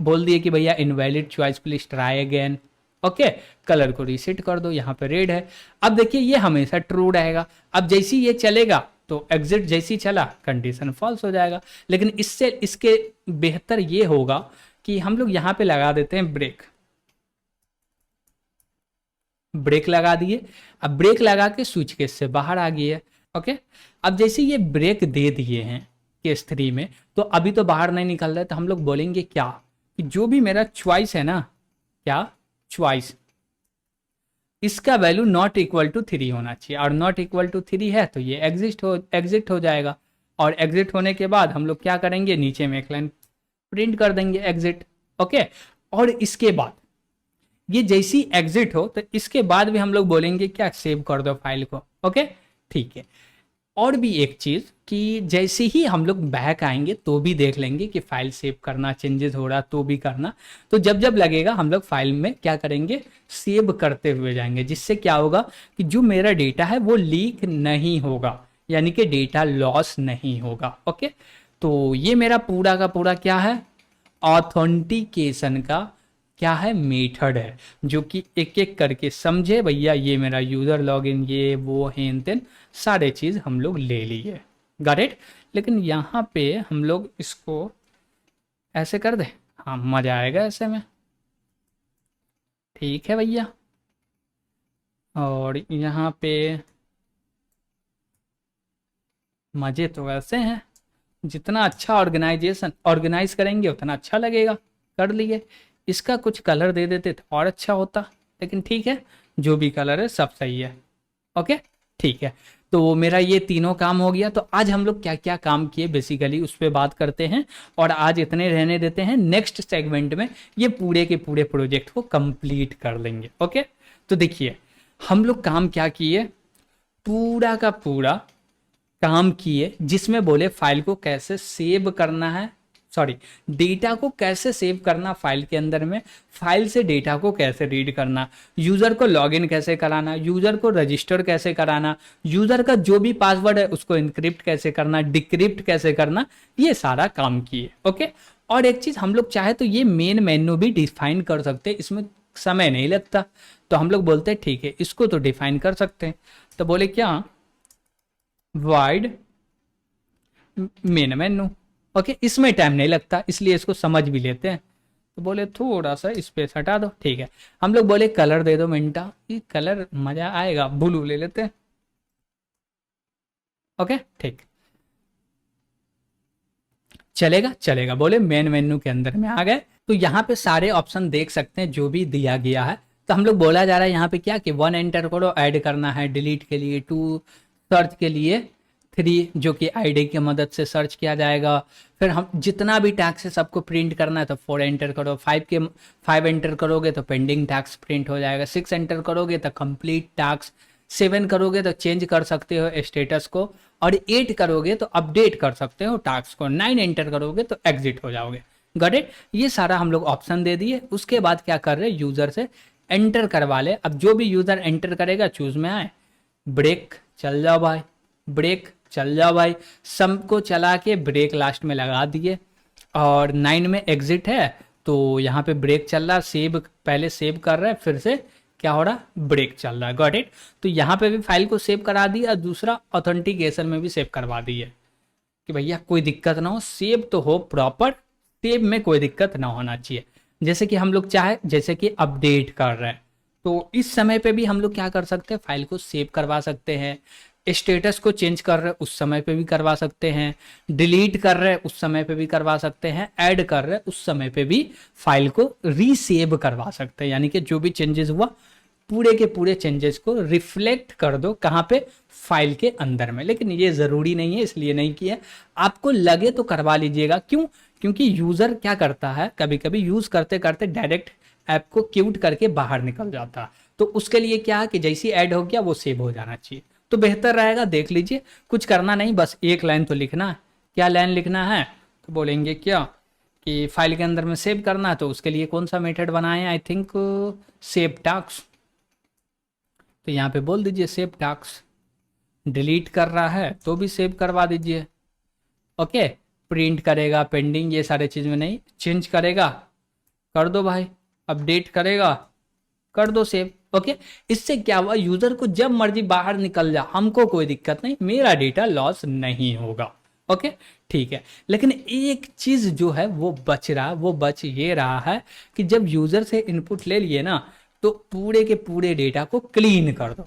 A: बोल दिए कि भैया invalid choice please try again. Okay, colour को रीसेट कर दो, यहाँ पे रेड है। अब देखिए ये हमेशा ट्रू रहेगा। अब जैसी ये चलेगा तो एग्जिट जैसी चला कंडीशन फॉल्स हो जाएगा। लेकिन इससे इसके बेहतर ये होगा कि हम लोग यहाँ पे लगा देते हैं ब्रेक, ब्रेक लगा दिए। अब ब्रेक लगा के स्विच केस से बाहर आ गई है। ओके, अब जैसे ये ब्रेक दे दिए हैं केस 3 में, तो अभी तो बाहर नहीं निकल रहा है, तो हम लोग बोलेंगे क्या कि जो भी मेरा चॉइस है ना, क्या चॉइस, इसका वैल्यू नॉट इक्वल टू 3 होना चाहिए, और नॉट इक्वल टू 3 है तो ये एग्जिट हो जाएगा। और एग्जिट होने के बाद हम लोग क्या करेंगे, नीचे में एक लाइन प्रिंट कर देंगे एग्जिट। ओके, और इसके बाद ये जैसी एग्जिट हो तो इसके बाद भी हम लोग बोलेंगे क्या, सेव कर दो फाइल को। ओके, ठीक है। और भी एक चीज कि जैसे ही हम लोग बैक आएंगे तो भी देख लेंगे कि फाइल सेव करना, चेंजेस हो रहा तो भी करना। तो जब जब लगेगा हम लोग फाइल में क्या करेंगे, सेव करते हुए जाएंगे, जिससे क्या होगा कि जो मेरा डेटा है वो लीक नहीं होगा, यानी कि डेटा लॉस नहीं होगा। ओके, तो ये मेरा पूरा का पूरा क्या है, ऑथेंटिकेशन का क्या है, मेथड है, जो कि एक एक करके समझे भैया। ये मेरा यूजर लॉगिन, ये वो हेन तेन सारे चीज हम लोग ले लिए, गॉट इट। लेकिन यहाँ पे हम लोग इसको ऐसे कर दे, हाँ मजा आएगा ऐसे में, ठीक है भैया। और यहाँ पे मजे तो वैसे हैं, जितना अच्छा ऑर्गेनाइज करेंगे उतना अच्छा लगेगा। कर लिए, इसका कुछ कलर दे देते तो और अच्छा होता, लेकिन ठीक है, जो भी कलर है सब सही है। ओके, ठीक है। तो मेरा ये तीनों काम हो गया। तो आज हम लोग क्या क्या काम किए बेसिकली उस पर बात करते हैं, और आज इतने रहने देते हैं। नेक्स्ट सेगमेंट में ये पूरे के पूरे प्रोजेक्ट को कंप्लीट कर लेंगे। ओके, तो देखिए हम लोग काम क्या किए, पूरा का पूरा काम किए, जिसमें बोले फाइल को कैसे सेव करना है, सॉरी डेटा को कैसे सेव करना फाइल के अंदर में, फाइल से डेटा को कैसे रीड करना, यूजर को लॉगिन कैसे कराना, यूजर को रजिस्टर कैसे कराना, यूजर का जो भी पासवर्ड है उसको इनक्रिप्ट कैसे करना, डिक्रिप्ट कैसे करना, ये सारा काम किए। ओके, और एक चीज हम लोग चाहे तो ये मेन मेन्यू भी डिफाइन कर सकते हैं, इसमें समय नहीं लगता, तो हम लोग बोलते हैं ठीक है इसको तो डिफाइन कर सकते हैं। तो बोले क्या, वाइड मेन मेन्यू। ओके, इसमें टाइम नहीं लगता इसलिए इसको समझ भी लेते हैं। तो बोले थोड़ा सा स्पेस हटा दो, ठीक है। हम लोग बोले कलर दे दो मिंटा, ये कलर मजा आएगा, ब्लू ले लेते हैं। ओके, ठीक, चलेगा चलेगा। बोले मेन मेन्यू के अंदर में आ गए, तो यहाँ पे सारे ऑप्शन देख सकते हैं जो भी दिया गया है। तो हम लोग बोला जा रहा है यहाँ पे क्या कि 1 एंटर करो, ऐड करना है, डिलीट के लिए 2, सर्च के लिए 3 जो कि आईडी की मदद से सर्च किया जाएगा। फिर हम जितना भी टैक्स है सबको प्रिंट करना है तो 4 एंटर करो, 5 एंटर करोगे तो पेंडिंग टैक्स प्रिंट हो जाएगा, 6 एंटर करोगे तो कंप्लीट टैक्स, 7 करोगे तो चेंज कर सकते हो स्टेटस को, और 8 करोगे तो अपडेट कर सकते हो टैक्स को, 9 एंटर करोगे तो एग्जिट हो जाओगे। गॉट इट, ये सारा हम लोग ऑप्शन दे दिए। उसके बाद क्या कर रहे, यूजर से एंटर करवा ले। अब जो भी यूजर एंटर करेगा चूज में आए, ब्रेक चल जाओ भाई, ब्रेक चल जाओ भाई, सबको चला के ब्रेक लास्ट में लगा दिए। और 9 में एग्जिट है तो यहाँ पे ब्रेक चल रहा, सेव पहले सेव कर रहा है, फिर से क्या हो रहा, ब्रेक चल रहा है। गॉट इट, तो यहाँ पे भी फाइल को सेव करा दिया, दूसरा ऑथेंटिकेशन में भी सेव करवा दिए कि भैया कोई दिक्कत ना हो, सेव तो हो प्रॉपर, सेव में कोई दिक्कत ना होना चाहिए। जैसे कि हम लोग चाहे जैसे कि अपडेट कर रहे हैं तो इस समय पे भी हम लोग क्या कर सकते हैं, फाइल को सेव करवा सकते हैं, स्टेटस को चेंज कर रहे हैं उस समय पे भी करवा सकते हैं, डिलीट कर रहे हैं उस समय पे भी करवा सकते हैं, ऐड कर रहे हैं उस समय पे भी फाइल को रीसेव करवा सकते हैं। यानी कि जो भी चेंजेस हुआ पूरे के पूरे चेंजेस को रिफ्लेक्ट कर दो कहाँ पे, फाइल के अंदर में। लेकिन ये ज़रूरी नहीं है, इसलिए नहीं किया। आपको लगे तो करवा लीजिएगा। क्यों? क्योंकि यूज़र क्या करता है, कभी कभी यूज़ करते करते डायरेक्ट ऐप को क्यूट करके बाहर निकल जाता है। तो उसके लिए क्या है कि जैसी ऐड हो गया वो सेव हो जाना चाहिए, तो बेहतर रहेगा। देख लीजिए, कुछ करना नहीं, बस एक लाइन तो लिखना है। क्या लाइन लिखना है? तो बोलेंगे क्या कि फाइल के अंदर में सेव करना है, तो उसके लिए कौन सा मेथड बनाए, आई थिंक सेव टास्क। तो यहाँ पे बोल दीजिए सेव टास्क। डिलीट कर रहा है तो भी सेव करवा दीजिए। ओके, प्रिंट करेगा, पेंडिंग, ये सारे चीज़ में नहीं। चेंज करेगा, कर दो भाई। अपडेट करेगा, कर दो सेव। ओके, इससे क्या हुआ, यूजर को जब मर्जी बाहर निकल जा, हमको कोई दिक्कत नहीं, मेरा डेटा लॉस नहीं होगा। ओके, ठीक है। लेकिन एक चीज जो है वो बच रहा, वो बच ये रहा है कि जब यूजर से इनपुट ले लिए ना, तो पूरे के पूरे डेटा को क्लीन कर दो।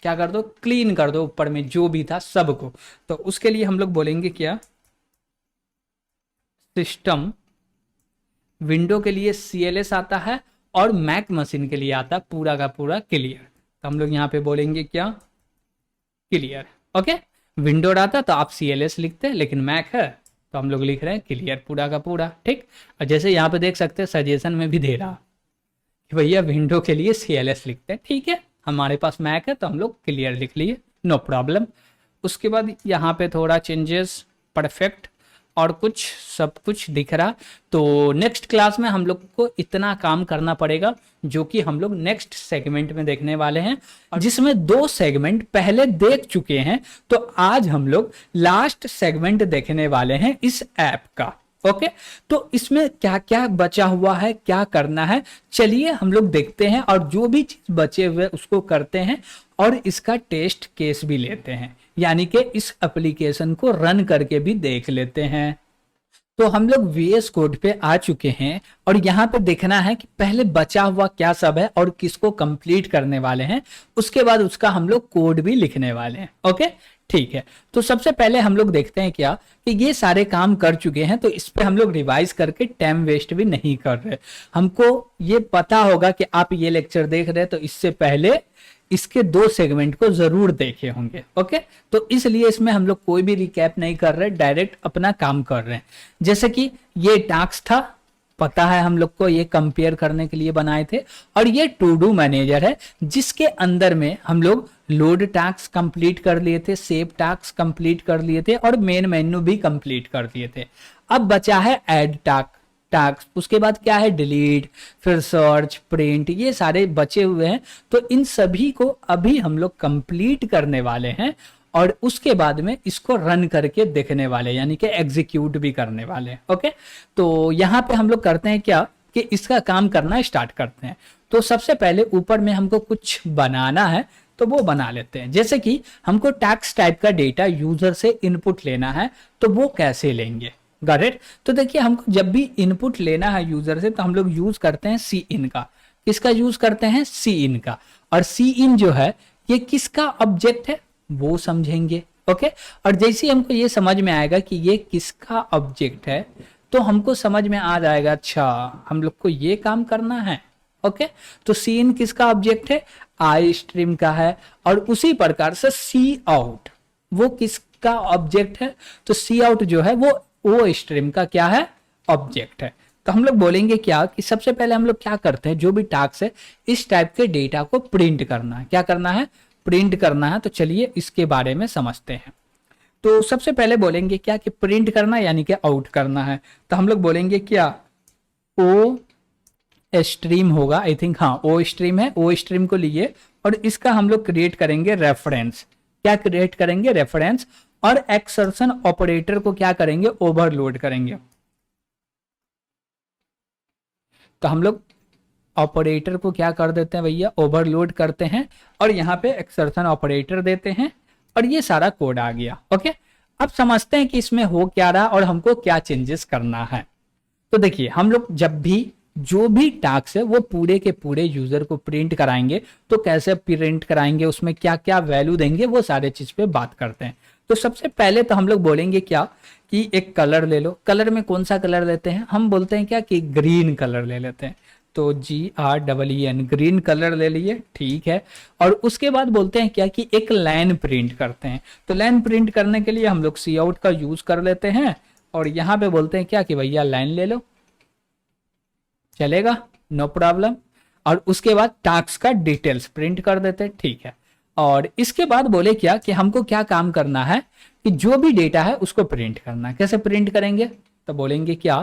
A: क्या कर दो? क्लीन कर दो, ऊपर में जो भी था सबको। तो उसके लिए हम लोग बोलेंगे क्या, सिस्टम विंडो के लिए CLS आता है और मैक मशीन के लिए आता है पूरा का पूरा क्लियर। तो हम लोग यहाँ पे बोलेंगे क्या, क्लियर। ओके, विंडो रहता तो आप CLS लिखते, लेकिन मैक है तो हम लोग लिख रहे हैं क्लियर पूरा का पूरा। ठीक, और जैसे यहाँ पे देख सकते हैं सजेशन में भी दे रहा कि भैया विंडो के लिए CLS लिखते हैं। ठीक है, हमारे पास मैक है तो हम लोग क्लियर लिख लिए, नो प्रॉब्लम। उसके बाद यहाँ पे थोड़ा चेंजेस, परफेक्ट और कुछ सब कुछ दिख रहा। तो नेक्स्ट क्लास में हम लोग को इतना काम करना पड़ेगा, जो कि हम लोग नेक्स्ट सेगमेंट में देखने वाले हैं, और जिसमें 2 सेगमेंट पहले देख चुके हैं। तो आज हम लोग लास्ट सेगमेंट देखने वाले हैं इस ऐप का। ओके, तो इसमें क्या क्या बचा हुआ है, क्या करना है, चलिए हम लोग देखते हैं, और जो भी चीज बचे हुए उसको करते हैं, और इसका टेस्ट केस भी लेते हैं, यानी कि इस एप्लीकेशन को रन करके भी देख लेते हैं। तो हम लोग VS कोड पे आ चुके हैं, और यहाँ पे देखना है कि पहले बचा हुआ क्या सब है और किसको कंप्लीट करने वाले हैं। उसके बाद उसका हम लोग कोड भी लिखने वाले हैं। ओके, ठीक है। तो सबसे पहले हम लोग देखते हैं क्या कि ये सारे काम कर चुके हैं, तो इस पे हम लोग रिवाइज करके टाइम वेस्ट भी नहीं कर रहे। हमको ये पता होगा कि आप ये लेक्चर देख रहे हैं तो इससे पहले इसके 2 सेगमेंट को जरूर देखे होंगे। ओके, तो इसलिए इसमें हम लोग कोई भी रिकैप नहीं कर रहे, डायरेक्ट अपना काम कर रहे हैं। जैसे कि ये टास्क था, पता है हम लोग को, ये कंपेयर करने के लिए बनाए थे। और ये टू डू मैनेजर है, जिसके अंदर में हम लोग लोड टास्क कंप्लीट कर लिए थे, सेव टास्क कंप्लीट कर लिए थे, और मेन मेन्यू भी कंप्लीट कर दिए थे। अब बचा है ऐड टास्क, उसके बाद क्या है, डिलीट, फिर सर्च, प्रिंट, ये सारे बचे हुए हैं। तो इन सभी को अभी हम लोग कंप्लीट करने वाले हैं, और उसके बाद में इसको रन करके देखने वाले, यानी कि एग्जीक्यूट भी करने वाले हैं। ओके, तो यहाँ पे हम लोग करते हैं क्या कि इसका काम करना स्टार्ट करते हैं। तो सबसे पहले ऊपर में हमको कुछ बनाना है, तो वो बना लेते हैं। जैसे कि हमको टैक्स टाइप का डेटा यूजर से इनपुट लेना है, तो वो कैसे लेंगे, गॉट इट। तो देखिए, हमको जब भी इनपुट लेना है यूजर से, तो हम लोग यूज करते हैं CIN का। किसका यूज करते हैं? CIN का। और CIN जो है ये किसका ऑब्जेक्ट है वो समझेंगे। ओके, और जैसे हमको ये समझ में आएगा कि ये किसका ऑब्जेक्ट है, तो हमको समझ में आ जाएगा, अच्छा हम लोग को ये काम करना है। ओके, तो CIN किसका ऑब्जेक्ट है? iStream का है। और उसी प्रकार से Cout वो किसका ऑब्जेक्ट है? तो Cout जो है वो OStream का क्या है? ऑब्जेक्ट है। तो हम लोग बोलेंगे क्या कि सबसे पहले हम लोग क्या करते हैं, जो भी टास्क है इस टाइप के डेटा को प्रिंट करना है। क्या करना है? प्रिंट करना है। तो चलिए इसके बारे में समझते हैं। तो सबसे पहले बोलेंगे क्या कि प्रिंट करना यानी कि आउट करना है। तो हम लोग बोलेंगे क्या, ओ स्ट्रीम होगा, आई थिंक, हाँ ओ स्ट्रीम है। ओ स्ट्रीम को लिए और इसका हम लोग क्रिएट करेंगे रेफरेंस। क्या क्रिएट करेंगे? रेफरेंस। और एक्सर्शन ऑपरेटर को क्या करेंगे? ओवरलोड करेंगे। तो हम लोग ऑपरेटर को क्या कर देते हैं भैया? ओवरलोड करते हैं, और यहाँ पे एक्सर्शन ऑपरेटर देते हैं, और ये सारा कोड आ गया। ओके, अब समझते हैं कि इसमें हो क्या रहा और हमको क्या चेंजेस करना है। तो देखिए, हम लोग जब भी जो भी टास्क है वो पूरे के पूरे यूजर को प्रिंट कराएंगे, तो कैसे प्रिंट कराएंगे, उसमें क्या क्या वैल्यू देंगे, वो सारे चीज पे बात करते हैं। तो सबसे पहले तो हम लोग बोलेंगे क्या कि एक कलर ले लो। कलर में कौन सा कलर लेते हैं? हम बोलते हैं क्या कि ग्रीन कलर ले लेते हैं। तो GREEN ग्रीन कलर ले लिए, ठीक है। और उसके बाद बोलते हैं क्या कि एक लाइन प्रिंट करते हैं। तो लाइन प्रिंट करने के लिए हम लोग सी आउट का यूज कर लेते हैं और यहाँ पे बोलते हैं क्या कि भैया लाइन ले लो, चलेगा, नो प्रॉब्लम। और उसके बाद टास्क का डिटेल्स प्रिंट कर देते हैं, ठीक है। और इसके बाद बोले क्या कि हमको क्या काम करना है कि जो भी डेटा है उसको प्रिंट करना है। कैसे प्रिंट करेंगे, तो बोलेंगे क्या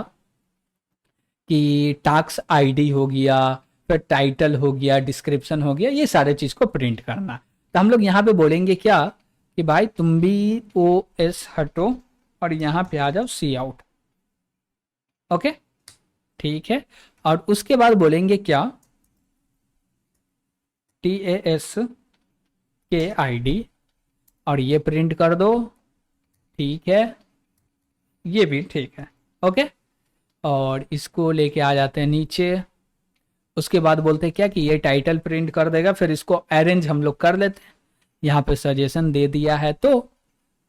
A: कि टास्क आईडी हो गया, फिर टाइटल हो गया, डिस्क्रिप्शन हो गया, ये सारे चीज को प्रिंट करना। तो हम लोग यहाँ पे बोलेंगे क्या कि भाई तुम भी OS हटो और यहाँ पे आ जाओ सी आउट, ओके, ठीक है। और उसके बाद बोलेंगे क्या TASK ID और ये प्रिंट कर दो, ठीक है, ये भी ठीक है, ओके। और इसको लेके आ जाते हैं नीचे। उसके बाद बोलते हैं क्या कि ये टाइटल प्रिंट कर देगा, फिर इसको अरेंज हम लोग कर लेते हैं। यहाँ पे सजेशन दे दिया है तो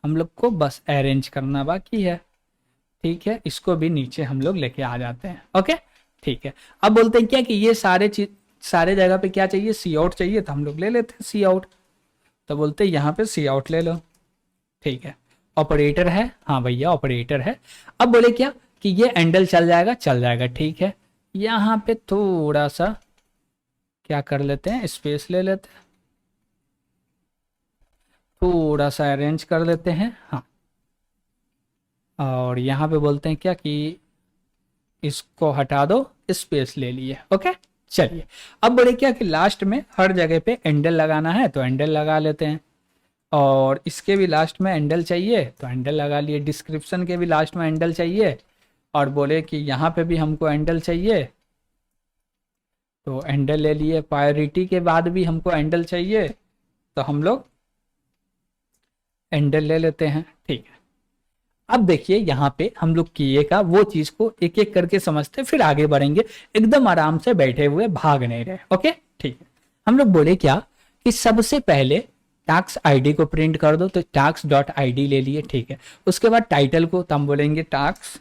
A: हम लोग को बस अरेंज करना बाकी है, ठीक है। इसको भी नीचे हम लोग लेके आ जाते हैं, ओके, ठीक है। अब बोलते हैं क्या कि ये सारे चीज सारे जगह पे क्या चाहिए, सी आउट चाहिए, तो हम लोग ले लेते हैं सी आउट। तो बोलते हैं यहाँ पे सी आउट ले लो, ठीक है। ऑपरेटर है, हाँ भैया ऑपरेटर है। अब बोले क्या कि ये एंडल चल जाएगा, चल जाएगा, ठीक है। यहाँ पे थोड़ा सा क्या कर लेते हैं, स्पेस ले लेते हैं, थोड़ा सा अरेंज कर लेते हैं, हाँ। और यहाँ पे बोलते हैं क्या कि इसको हटा दो, स्पेस ले लिए, ओके। चलिए अब बोले क्या कि लास्ट में हर जगह पे एंडल लगाना है, तो एंडल लगा लेते हैं। और इसके भी लास्ट में एंडल चाहिए तो एंडल लगा लिए, डिस्क्रिप्शन के भी लास्ट में एंडल चाहिए, और बोले कि यहाँ पे भी हमको एंडल चाहिए तो एंडल ले लिए। प्रायोरिटी के बाद भी हमको एंडल चाहिए तो हम लोग एंडल ले लेते हैं, ठीक है। अब देखिए यहाँ पे हम लोग किए का वो चीज को एक एक करके समझते फिर आगे बढ़ेंगे, एकदम आराम से बैठे हुए, भाग नहीं रहे, ओके, ठीक है। हम लोग बोले क्या कि सबसे पहले टास्क आईडी को प्रिंट कर दो, तो टास्क डॉट ID ले लिए, ठीक है। उसके बाद टाइटल को तो हम बोलेंगे टास्क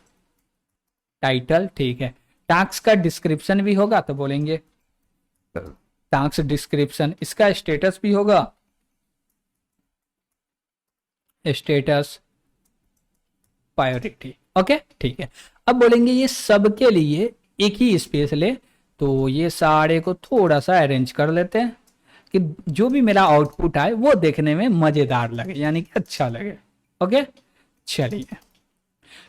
A: टाइटल, ठीक है। टास्क का डिस्क्रिप्शन भी होगा तो बोलेंगे टास्क डिस्क्रिप्शन, इसका स्टेटस भी होगा स्टेटस प्रायोरिटी, ओके, ठीक है। अब बोलेंगे ये सबके लिए एक ही स्पेस ले, तो ये सारे को थोड़ा सा अरेंज कर लेते हैं कि जो भी मेरा आउटपुट आए वो देखने में मजेदार लगे, यानी कि अच्छा लगे, ओके। चलिए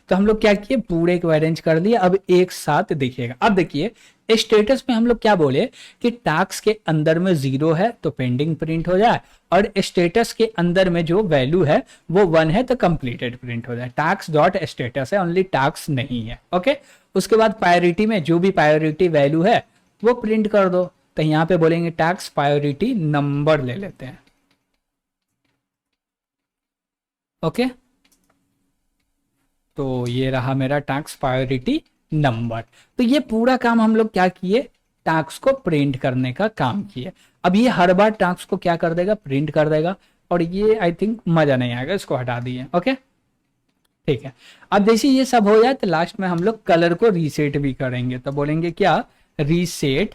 A: तो हम लोग क्या किए, पूरे को अरेंज कर दिए। अब एक साथ देखिएगा, अब देखिए स्टेटस में हम लोग क्या बोले कि टास्क के अंदर में 0 है तो पेंडिंग प्रिंट हो जाए, और स्टेटस के अंदर में जो वैल्यू है वो 1 है तो कंप्लीटेड प्रिंट हो जाए। टास्क डॉट स्टेटस है, ओनली टास्क नहीं है, ओके। उसके बाद प्रायोरिटी में जो भी प्रायोरिटी वैल्यू है वो प्रिंट कर दो, तो यहाँ पे बोलेंगे टास्क प्रायोरिटी नंबर ले लेते हैं, ओके। तो ये रहा मेरा टास्क प्रायोरिटी नंबर। तो ये पूरा काम हम लोग क्या किए, टास्क को प्रिंट करने का काम किए। अब ये हर बार टास्क को क्या कर देगा, प्रिंट कर देगा, और ये आई थिंक मजा नहीं आएगा, इसको हटा दिए, ओके, ठीक है। अब जैसे ये सब हो जाए तो लास्ट में हम लोग कलर को रीसेट भी करेंगे, तो बोलेंगे क्या रीसेट,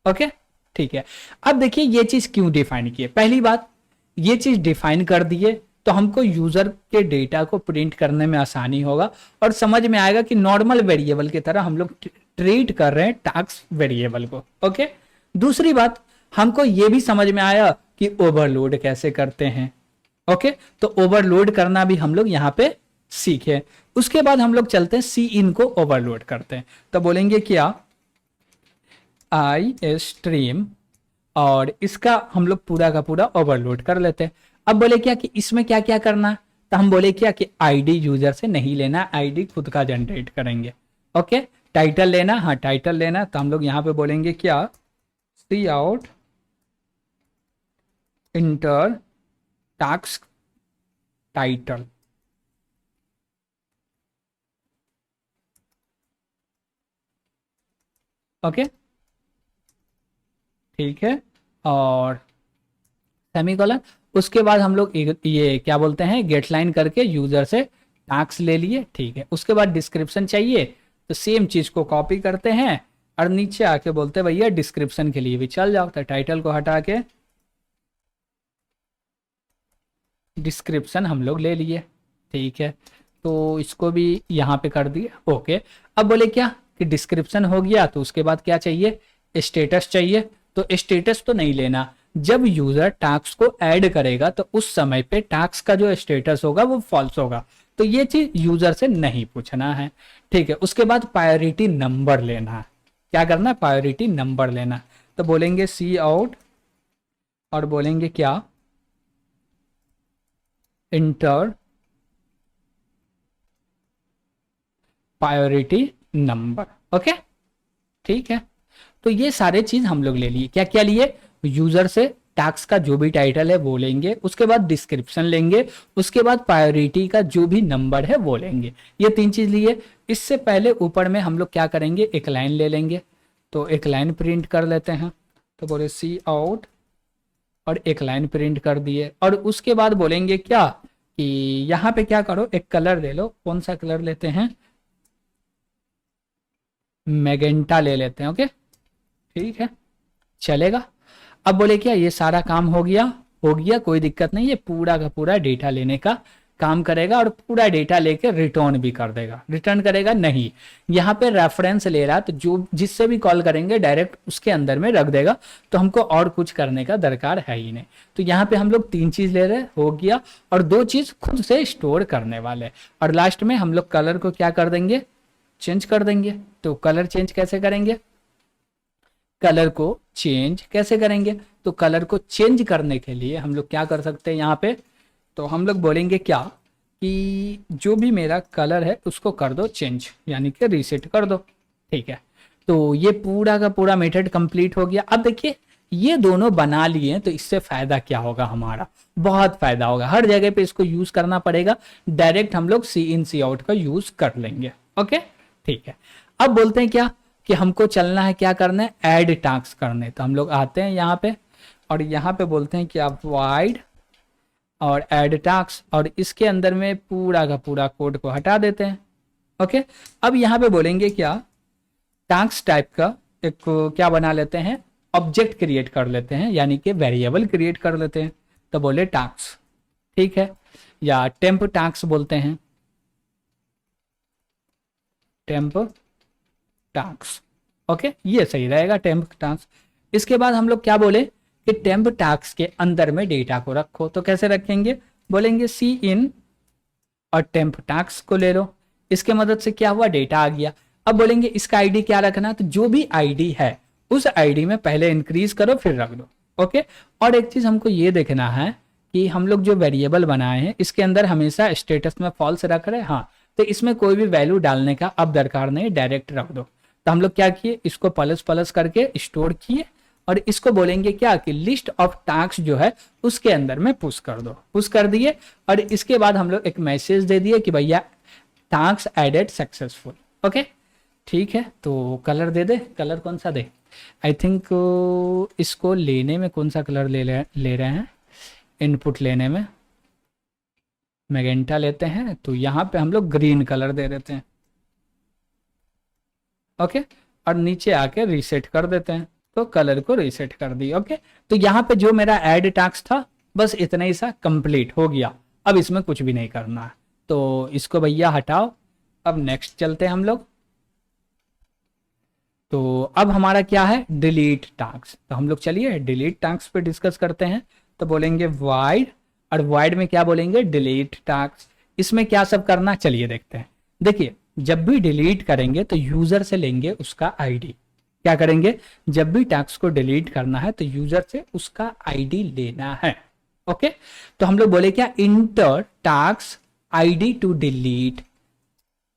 A: ओके, ठीक है। अब देखिए ये चीज क्यों डिफाइन किए, पहली बात ये चीज डिफाइन कर दिए तो हमको यूजर के डेटा को प्रिंट करने में आसानी होगा, और समझ में आएगा कि नॉर्मल वेरिएबल की तरह हम लोग ट्रीट कर रहे हैं टास्क वेरिएबल को, ओके। दूसरी बात हमको ये भी समझ में आया कि ओवरलोड कैसे करते हैं, ओके। तो ओवरलोड करना भी हम लोग यहाँ पे सीखे। उसके बाद हम लोग चलते हैं सी इन को ओवरलोड करते हैं, तो बोलेंगे क्या iStream, और इसका हम लोग पूरा का पूरा ओवरलोड कर लेते हैं। अब बोले क्या कि इसमें क्या क्या करना है, तो हम बोले क्या कि आईडी यूजर से नहीं लेना, आईडी खुद का जनरेट करेंगे, ओके। टाइटल लेना, हाँ टाइटल लेना, तो हम लोग यहाँ पे बोलेंगे क्या cout enter task title, okay, ठीक है। और सेमीकोलन, उसके बाद हम लोग ये क्या बोलते हैं गेट लाइन करके यूजर से टास्क ले लिए, ठीक है। उसके बाद डिस्क्रिप्शन चाहिए तो सेम चीज को कॉपी करते हैं और नीचे आके बोलते हैं भैया डिस्क्रिप्शन के लिए भी चल जाओ, तो टाइटल को हटा के डिस्क्रिप्शन हम लोग ले लिए। ठीक है, तो इसको भी यहाँ पे कर दिए। ओके, अब बोले क्या कि डिस्क्रिप्शन हो गया, तो उसके बाद क्या चाहिए, स्टेटस चाहिए। तो स्टेटस तो नहीं लेना, जब यूजर टास्क को ऐड करेगा तो उस समय पे टास्क का जो स्टेटस होगा वो फॉल्स होगा, तो ये चीज यूजर से नहीं पूछना है। ठीक है, उसके बाद प्रायोरिटी नंबर लेना है। क्या करना है, प्रायोरिटी नंबर लेना। तो बोलेंगे सी आउट और बोलेंगे क्या, इंटर प्रायोरिटी नंबर। ओके, ठीक है, तो ये सारे चीज हम लोग ले लिए। क्या क्या लिए, यूजर से टैक्स का जो भी टाइटल है वो लेंगे, उसके बाद डिस्क्रिप्शन लेंगे, उसके बाद प्रायोरिटी का जो भी नंबर है वो लेंगे। ये 3 चीज लिए। इससे पहले ऊपर में हम लोग क्या करेंगे, एक लाइन ले लेंगे। तो एक लाइन प्रिंट कर लेते हैं, तो बोले सी आउट और एक लाइन प्रिंट कर दिए। और उसके बाद बोलेंगे क्या कि यहाँ पे क्या करो, एक कलर ले लो। कौन सा कलर लेते हैं, मैजेंटा ले लेते हैं। ओके, ठीक है, चलेगा। अब बोले क्या ये सारा काम हो गया, हो गया, कोई दिक्कत नहीं है, पूरा का पूरा डेटा लेने का काम करेगा और पूरा डेटा लेके रिटर्न भी कर देगा। रिटर्न करेगा नहीं, यहाँ पे रेफरेंस ले रहा, तो जो जिससे भी कॉल करेंगे डायरेक्ट उसके अंदर में रख देगा, तो हमको और कुछ करने का दरकार है ही नहीं। तो यहाँ पे हम लोग 3 चीज ले रहे, हो गया, और 2 चीज खुद से स्टोर करने वाले। और लास्ट में हम लोग कलर को क्या कर देंगे, चेंज कर देंगे। तो कलर चेंज कैसे करेंगे, कलर को चेंज कैसे करेंगे, तो कलर को चेंज करने के लिए हम लोग क्या कर सकते हैं यहाँ पे, तो हम लोग बोलेंगे क्या कि जो भी मेरा कलर है उसको कर दो चेंज, यानी कि रीसेट कर दो। ठीक है, तो ये पूरा का पूरा मेथड कंप्लीट हो गया। अब देखिए ये दोनों बना लिए, तो इससे फायदा क्या होगा, हमारा बहुत फायदा होगा। हर जगह पे इसको यूज करना पड़ेगा, डायरेक्ट हम लोग सी इन सी आउट का यूज कर लेंगे। ओके, ठीक है। अब बोलते हैं क्या कि हमको चलना है, क्या करना है, ऐड टास्क करने। तो हम लोग आते हैं यहाँ पे और यहाँ पे बोलते हैं कि आप वाइड और ऐड टास्क, और इसके अंदर में पूरा का पूरा कोड को हटा देते हैं। ओके, अब यहाँ पे बोलेंगे क्या, टास्क टाइप का एक क्या बना लेते हैं, ऑब्जेक्ट क्रिएट कर लेते हैं, यानी कि वेरिएबल क्रिएट कर लेते हैं। तो बोले टास्क, ठीक है, या टेम्प टास्क बोलते हैं, टेम्प टास्क। ओके, ये सही रहेगा, टेम्प टास्क। इसके बाद हम लोग क्या बोले कि टेम्प टास्क के अंदर में डेटा को रखो। तो कैसे रखेंगे, बोलेंगे सी इन और टेम्प टास्क को ले लो। इसके मदद से क्या हुआ, डेटा आ गया। अब बोलेंगे इसका आईडी क्या रखना, तो जो भी आईडी है उस आईडी में पहले इंक्रीज करो फिर रख दो। ओके, और एक चीज हमको ये देखना है कि हम लोग जो वेरिएबल बनाए हैं इसके अंदर हमेशा स्टेटस में फॉल्स रख रहे हैं। हाँ, तो इसमें कोई भी वैल्यू डालने का अब दरकार नहीं, डायरेक्ट रख दो। तो हम लोग क्या किए, इसको प्लस प्लस करके स्टोर किए, और इसको बोलेंगे क्या कि लिस्ट ऑफ टास्क जो है उसके अंदर में पुश कर दो। पुश कर दिए, और इसके बाद हम लोग एक मैसेज दे दिए कि भैया टास्क एडेड सक्सेसफुल। ओके, ठीक है, तो कलर दे दे, कलर कौन सा दे, आई थिंक इसको लेने में कौन सा कलर ले रहे हैं, इनपुट लेने में मैजेंटा लेते हैं, तो यहाँ पे हम लोग ग्रीन कलर दे देते हैं। ओके, और नीचे आके रीसेट कर देते हैं, तो कलर को रीसेट कर दी। ओके, तो यहाँ पे जो मेरा ऐड टास्क था बस इतना ही सा कंप्लीट हो गया। अब इसमें कुछ भी नहीं करना है, तो इसको भैया हटाओ। अब नेक्स्ट चलते हैं हम लोग। तो अब हमारा क्या है, डिलीट टास्क। तो हम लोग चलिए डिलीट टास्क पे डिस्कस करते हैं। तो बोलेंगे वाइड, और वाइड में क्या बोलेंगे, डिलीट टास्क। इसमें क्या सब करना, चलिए देखते हैं। देखिए जब भी डिलीट करेंगे तो यूजर से लेंगे उसका आईडी। क्या करेंगे, जब भी टास्क को डिलीट करना है तो यूजर से उसका आईडी लेना है। ओके, तो हम लोग बोले क्या, enter task ID to delete.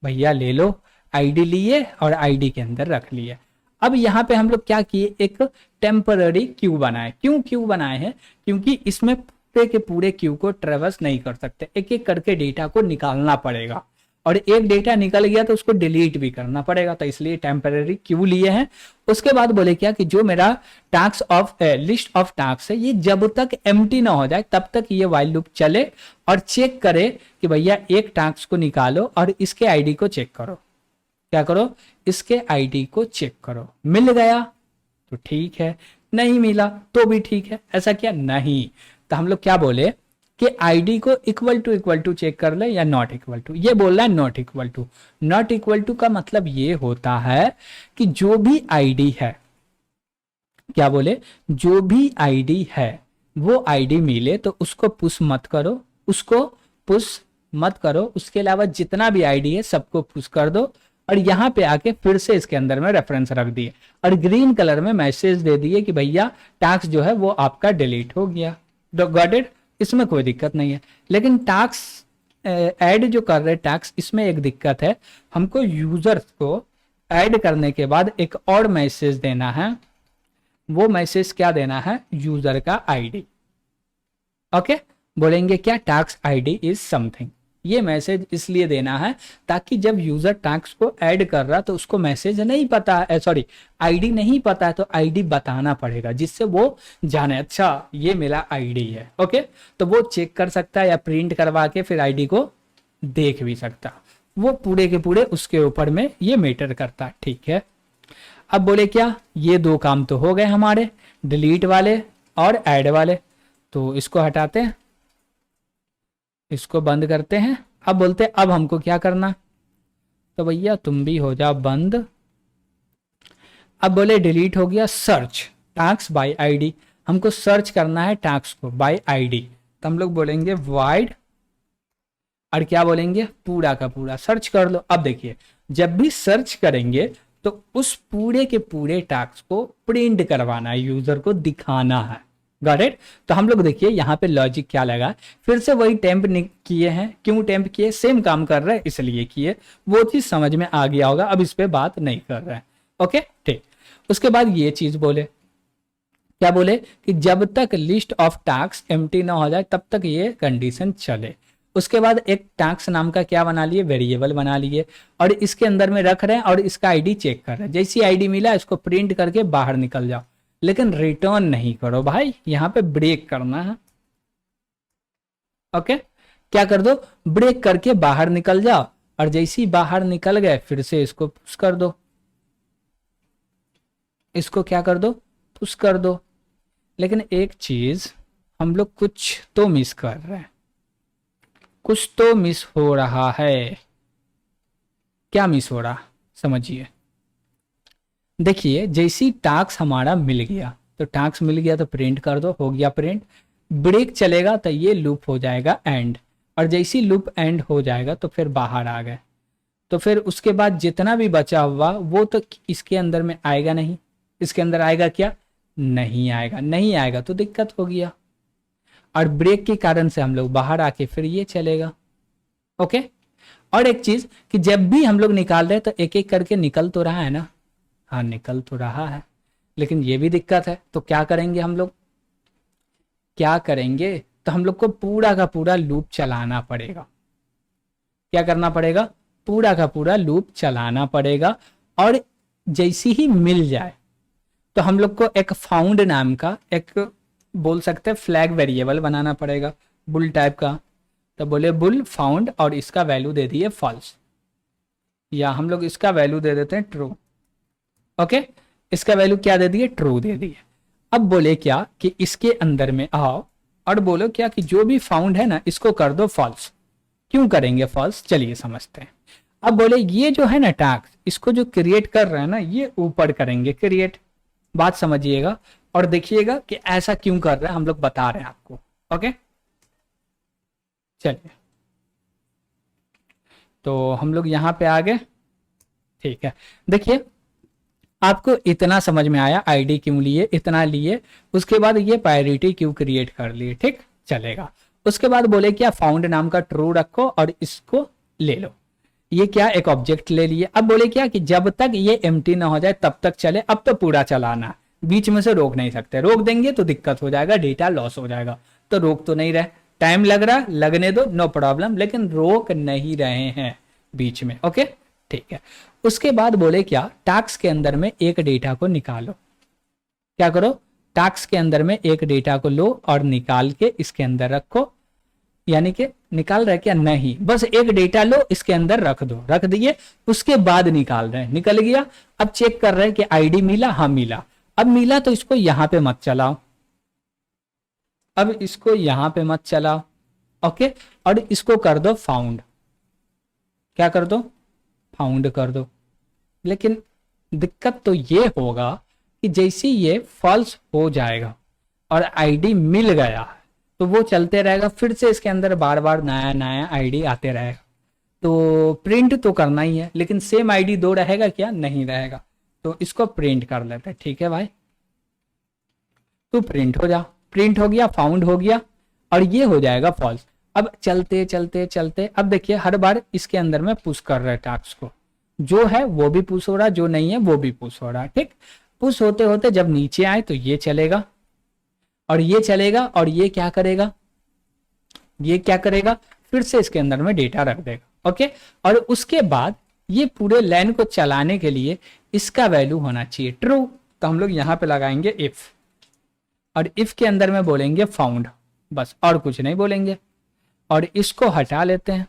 A: भैया ले लो, आईडी लिए और आईडी के अंदर रख लिए। अब यहाँ पे हम लोग क्या किए, एक टेम्पररी क्यू बनाए। क्यों क्यू बनाए हैं, क्योंकि इसमें पूरे के पूरे क्यू को ट्रेवर्स नहीं कर सकते, एक एक करके डेटा को निकालना पड़ेगा, और एक डेटा निकल गया तो उसको डिलीट भी करना पड़ेगा, तो इसलिए टेम्पररी क्यू लिए हैं। उसके बाद बोले क्या कि जो मेरा task of list of task है ये जब तक एम्प्टी ना हो जाए तब तक ये व्हाइल लूप चले और चेक करे कि भैया एक टास्क को निकालो और इसके आईडी को चेक करो। क्या करो, इसके आईडी को चेक करो, मिल गया तो ठीक है, नहीं मिला तो भी ठीक है। ऐसा क्या, नहीं। तो हम लोग क्या बोले कि आईडी को इक्वल टू चेक कर ले या नॉट इक्वल टू। ये बोल रहा है not equal to. Not equal to का मतलब ये होता है कि जो भी आईडी है, क्या बोले, जो भी आईडी है वो आईडी मिले तो उसको पुश मत करो, उसको पुश मत करो। उसके अलावा जितना भी आईडी है सबको पुश कर दो, और यहाँ पे आके फिर से इसके अंदर में रेफरेंस रख दिए और ग्रीन कलर में मैसेज दे दिए कि भैया टास्क जो है वो आपका डिलीट हो गया। Got it. इसमें कोई दिक्कत नहीं है। लेकिन टास्क ऐड जो कर रहे टास्क, इसमें एक दिक्कत है, हमको यूजर्स को ऐड करने के बाद एक और मैसेज देना है। वो मैसेज क्या देना है, यूजर का आईडी। ओके, बोलेंगे क्या, टास्क आईडी इज समथिंग। ये मैसेज इसलिए देना है ताकि जब यूजर टास्क को ऐड कर रहा तो उसको मैसेज नहीं पता है, सॉरी आईडी नहीं पता है, तो आईडी बताना पड़ेगा जिससे वो जाने अच्छा ये मेरा आईडी है। ओके, तो वो चेक कर सकता है या प्रिंट करवा के फिर आईडी को देख भी सकता। वो पूरे के पूरे उसके ऊपर में ये मैटर करता है। ठीक है, अब बोले क्या, ये दो काम तो हो गए हमारे, डिलीट वाले और ऐड वाले। तो इसको हटाते हैं, इसको बंद करते हैं। अब बोलते हैं अब हमको क्या करना, तो भैया तुम भी हो जाओ बंद। अब बोले डिलीट हो गया, सर्च टास्क बाय आईडी। हमको सर्च करना है टास्क को बाय आईडी, तो हम लोग बोलेंगे वाइड और क्या बोलेंगे, पूरा का पूरा सर्च कर लो। अब देखिए जब भी सर्च करेंगे तो उस पूरे के पूरे टास्क को प्रिंट करवाना है, यूजर को दिखाना है। Got it. तो हम लोग देखिए यहाँ पे लॉजिक क्या लगा, फिर से वही टेम्प किए हैं। क्यों टेम्प किए, सेम काम कर रहे हैं इसलिए किए, वो चीज समझ में आ गया होगा, अब इस पे बात नहीं कर रहे हैं। ओके ठीक। उसके बाद ये चीज बोले, क्या बोले कि जब तक लिस्ट ऑफ टास्क एम्प्टी ना हो जाए तब तक ये कंडीशन चले। उसके बाद एक टास्क नाम का क्या बना लिए, वेरिएबल बना लिए, और इसके अंदर में रख रहे हैं और इसका आईडी चेक कर रहे हैं। जैसी आईडी मिला इसको प्रिंट करके बाहर निकल जाओ, लेकिन रिटर्न नहीं करो भाई, यहां पे ब्रेक करना है। ओके, क्या कर दो, ब्रेक करके बाहर निकल जाओ, और जैसी बाहर निकल गए फिर से इसको पुश कर दो, इसको क्या कर दो, पुश कर दो। लेकिन एक चीज हम लोग कुछ तो मिस कर रहे हैं, कुछ तो मिस हो रहा है। क्या मिस हो रहा, समझिए। देखिए जैसी टास्क हमारा मिल गया, तो टास्क मिल गया तो प्रिंट कर दो, हो गया प्रिंट। ब्रेक चलेगा तो ये लूप हो जाएगा एंड, और जैसी लूप एंड हो जाएगा तो फिर बाहर आ गए। तो फिर उसके बाद जितना भी बचा हुआ वो तो इसके अंदर में आएगा नहीं। इसके अंदर आएगा क्या, नहीं आएगा। नहीं आएगा तो दिक्कत हो गया, और ब्रेक के कारण से हम लोग बाहर आके फिर ये चलेगा। ओके, और एक चीज कि जब भी हम लोग निकाल रहे हैं तो एक एक करके निकल तो रहा है ना, हाँ निकल तो रहा है, लेकिन ये भी दिक्कत है। तो क्या करेंगे हम लोग, क्या करेंगे, तो हम लोग को पूरा का पूरा लूप चलाना पड़ेगा। क्या करना पड़ेगा, पूरा का पूरा लूप चलाना पड़ेगा, और जैसी ही मिल जाए तो हम लोग को एक फाउंड नाम का एक बोल सकते हैं फ्लैग वेरिएबल बनाना पड़ेगा, बुल टाइप का। तो बोले बुल फाउंड, और इसका वैल्यू दे दिए फॉल्स, या हम लोग इसका वैल्यू दे देते हैं ट्रू। ओके, इसका वैल्यू क्या दे दिए, ट्रू दे दिए। अब बोले क्या कि इसके अंदर में आओ और बोलो क्या कि जो भी फाउंड है ना इसको कर दो फॉल्स। क्यों करेंगे फॉल्स, चलिए समझते हैं। अब बोले ये जो है ना टास्क, इसको जो क्रिएट कर रहे हैं ना ये ऊपर करेंगे क्रिएट। बात समझिएगा और देखिएगा कि ऐसा क्यों कर रहे हैं, हम लोग बता रहे हैं आपको। ओके चलिए, तो हम लोग यहां पे आ गए। ठीक है, देखिए आपको इतना समझ में आया, आईडी क्यों लिए, इतना लिए, उसके बाद ये प्रायोरिटी क्यों क्रिएट कर लिए, ठीक चलेगा। उसके बाद बोले क्या फाउंड नाम का ट्रू रखो और इसको ले लो, ये क्या एक ऑब्जेक्ट ले लिए। अब बोले क्या कि जब तक ये एम्प्टी ना हो जाए तब तक चले, अब तो पूरा चलाना, बीच में से रोक नहीं सकते, रोक देंगे तो दिक्कत हो जाएगा, डेटा लॉस हो जाएगा। तो रोक तो नहीं रहे, टाइम लग रहा लगने दो, नो प्रॉब्लम, लेकिन रोक नहीं रहे हैं बीच में। ओके ठीक है। उसके बाद बोले क्या, टास्क के अंदर में एक डेटा को निकालो। क्या करो, टास्क के अंदर में एक डेटा को लो और निकाल के इसके अंदर रखो। यानी कि निकाल रहे क्या, नहीं, बस एक डेटा लो इसके अंदर रख दो, रख दिए, उसके बाद निकाल रहे हैं, निकल गया। अब चेक कर रहे हैं कि आईडी मिला, हाँ मिला। अब मिला तो इसको यहां पे मत चलाओ, अब इसको यहां पे मत चलाओ, ओके। और इसको कर दो फाउंड, क्या कर दो, फाउंड कर दो। लेकिन दिक्कत तो ये होगा कि जैसे ये फॉल्स हो जाएगा और आईडी मिल गया तो वो चलते रहेगा, फिर से इसके अंदर बार बार नया नया आईडी आते रहेगा। तो प्रिंट तो करना ही है, लेकिन सेम आईडी दो रहेगा क्या, नहीं रहेगा। तो इसको प्रिंट कर लेते हैं, ठीक है भाई। तो प्रिंट हो जा, प्रिंट हो गया, फाउंड हो गया, और ये हो जाएगा फॉल्स। अब चलते चलते चलते, अब देखिए हर बार इसके अंदर में पुश कर रहे टास्क को, जो है वो भी पुश हो रहा, जो नहीं है वो भी पुश हो रहा, ठीक। पुश होते होते जब नीचे आए तो ये चलेगा और ये चलेगा, और ये क्या करेगा, ये क्या करेगा, फिर से इसके अंदर में डेटा रख देगा, ओके। और उसके बाद ये पूरे लाइन को चलाने के लिए इसका वैल्यू होना चाहिए ट्रू। तो हम लोग यहां पे लगाएंगे इफ, और इफ के अंदर में बोलेंगे फाउंड, बस और कुछ नहीं बोलेंगे। और इसको हटा लेते हैं,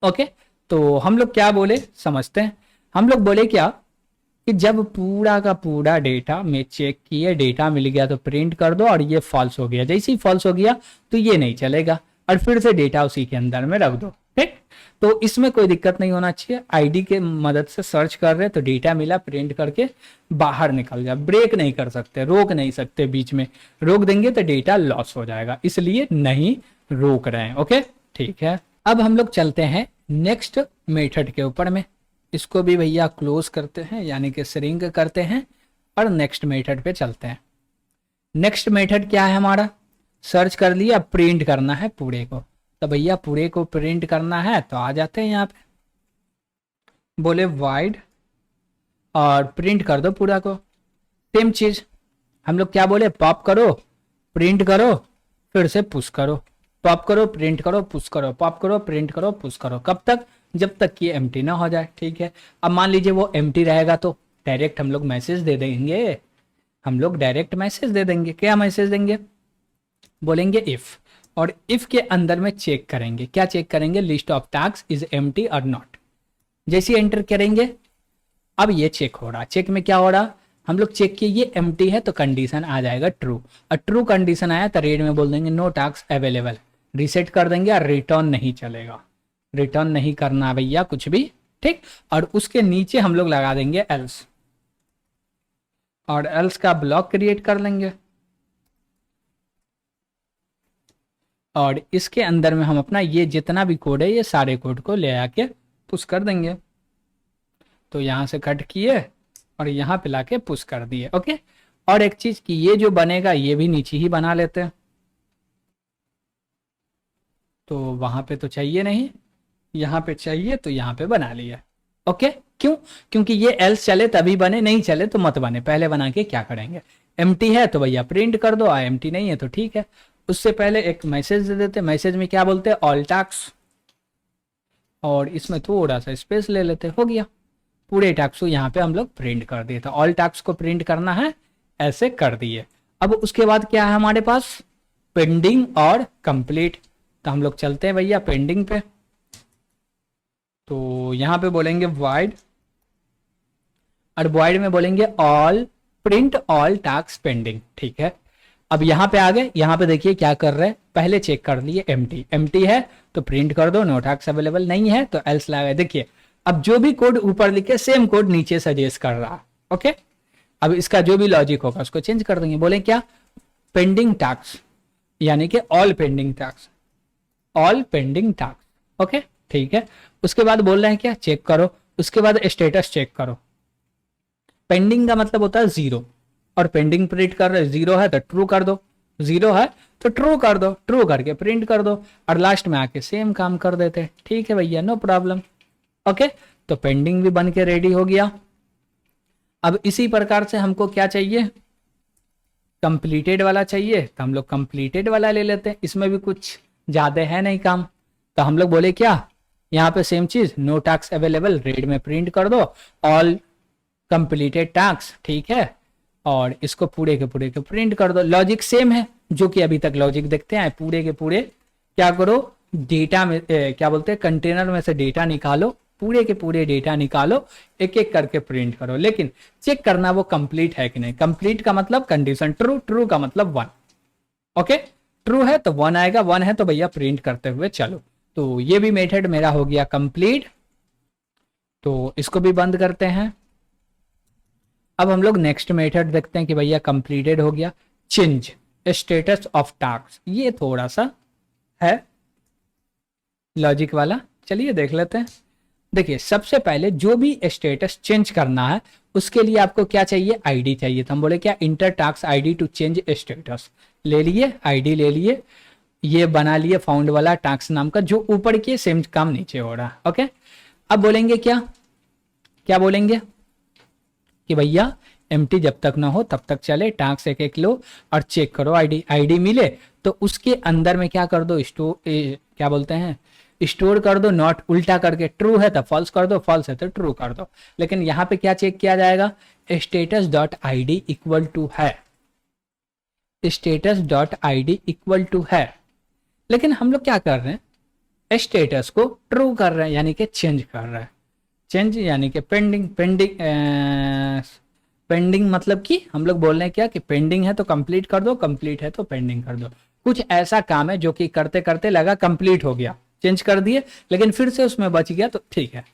A: ओके। तो हम लोग क्या बोले समझते हैं, हम लोग बोले क्या कि जब पूरा का पूरा डेटा में चेक किए, डेटा मिल गया तो प्रिंट कर दो, और ये फॉल्स हो गया, जैसे ही फॉल्स हो गया तो ये नहीं चलेगा, और फिर से डेटा उसी के अंदर में रख दो, ठीक। तो इसमें कोई दिक्कत नहीं होना चाहिए। आईडी के मदद से सर्च कर रहे तो डेटा मिला, प्रिंट करके बाहर निकल जाए, ब्रेक नहीं कर सकते, रोक नहीं सकते, बीच में रोक देंगे तो डेटा लॉस हो जाएगा, इसलिए नहीं रोक रहे हैं, ओके ठीक है। अब हम लोग चलते हैं नेक्स्ट मेथड के ऊपर में, इसको भी भैया क्लोज करते हैं, यानी कि श्रिंक करते हैं, और नेक्स्ट मेथड पे चलते हैं। नेक्स्ट मेथड क्या है हमारा, सर्च कर लिया, प्रिंट करना है पूरे को, तो भैया पूरे को प्रिंट करना है तो आ जाते हैं यहाँ पे, बोले वाइड और प्रिंट कर दो पूरा को। सेम चीज हम लोग क्या बोले, पॉप करो, प्रिंट करो, फिर से पुश करो, पॉप करो, प्रिंट करो, पुश करो, पॉप करो, प्रिंट करो, पुश करो। कब तक, जब तक कि एम्प्टी ना हो जाए, ठीक है। अब मान लीजिए वो एम्प्टी रहेगा तो डायरेक्ट हम लोग मैसेज दे देंगे, हम लोग डायरेक्ट मैसेज दे देंगे। क्या मैसेज देंगे, बोलेंगे इफ, और इफ के अंदर में चेक करेंगे, क्या चेक करेंगे, list of task is empty और नॉट। जैसे एंटर करेंगे अब ये चेक हो रहा, चेक में क्या हो रहा, हम लोग चेक किए ये एम्प्टी है तो कंडीशन आ जाएगा ट्रू, और ट्रू कंडीशन आया तो रेड में बोल देंगे नो टास्क अवेलेबल, रीसेट कर देंगे, और रिटर्न नहीं चलेगा, रिटर्न नहीं करना भैया कुछ भी, ठीक। और उसके नीचे हम लोग लगा देंगे एल्स, और एल्स का ब्लॉक क्रिएट कर लेंगे, और इसके अंदर में हम अपना ये जितना भी कोड है ये सारे कोड को ले आके पुश कर देंगे। तो यहां से कट किए और यहाँ पे लाके पुश कर दिए, ओके। और एक चीज कि ये जो बनेगा ये भी नीचे ही बना लेते हैं, तो वहां पे तो चाहिए नहीं, यहाँ पे चाहिए तो यहाँ पे बना लिया, ओके। क्यों, क्योंकि ये एल्स चले तभी बने, नहीं चले तो मत बने, पहले बना के क्या करेंगे, एम्प्टी है तो भैया प्रिंट कर दो, एम्प्टी नहीं है तो ठीक है। उससे पहले एक मैसेज दे देते, मैसेज में क्या बोलते हैं, ऑल टास्क, और इसमें थोड़ा सा स्पेस ले लेते, हो गया। पूरे टास्क को यहाँ पे हम लोग प्रिंट कर दिए, तो ऑल टास्क को प्रिंट करना है, ऐसे कर दिए। अब उसके बाद क्या है हमारे पास, पेंडिंग और कंप्लीट। तो हम लोग चलते हैं भैया पेंडिंग पे, तो यहाँ पे बोलेंगे वाइड, और वाइड में बोलेंगे all, print all task pending, ठीक है। अब यहाँ पे आ गए, यहाँ पे देखिए क्या कर रहे हैं, पहले चेक कर लिए एम्प्टी, एम्प्टी है तो प्रिंट कर दो, नो टास्क अवेलेबल, नहीं है तो एल्स लगा। देखिए अब जो भी कोड ऊपर लिखे सेम कोड नीचे सजेस्ट कर रहा, ओके। अब इसका जो भी लॉजिक होगा उसको चेंज कर देंगे, बोले क्या, पेंडिंग टास्क, यानी कि all pending task, all pending task, okay ठीक है। उसके बाद बोल रहे हैं क्या, चेक करो, उसके बाद स्टेटस चेक करो। पेंडिंग का मतलब होता है जीरो, और पेंडिंग प्रिंट कर रहे, जीरो है तो ट्रू कर दो, जीरो है तो ट्रू कर दो, ट्रू करके प्रिंट कर दो, और लास्ट में आके सेम काम कर देते, ठीक है भैया, नो प्रॉब्लम, ओके। तो पेंडिंग भी बन के रेडी हो गया। अब इसी प्रकार से हमको क्या चाहिए, कंप्लीटेड वाला चाहिए, तो हम लोग कंप्लीटेड वाला ले लेते हैं, इसमें भी कुछ ज्यादा है नहीं काम। तो हम लोग बोले क्या, यहाँ पे सेम चीज, नो टास्क अवेलेबल, रेड में प्रिंट कर दो, ऑल कंप्लीटेड टास्क, ठीक है। और इसको पूरे के प्रिंट कर दो। लॉजिक सेम है जो कि अभी तक लॉजिक देखते हैं। पूरे के पूरे क्या करो, डेटा में क्या बोलते हैं, कंटेनर में से डेटा निकालो, पूरे के पूरे डेटा निकालो, एक एक करके प्रिंट करो। लेकिन चेक करना वो कंप्लीट है कि नहीं। कंप्लीट का मतलब कंडीशन ट्रू, ट्रू का मतलब 1। ओके, ट्रू है तो 1 आएगा, 1 है तो भैया प्रिंट करते हुए चलो। तो ये भी मेथड मेरा हो गया कंप्लीट। तो इसको भी बंद करते हैं। अब हम लोग नेक्स्ट मेथड देखते हैं कि भैया कंप्लीटेड हो गया। चेंज स्टेटस ऑफ टास्क, ये थोड़ा सा है लॉजिक वाला, चलिए देख लेते हैं। देखिए सबसे पहले जो भी स्टेटस चेंज करना है उसके लिए आपको क्या चाहिए, आईडी चाहिए। तो हम बोले क्या, enter task ID to change status. ले लिए आईडी, ले लिए, ये बना लिए फाउंड वाला टास्क नाम का, जो ऊपर के सेम काम नीचे हो रहा। ओके, अब बोलेंगे क्या, क्या बोलेंगे कि भैया एम्प्टी जब तक ना हो तब तक चले, टास्क एक एक लो और चेक करो। आईडी आईडी मिले तो उसके अंदर में क्या कर दो, स्टोर क्या बोलते हैं, स्टोर कर दो। नॉट उल्टा करके, ट्रू है तो फॉल्स कर दो, फॉल्स है तो ट्रू कर दो। लेकिन यहाँ पे क्या चेक किया जाएगा, status dot I D equal to है, status dot I D equal to है। लेकिन हम लोग क्या कर रहे हैं, स्टेटस को ट्रू कर रहे हैं, यानी कि चेंज कर रहे हैं। चेंज यानी कि पेंडिंग, पेंडिंग मतलब कि हम लोग बोल रहे हैं क्या कि पेंडिंग है तो कंप्लीट कर दो, कंप्लीट है तो पेंडिंग कर दो। कुछ ऐसा काम है जो कि करते करते लगा कंप्लीट हो गया, चेंज कर दिए, लेकिन फिर से उसमें बच गया तो ठीक है,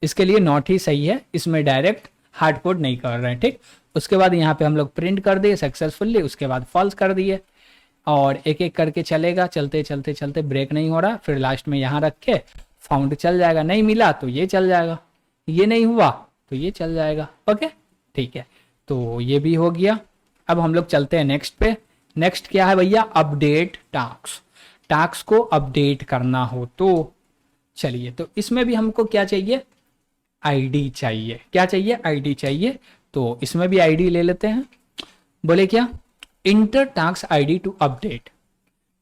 A: इसके लिए नॉट ही सही है, इसमें डायरेक्ट हार्ड कोड नहीं कर रहे हैं। ठीक, उसके बाद यहाँ पे हम लोग प्रिंट कर दिए सक्सेसफुली, उसके बाद फॉल्स कर दिए और एक एक करके चलेगा, चलते चलते चलते ब्रेक नहीं हो रहा, फिर लास्ट में यहाँ रख के फाउंड चल जाएगा। नहीं मिला तो ये चल जाएगा, ये नहीं हुआ तो ये चल जाएगा। ओके ठीक है, तो ये भी हो गया। अब हम लोग चलते हैं नेक्स्ट पे। नेक्स्ट क्या है भैया, अपडेट टास्क। टास्क को अपडेट करना हो तो चलिए, तो इसमें भी हमको क्या चाहिए, आईडी चाहिए। क्या चाहिए, आईडी चाहिए। तो इसमें भी आईडी ले लेते हैं। बोले क्या, enter task ID to update.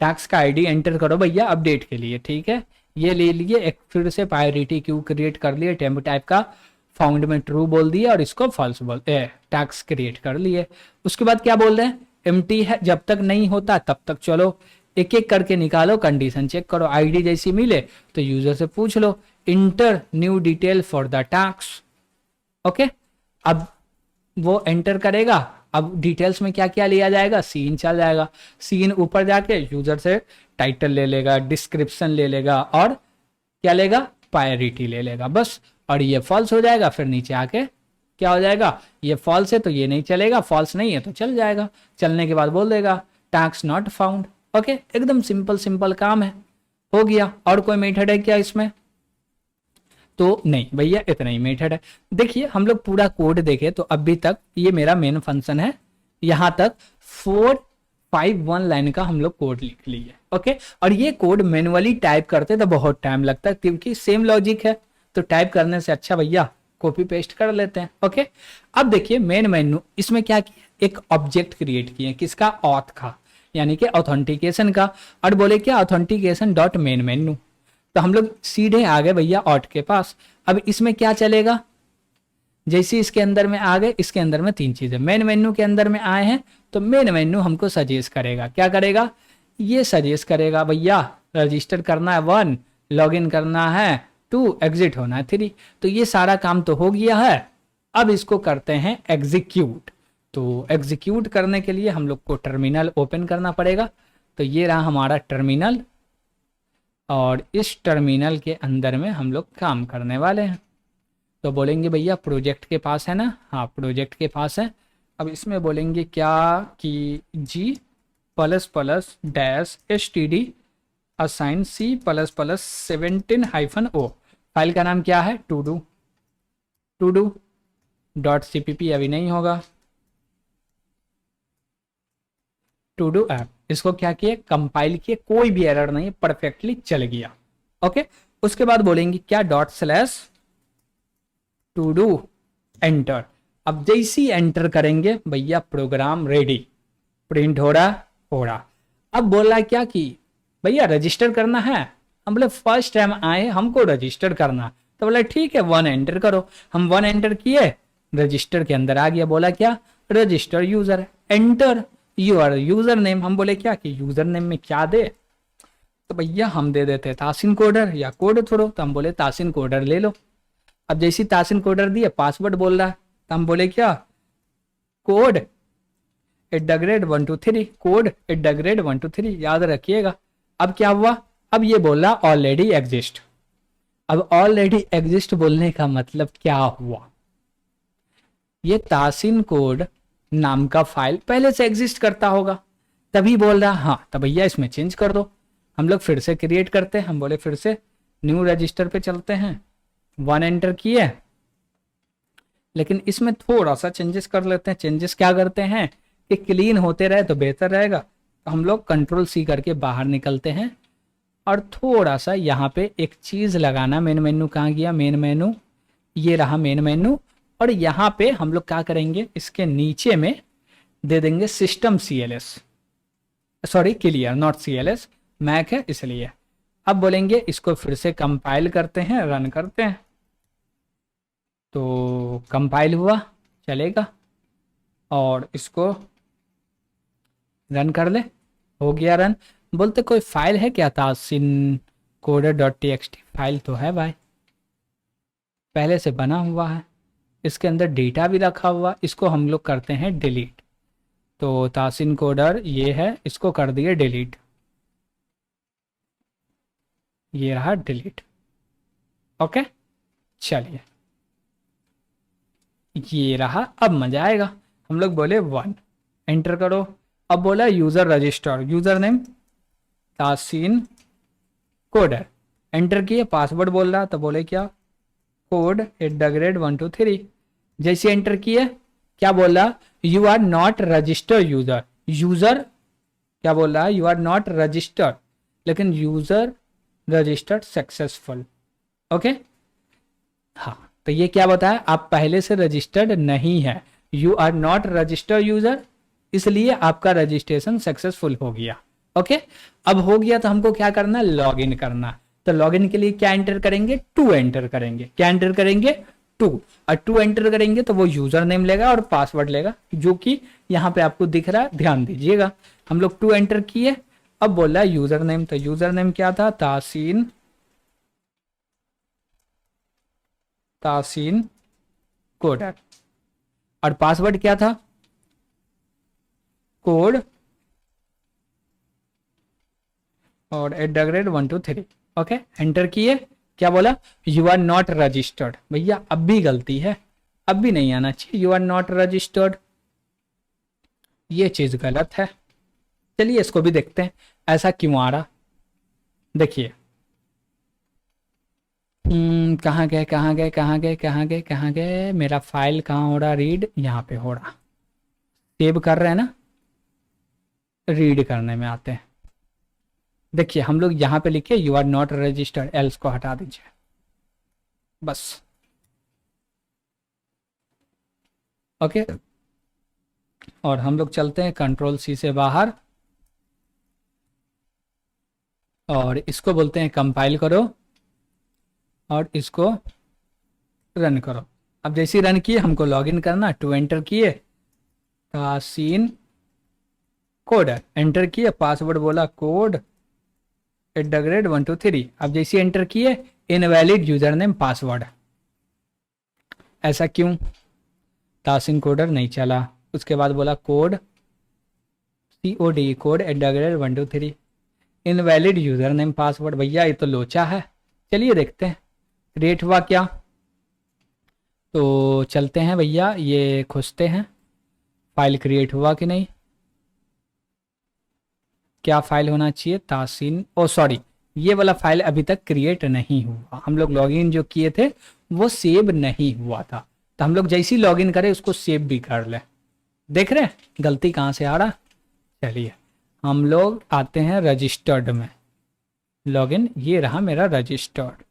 A: Task का आईडी एंटर करो भैया अपडेट के लिए। ठीक है, ये ले लिए, एक फिर से प्रायोरिटी क्यू क्रिएट कर लिए, टेम्प टाइप का, फाउंड में ट्रू बोल दिया और इसको फॉल्स बोल टास्क क्रिएट कर लिए। उसके बाद क्या बोल रहे हैं, एम्प्टी है, जब तक नहीं होता तब तक चलो, एक एक करके निकालो, कंडीशन चेक करो। आईडी जैसी मिले तो यूजर से पूछ लो, enter new detail for the task. Okay, अब वो एंटर करेगा। अब डिटेल्स में क्या क्या लिया जाएगा, सीन चल जाएगा। सीन ऊपर जाके यूजर से टाइटल ले लेगा, डिस्क्रिप्शन ले लेगा और क्या लेगा, प्रायोरिटी ले लेगा, बस। और ये फॉल्स हो जाएगा, फिर नीचे आके क्या हो जाएगा, ये फॉल्स है तो ये नहीं चलेगा, फॉल्स नहीं है तो चल जाएगा। चलने के बाद बोल देगा टास्क नॉट फाउंड। ओके, एकदम सिंपल सिंपल काम है, हो गया। और कोई मेथड है क्या इसमें, तो नहीं भैया इतना ही मेथड है। देखिए हम लोग पूरा कोड देखें तो अभी तक ये मेरा मेन फंक्शन है, यहाँ तक 451 लाइन का हम लोग कोड लिख लिए। ओके, और ये कोड मैनुअली टाइप करते तो बहुत टाइम लगता है, क्योंकि सेम लॉजिक है, तो टाइप करने से अच्छा भैया कॉपी पेस्ट कर लेते हैं। ओके, अब देखिए मेन मेन्यू, इसमें क्या किया, एक ऑब्जेक्ट क्रिएट किए, किसका, ऑथ का, यानी कि ऑथेंटिकेशन का। और बोले क्या, ऑथेंटिकेशन डॉट मेन मेन्यू। तो हम लोग सीधे आ गए भैया ऑट के पास। अब इसमें क्या चलेगा, जैसे इसके अंदर में आ गए, इसके अंदर में 3 चीजें, मेन मेन्यू के अंदर में आए हैं तो मेन मेन्यू हमको सजेस्ट करेगा। क्या करेगा, ये सजेस्ट करेगा भैया रजिस्टर करना है 1, लॉगिन करना है 2, एग्जिट होना है 3। तो ये सारा काम तो हो गया है। अब इसको करते हैं एग्जीक्यूट। तो एग्जीक्यूट करने के लिए हम लोग को टर्मिनल ओपन करना पड़ेगा। तो ये रहा हमारा टर्मिनल, और इस टर्मिनल के अंदर में हम लोग काम करने वाले हैं। तो बोलेंगे भैया प्रोजेक्ट के पास है ना, हाँ प्रोजेक्ट के पास है। अब इसमें बोलेंगे क्या कि G++-std असाइन C++17-O। फाइल का नाम क्या है, to do.cpp, अभी नहीं होगा, to do ऐप। इसको क्या किए, कंपाइल किए, कोई भी एरर नहीं, परफेक्टली चल गया। ओके, उसके बाद बोलेंगे क्या, ./to-do एंटर। अब जैसे ही एंटर करेंगे भैया प्रोग्राम रेडी, प्रिंट हो रहा। अब बोला क्या कि भैया रजिस्टर करना है। हम बोले फर्स्ट टाइम आए, हमको रजिस्टर करना। तो बोला ठीक है 1 एंटर करो। हम 1 एंटर किए, रजिस्टर के अंदर आ गया। बोला क्या, register user, enter your user name. हम बोले क्या कि यूजर नेम में क्या दे, तो भैया हम दे देते तासिन कोडर या कोड थ्रो, तो हम बोले तासिन कोडर ले लो। अब जैसी तासिन कोडर दिए, पासवर्ड बोल रहा है, तो हम बोले क्या, कोड @123, कोड @123, याद रखिएगा। अब क्या हुआ, अब ये बोला ऑलरेडी एग्जिस्ट। अब ऑलरेडी एग्जिस्ट बोलने का मतलब क्या हुआ, ये तासिन कोड नाम का फाइल पहले से एग्जिस्ट करता होगा, तभी बोल रहा हाँ, तो भैया इसमें चेंज कर दो। हम लोग फिर से क्रिएट करते हैं, हम बोले फिर से न्यू रजिस्टर पे चलते हैं, 1 एंटर किए, लेकिन इसमें थोड़ा सा चेंजेस कर लेते हैं। चेंजेस क्या करते हैं कि क्लीन होते रहे तो बेहतर रहेगा, तो हम लोग कंट्रोल C करके बाहर निकलते हैं और थोड़ा सा यहाँ पे एक चीज़ लगाना। मेन मेन्यू कहाँ गया, मेन मेन्यू, ये रहा मेन मेन्यू। और यहाँ पे हम लोग क्या करेंगे, इसके नीचे में दे देंगे system CLS, sorry clear not CLS, Mac है इसलिए। अब बोलेंगे इसको फिर से कंपाइल करते हैं, रन करते हैं, तो कंपाइल हुआ चलेगा, और इसको रन कर ले, हो गया रन। बोलते कोई फाइल है क्या, तासिन कोडर.txt, फाइल तो है भाई, पहले से बना हुआ है, इसके अंदर डेटा भी रखा हुआ, इसको हम लोग करते हैं डिलीट। तो तासिन कोडर ये है, इसको कर दिए डिलीट, ये रहा डिलीट। ओके चलिए, ये रहा, अब मजा आएगा। हम लोग बोले 1 एंटर करो, अब बोला user register, user name Tasin coder, enter किए, पासवर्ड बोल रहा, तो बोले क्या, कोड @123। जैसे एंटर किए, क्या बोला, you are not register user, user क्या बोल रहा है, यू आर नॉट रजिस्टर्ड, लेकिन यूजर रजिस्टर्ड सक्सेसफुल। ओके हाँ, तो ये क्या बताया, आप पहले से रजिस्टर्ड नहीं है, you are not registered user, इसलिए आपका रजिस्ट्रेशन सक्सेसफुल हो गया। ओके अब हो गया, तो हमको क्या करना, लॉग इन करना। तो लॉग इन के लिए क्या एंटर करेंगे, 2 एंटर करेंगे। क्या एंटर करेंगे, 2, और 2 एंटर करेंगे तो वो यूजर नेम लेगा और पासवर्ड लेगा, जो कि यहाँ पे आपको दिख रहा है, ध्यान दीजिएगा। हम लोग 2 एंटर किए, अब बोला यूजर नेम, तो यूजर नेम क्या था, तासिन कोडर, और पासवर्ड क्या था, कोड और @123। ओके एंटर किए, क्या बोला, यू आर नॉट रजिस्टर्ड। भैया अब भी गलती है, अब भी नहीं आना चाहिए, यू आर नॉट रजिस्टर्ड, ये चीज गलत है। चलिए इसको भी देखते हैं ऐसा क्यों आ रहा। देखिए कहाँ गए कहाँ गए कहाँ गए कहाँ गए कहाँ गए, मेरा फाइल कहाँ हो रहा, रीड, यहाँ पे हो रहा, सेव कर रहे हैं ना, रीड करने में आते हैं। देखिए हम लोग यहाँ पे लिखे you are not registered, else को हटा दीजिए बस। ओके और हम लोग चलते हैं कंट्रोल C से बाहर, और इसको बोलते हैं कंपाइल करो, और इसको रन करो। अब जैसे ही रन किए, हमको लॉगिन करना, 2 एंटर किए, तासिन कोडर, एंटर किए, पासवर्ड बोला कोड @123। अब जैसे एंटर किए, इनवैलिड यूजर नेम पासवर्ड, ऐसा क्यों, तासिन कोडर नहीं चला। उसके बाद बोला code code @123, invalid user name password. भैया ये तो लोचा है, चलिए देखते हैं क्रिएट हुआ क्या। तो चलते हैं भैया, ये खोजते हैं फाइल क्रिएट हुआ कि नहीं, क्या फाइल होना चाहिए, तासिन, ओ सॉरी, ये वाला फाइल अभी तक क्रिएट नहीं हुआ। हम लोग लॉगिन जो किए थे वो सेव नहीं हुआ था, तो हम लोग जैसे ही लॉगिन करें उसको सेव भी कर ले। देख रहे हैं गलती कहाँ से आ रहा। चलिए हम लोग आते हैं रजिस्टर्ड में, लॉगिन, ये रहा मेरा रजिस्टर्ड।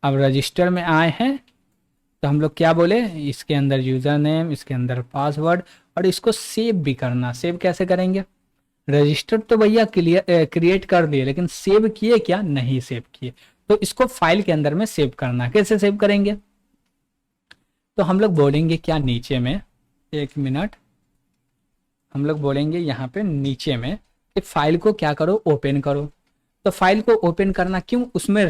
A: अब रजिस्टर में आए हैं, तो हम लोग क्या बोले, इसके अंदर यूजर नेम, इसके अंदर पासवर्ड, और इसको सेव भी करना। सेव कैसे करेंगे, रजिस्टर तो भैया क्रिएट कर दिए, लेकिन सेव किए क्या, नहीं सेव किए, तो इसको फाइल के अंदर में सेव करना। कैसे सेव करेंगे, तो हम लोग बोलेंगे क्या, नीचे में एक मिनट, हम लोग बोलेंगे यहाँ पे नीचे में एक फाइल को क्या करो, ओपन करो। तो फाइल को ओपन करना क्यों, उसमें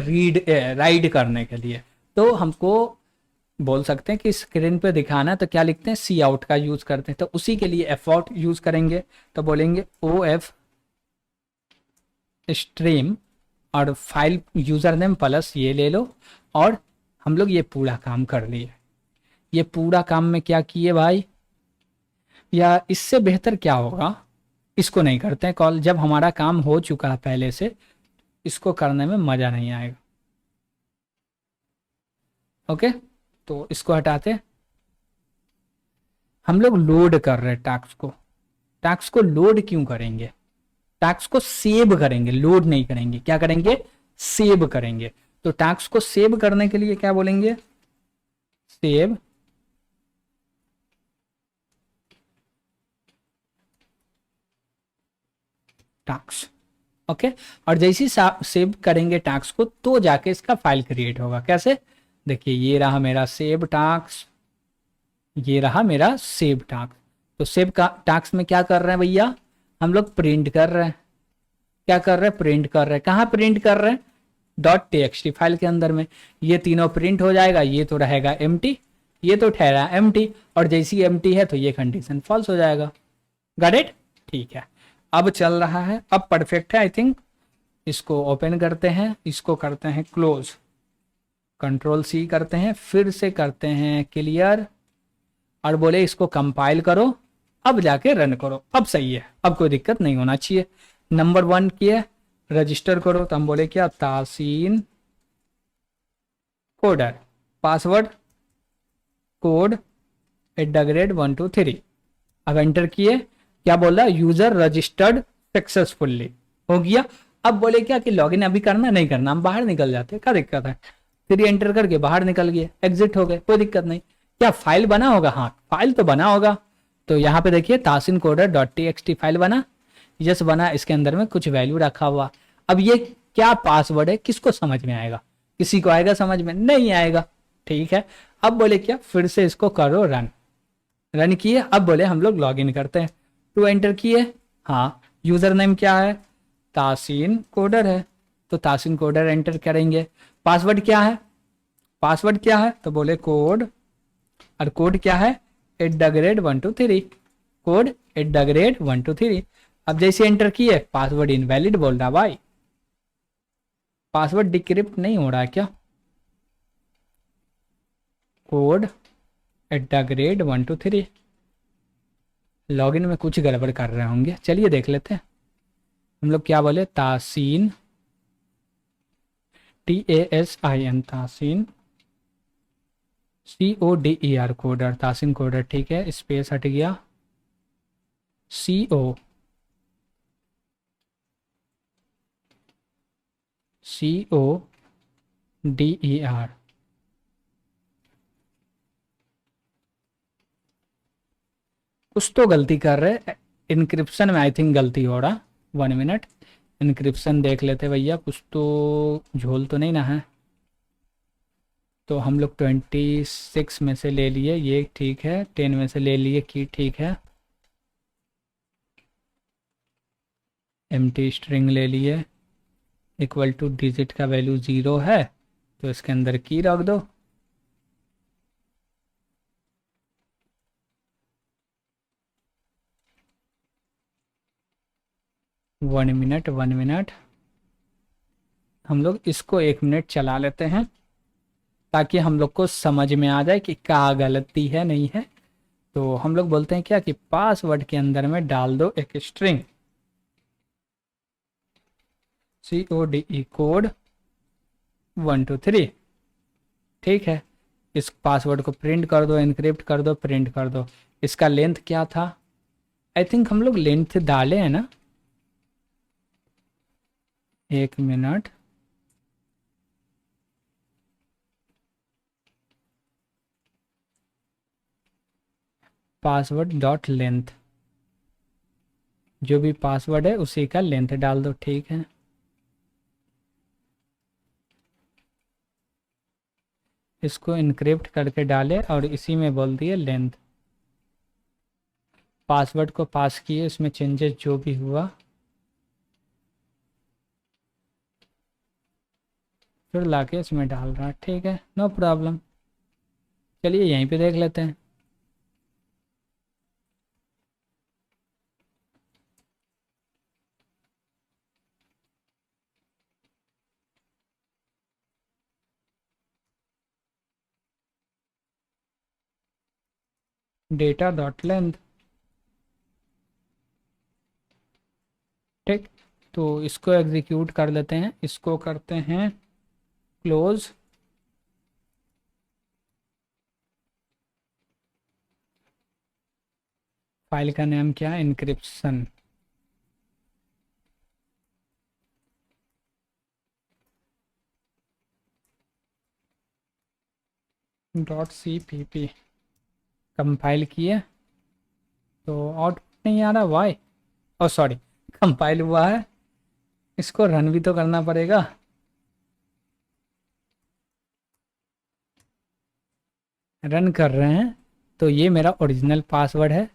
A: राइड करने के लिए। तो हमको बोल सकते हैं कि स्क्रीन पे दिखाना है तो क्या लिखते हैं, सी आउट का यूज करते हैं, तो उसी के लिए एफॉर्ट यूज करेंगे। तो बोलेंगे ओ एफ स्ट्रीम और फाइल यूजर नेम प्लस ये ले लो, और हम लोग ये पूरा काम कर लिए। ये पूरा काम में क्या किए भाई, या इससे बेहतर क्या होगा, इसको नहीं करते हैं कॉल, जब हमारा काम हो चुका है पहले से, इसको करने में मज़ा नहीं आएगा। ओके, तो इसको हटाते हैं। हम लोग लोड कर रहे हैं टास्क को। टास्क को लोड क्यों करेंगे, टास्क को सेव करेंगे, लोड नहीं करेंगे। क्या करेंगे, सेव करेंगे। तो टास्क को सेव करने के लिए क्या बोलेंगे, सेव टास्क। ओके, और जैसे ही सेव करेंगे टास्क को तो जाके इसका फाइल क्रिएट होगा। कैसे, देखिए ये रहा मेरा सेव टास्क, ये रहा मेरा सेव टास्क। तो सेव का टास्क में क्या कर रहे हैं भैया, हम लोग प्रिंट कर रहे हैं। क्या कर रहे हैं, प्रिंट कर रहे हैं। कहाँ प्रिंट कर रहे हैं, डॉट टी फाइल के अंदर में। ये तीनों प्रिंट हो जाएगा, ये तो रहेगा एम्प्टी, ये तो ठहरा एम्प्टी, और जैसी एम्प्टी है तो ये कंडीशन फॉल्स हो जाएगा। गॉट इट, ठीक है। अब चल रहा है, अब परफेक्ट है आई थिंक। इसको ओपन करते हैं, इसको करते हैं क्लोज, कंट्रोल सी करते हैं, फिर से करते हैं क्लियर, और बोले इसको कंपाइल करो, अब जाके रन करो। अब सही है, अब कोई दिक्कत नहीं होना चाहिए। नंबर 1 किए, रजिस्टर करो, तो हम बोले क्या, तासीन कोडर, पासवर्ड कोड @123। अब एंटर किए, क्या बोला, यूजर रजिस्टर्ड सक्सेसफुली, हो गया। अब बोले क्या कि लॉगिन अभी करना नहीं करना, हम बाहर निकल जाते, क्या दिक्कत है। फिर एंटर करके बाहर निकल गए, एग्जिट हो गए, कोई दिक्कत नहीं। क्या फाइल बना होगा, हाँ फाइल तो बना होगा। तो यहाँ पे देखिए तासिन कोडर .txt फाइल बना, यस बना, इसके अंदर में कुछ वैल्यू रखा हुआ। अब ये क्या पासवर्ड है, किसको समझ में आएगा, किसी को आएगा समझ में, नहीं आएगा। ठीक है, अब बोले क्या, फिर से इसको करो रन, रन किए। अब बोले हम लोग लॉग इन करते हैं, टू एंटर किए, हाँ यूजर नेम क्या है, तासीन कोडर है, तो तासीन कोडर एंटर करेंगे। पासवर्ड क्या है, पासवर्ड क्या है, तो बोले कोड, और कोड क्या है, @123, कोड @123। अब जैसे एंटर किए, पासवर्ड इनवैलिड बोल रहा भाई, पासवर्ड डिक्रिप्ट नहीं हो रहा क्या, कोड @123। लॉगिन में कुछ गड़बड़ कर रहे होंगे, चलिए देख लेते हैं। हम लोग क्या बोले, Taseen TASIN, Taseen CODER coder, Taseen coder, ठीक है, स्पेस हट गया, CO CODER। कुछ तो गलती कर रहे, इनक्रिप्शन में आई थिंक गलती हो रहा। 1 मिनट, इनक्रिप्शन देख लेते भैया, कुछ तो झोल तो नहीं ना है। तो हम लोग 26 में से ले लिए, ये ठीक है, 10 में से ले लिए की ठीक है, एम्प्टी स्ट्रिंग ले लिए, इक्वल टू डिजिट का वैल्यू 0 है, तो इसके अंदर की रख दो। वन मिनट, हम लोग इसको 1 मिनट चला लेते हैं, ताकि हम लोग को समझ में आ जाए कि क्या गलती है नहीं है। तो हम लोग बोलते हैं क्या कि पासवर्ड के अंदर में डाल दो एक स्ट्रिंग, CODE कोड 123, ठीक है। इस पासवर्ड को प्रिंट कर दो, इनक्रिप्ट कर दो, प्रिंट कर दो। इसका लेंथ क्या था, आई थिंक हम लोग लेंथ डाले हैं ना, 1 मिनट, पासवर्ड डॉट लेंथ, जो भी पासवर्ड है उसी का लेंथ डाल दो, ठीक है। इसको इनक्रिप्ट करके डाले और इसी में बोल दिए लेंथ, पासवर्ड को पास किए, इसमें चेंजेस जो भी हुआ फिर लाके इसमें डाल रहा। ठीक है, नो प्रॉब्लम। चलिए यहीं पे देख लेते हैं। Data dot length. ठीक, तो इसको एग्जीक्यूट कर लेते हैं, इसको करते हैं क्लोज। फाइल का नाम क्या है, इनक्रिप्शन। .cpp कंपाइल किए तो आउटपुट नहीं आ रहा, वाई। ओ सॉरी, कंपाइल हुआ है, इसको रन भी तो करना पड़ेगा। रन कर रहे हैं तो ये मेरा ओरिजिनल पासवर्ड है,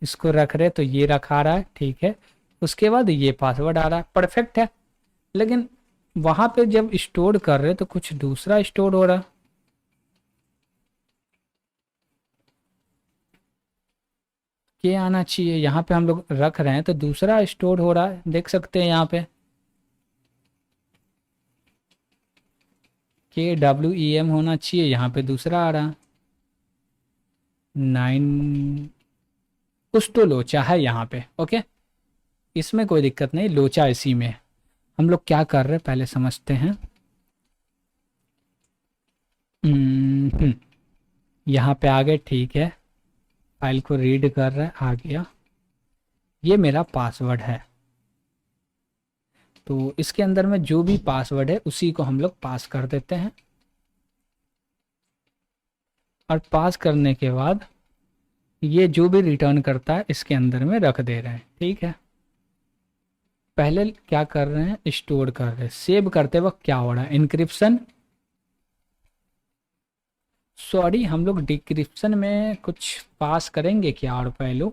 A: इसको रख रहे तो ये रखा रहा है। ठीक है, उसके बाद ये पासवर्ड आ रहा है, परफेक्ट है। लेकिन वहाँ पे जब स्टोर कर रहे तो कुछ दूसरा स्टोर हो रहा। ये आना चाहिए, यहाँ पे हम लोग रख रहे हैं तो दूसरा स्टोर हो रहा है, देख सकते हैं यहाँ पे KWEM होना चाहिए, यहाँ पे दूसरा आ रहा। 9 कुछ तो लोचा है यहाँ पे। ओके, इसमें कोई दिक्कत नहीं, लोचा इसी में है। हम लोग क्या कर रहे हैं पहले समझते हैं। यहाँ पे आ गए, ठीक है, फाइल को रीड कर रहा है, आ गया। ये मेरा पासवर्ड है, तो इसके अंदर में जो भी पासवर्ड है उसी को हम लोग पास कर देते हैं। और पास करने के बाद ये जो भी रिटर्न करता है इसके अंदर में रख दे रहे हैं। ठीक है, पहले क्या कर रहे हैं, स्टोर कर रहे हैं। सेव करते वक्त क्या हो रहा है, इनक्रिप्शन। सॉरी, हम लोग डिक्रिप्शन में कुछ पास करेंगे क्या और पहलू,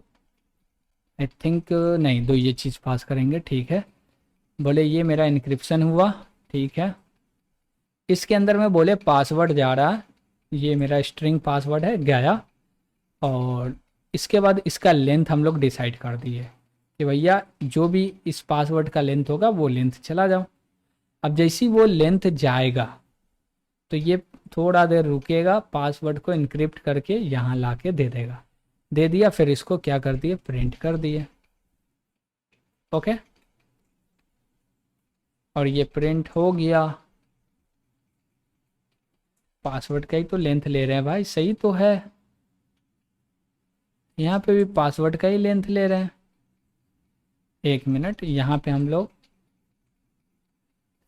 A: आई थिंक नहीं, दो ये चीज़ पास करेंगे। ठीक है, बोले ये मेरा इनक्रिप्शन हुआ। ठीक है, इसके अंदर में बोले पासवर्ड जा रहा है, ये मेरा स्ट्रिंग पासवर्ड है, गया। और इसके बाद इसका लेंथ हम लोग डिसाइड कर दिए कि भैया जो भी इस पासवर्ड का लेंथ होगा वो लेंथ चला जाओ। अब जैसी वो लेंथ जाएगा तो ये थोड़ा देर रुकेगा, पासवर्ड को इनक्रिप्ट करके यहाँ ला के दे देगा। दे दिया, फिर इसको क्या कर दिए, प्रिंट कर दिए। ओके, और ये प्रिंट हो गया। पासवर्ड का ही तो लेंथ ले रहे हैं भाई, सही तो है, यहाँ पे भी पासवर्ड का ही लेंथ ले रहे हैं। एक मिनट, यहाँ पे हम लोग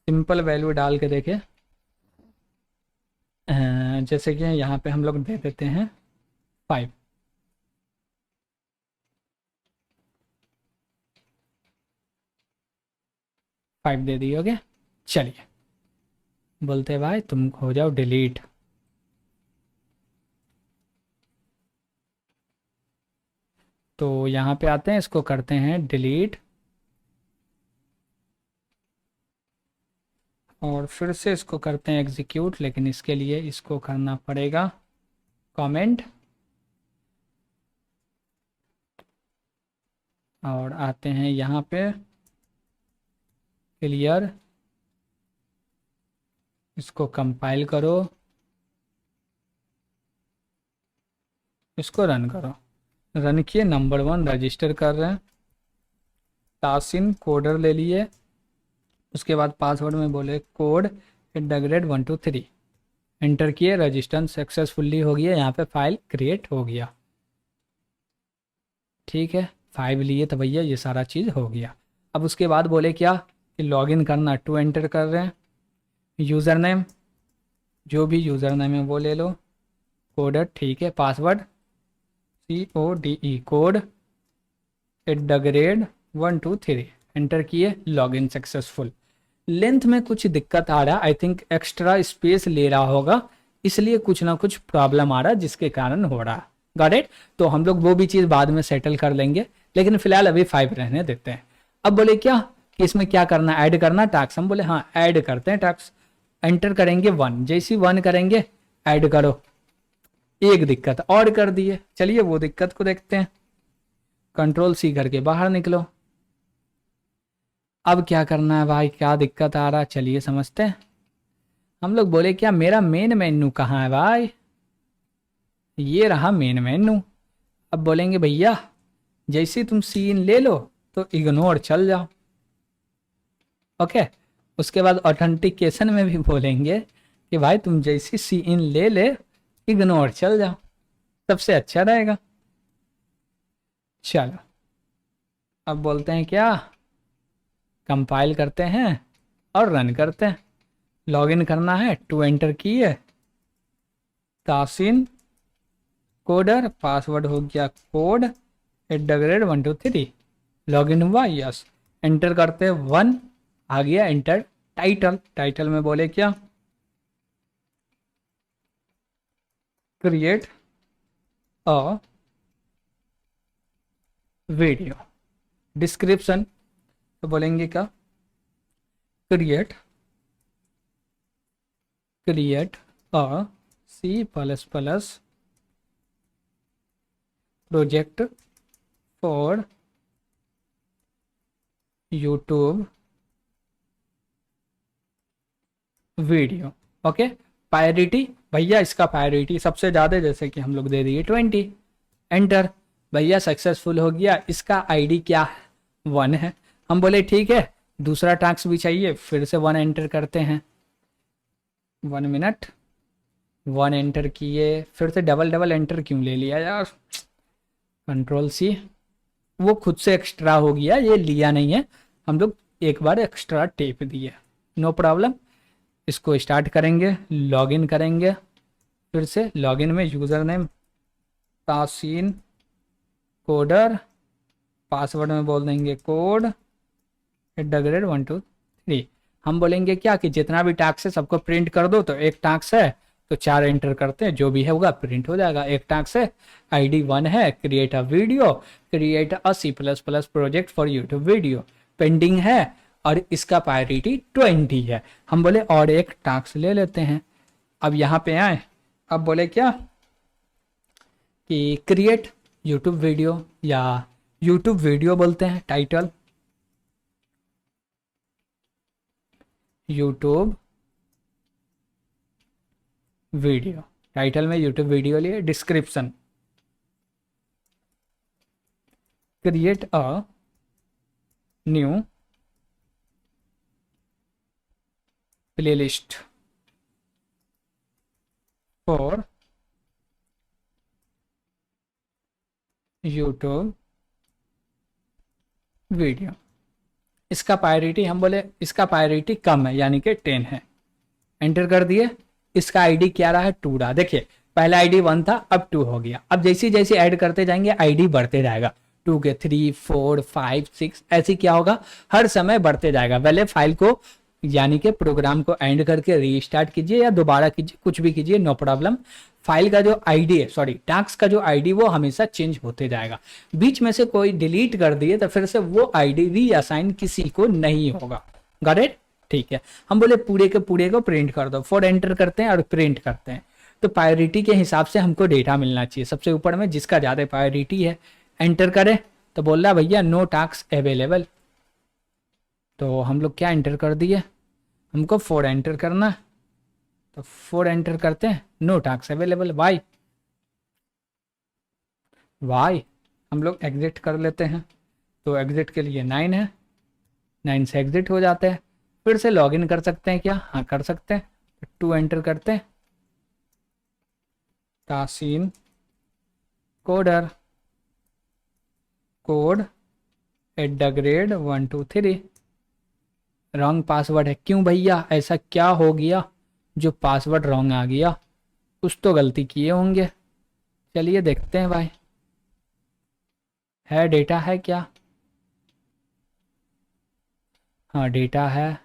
A: सिंपल वैल्यू डाल के देखें। जैसे कि यहाँ पे हम लोग दे देते हैं 5। दे दिए, ओके। चलिए, बोलते भाई तुम हो जाओ डिलीट। तो यहाँ पे आते हैं, इसको करते हैं डिलीट, और फिर से इसको करते हैं एग्जीक्यूट। लेकिन इसके लिए इसको करना पड़ेगा कमेंट, और आते हैं यहाँ पे क्लियर, इसको कंपाइल करो, इसको रन करो। रन किए, नंबर 1 रजिस्टर कर रहे हैं, तासिन कोडर ले लिए। उसके बाद पासवर्ड में बोले कोड @123, एंटर किए, रजिस्टर सक्सेसफुली हो गया। यहाँ पे फाइल क्रिएट हो गया। ठीक है, 5 लिए तो भैया ये सारा चीज़ हो गया। अब उसके बाद बोले क्या कि लॉगिन करना, 2 एंटर कर रहे हैं। यूज़र नेम, जो भी यूज़र नेम है वो ले लो, कोडर। ठीक है, पासवर्ड CODE कोड @123, एंटर किए, लॉगिन सक्सेसफुल। लेंथ में कुछ दिक्कत आ रहा है, आई थिंक एक्स्ट्रा स्पेस ले रहा होगा, इसलिए कुछ ना कुछ प्रॉब्लम आ रहा है जिसके कारण हो रहा है। Got it. तो हम लोग वो भी चीज़ बाद में सेटल कर लेंगे, लेकिन फिलहाल अभी 5 रहने देते हैं। अब बोले क्या कि इसमें क्या करना, ऐड करना टास्क। हम बोले हाँ ऐड करते हैं टास्क। एंटर करेंगे 1, जैसी 1 करेंगे ऐड करो। एक दिक्कत और कर दी है, चलिए वो दिक्कत को देखते हैं। कंट्रोल सी करके बाहर निकलो। अब क्या करना है भाई, क्या दिक्कत आ रहा है, चलिए समझते हैं। हम लोग बोले क्या मेरा मेन मेन्यू कहाँ है भाई, ये रहा मेन मेन्यू। अब बोलेंगे भैया जैसे तुम सीन ले लो तो इग्नोर चल जाओ। ओके, उसके बाद ऑथेंटिकेशन में भी बोलेंगे कि भाई तुम जैसी सीन ले ले इग्नोर चल जाओ, सबसे अच्छा रहेगा। चलो अब बोलते हैं क्या, कंपाइल करते हैं और रन करते हैं। लॉगिन करना है, टू एंटर किए, तासीन कोडर, पासवर्ड हो गया कोड @123। लॉगिन हुआ, यस। एंटर करते 1 आ गया, एंटर टाइटल। टाइटल में बोले क्या, क्रिएट अ वीडियो। डिस्क्रिप्शन तो बोलेंगे क्या, create a C++ project for YouTube video. Okay, priority भैया इसका प्रायोरिटी सबसे ज़्यादा, जैसे कि हम लोग दे दिए 20। एंटर, भैया सक्सेसफुल हो गया। इसका आईडी क्या है, 1 है। हम बोले ठीक है, दूसरा टास्क भी चाहिए, फिर से 1 एंटर करते हैं। 1 मिनट, 1 एंटर किए, फिर से डबल डबल एंटर क्यों ले लिया यार, कंट्रोल सी। वो खुद से एक्स्ट्रा हो गया, ये लिया नहीं है, हम लोग एक बार एक्स्ट्रा टेप दिए, नो प्रॉब्लम। इसको स्टार्ट करेंगे, लॉगिन करेंगे, फिर से लॉगिन में user name Taseen coder, password में बोल देंगे कोड @123। हम बोलेंगे क्या कि जितना भी टास्क है सबको प्रिंट कर दो। तो एक टास्क है तो 4 एंटर करते हैं, जो भी है होगा प्रिंट हो जाएगा। एक टास्क है, आईडी 1 है, create a video, create a C++ project for YouTube video, pending है और इसका प्रायोरिटी 20 है। हम बोले और एक टास्क ले लेते हैं। अब यहाँ पे आए, अब बोले क्या कि क्रिएट यूट्यूब वीडियो, या यूट्यूब वीडियो बोलते हैं, टाइटल यूट्यूब वीडियो, टाइटल में यूट्यूब वीडियो लिए। Description create a new playlist for YouTube video. इसका प्रायोरिटी हम बोले इसका प्रायोरिटी कम है, यानी कि 10 है। एंटर कर दिए। इसका आईडी क्या रहा है, 2 रहा। देखिए पहला आईडी 1 था, अब 2 हो गया। अब जैसे जैसे ऐड करते जाएंगे आईडी बढ़ते जाएगा, 2 के 3 4 5 6 ऐसे क्या होगा, हर समय बढ़ते जाएगा। पहले फाइल को यानी कि प्रोग्राम को एंड करके रीस्टार्ट कीजिए या दोबारा कीजिए, कुछ भी कीजिए, नो प्रॉब्लम। फाइल का जो आईडी है, सॉरी टास्क का जो आईडी, वो हमेशा चेंज होते जाएगा। बीच में से कोई डिलीट कर दिए तो फिर से वो आईडी रीअसाइन किसी को नहीं होगा। गॉट इट, ठीक है। हम बोले पूरे के पूरे को प्रिंट कर दो, 4 एंटर करते हैं और प्रिंट करते हैं। तो प्रायोरिटी के हिसाब से हमको डेटा मिलना चाहिए, सबसे ऊपर में जिसका ज़्यादा प्रायोरिटी है। एंटर करें तो बोल रहा भैया नो टास्क अवेलेबल। तो हम लोग क्या एंटर कर दिए, हमको 4 एंटर करना है, तो 4 एंटर करते हैं, no task available. Y Y, हम लोग एग्जिट कर लेते हैं। तो एग्जिट के लिए 9 है, 9 से एग्जिट हो जाते हैं। फिर से लॉगिन कर सकते हैं क्या, हाँ कर सकते हैं। 2 एंटर करते हैं, Taseen coder, code @123। Wrong password है, क्यों भैया ऐसा क्या हो गया जो पासवर्ड रॉन्ग आ गया, कुछ तो गलती किए होंगे। चलिए देखते हैं भाई, है डेटा है क्या, हाँ डेटा है,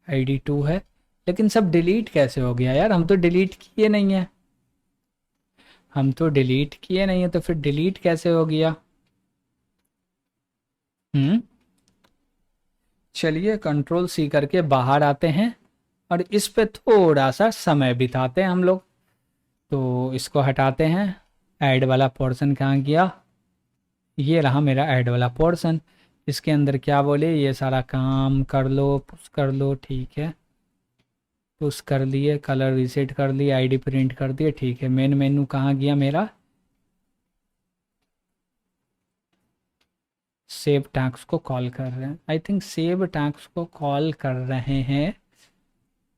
A: आईडी 2 है। लेकिन सब डिलीट कैसे हो गया यार, हम तो डिलीट किए नहीं है। हम तो डिलीट किए नहीं है, तो फिर डिलीट कैसे हो गया? चलिए कंट्रोल सी करके बाहर आते हैं और इस पे थोड़ा सा समय बिताते हैं हम लोग। तो इसको हटाते हैं। ऐड वाला पोर्शन कहाँ गया? ये रहा मेरा ऐड वाला पोर्शन। इसके अंदर क्या बोले, ये सारा काम कर लो, पुश कर लो, ठीक है। पुश कर लिए, कलर रीसेट कर लिए, आईडी प्रिंट कर दिए, ठीक है। मेन मेनू कहाँ गया मेरा? सेव टैक्स को कॉल कर रहे हैं, आई थिंक सेव टैक्स को कॉल कर रहे हैं।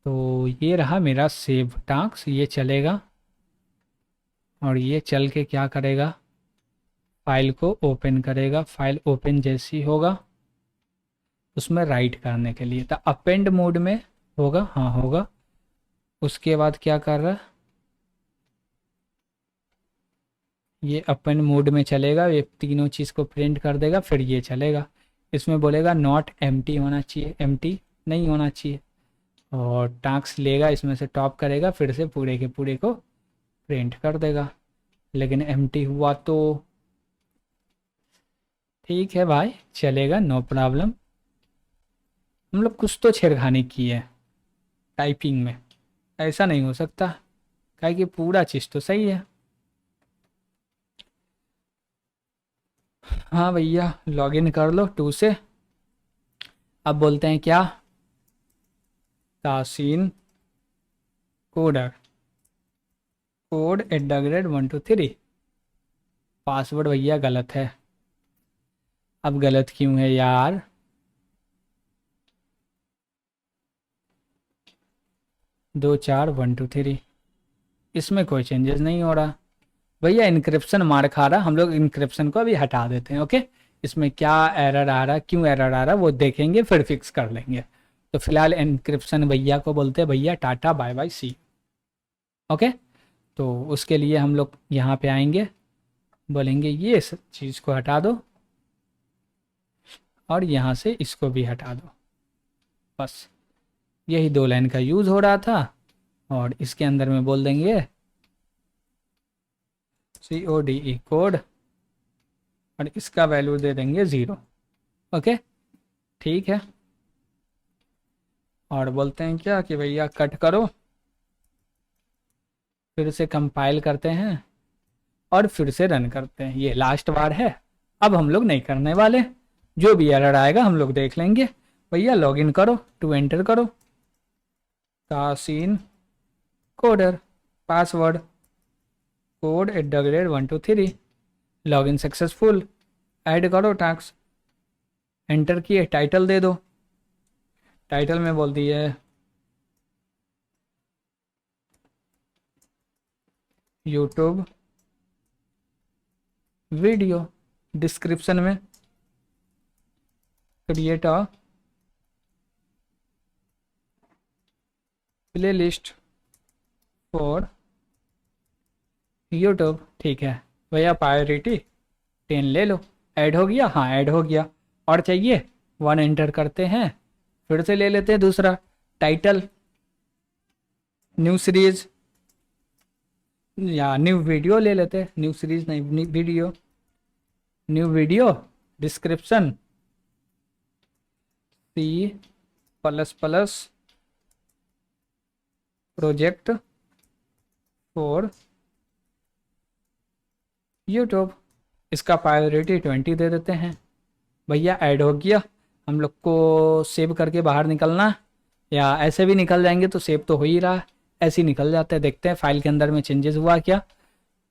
A: तो ये रहा मेरा सेव टैक्स, ये चलेगा और ये चल के क्या करेगा, फाइल को ओपन करेगा। फाइल ओपन जैसी होगा उसमें राइट करने के लिए, तो अपेंड मोड में होगा, हाँ होगा। उसके बाद क्या कर रहा है, ये अपेंड मोड में चलेगा, ये तीनों चीज़ को प्रिंट कर देगा, फिर ये चलेगा। इसमें बोलेगा नॉट एम्प्टी होना चाहिए, एम्प्टी नहीं होना चाहिए। और टैक्स लेगा, इसमें से टॉप करेगा, फिर से पूरे के पूरे को प्रिंट कर देगा। लेकिन एम्प्टी हुआ तो ठीक है भाई, चलेगा, नो प्रॉब्लम। हम लोग कुछ तो छेड़खानी की है टाइपिंग में, ऐसा नहीं हो सकता, काहे कि पूरा चीज़ तो सही है। हाँ भैया, लॉगिन कर लो 2 से। अब बोलते हैं क्या, तासीन कोडर, कोड @123। पासवर्ड भैया गलत है। अब गलत क्यों है यार? दो चार 123, इसमें कोई चेंजेस नहीं हो रहा भैया। इनक्रिप्शन मार खा रहा, हम लोग इनक्रिप्शन को अभी हटा देते हैं, ओके। इसमें क्या एरर आ रहा, क्यों एरर आ रहा, वो देखेंगे फिर फिक्स कर लेंगे। तो फिलहाल इनक्रिप्शन भैया को बोलते हैं भैया टाटा बाय बाय सी, ओके। तो उसके लिए हम लोग यहाँ पे आएंगे, बोलेंगे ये चीज़ को हटा दो और यहाँ से इसको भी हटा दो, बस यही 2 लाइन का यूज़ हो रहा था। और इसके अंदर में बोल देंगे CODE कोड और इसका वैल्यू दे देंगे 0, ओके ठीक है। और बोलते हैं क्या कि भैया कट करो, फिर से कंपाइल करते हैं और फिर से रन करते हैं। ये लास्ट बार है, अब हम लोग नहीं करने वाले, जो भी एरर आएगा हम लोग देख लेंगे। भैया लॉगिन करो, टू एंटर करो, Taseen coder, password code @123, login successful. Add करो टैक्स, एंटर किए, टाइटल दे दो। टाइटल में बोल दिए यूट्यूब वीडियो। डिस्क्रिप्शन में create a playlist for YouTube, ठीक है भैया। प्रायोरिटी 10 ले लो। ऐड हो गया, हाँ ऐड हो गया। और चाहिए 1 एंटर करते हैं, फिर से ले लेते हैं दूसरा टाइटल, न्यू सीरीज या न्यू वीडियो ले लेते हैं, न्यू सीरीज नहीं, new video, new video. Description C++ project for YouTube, इसका प्रायोरिटी 20 दे देते हैं। भैया ऐड हो गया। हम लोग को सेव करके बाहर निकलना, या ऐसे भी निकल जाएंगे तो सेव तो हो ही रहा है, ऐसे ही निकल जाते हैं। देखते हैं फाइल के अंदर में चेंजेस हुआ क्या।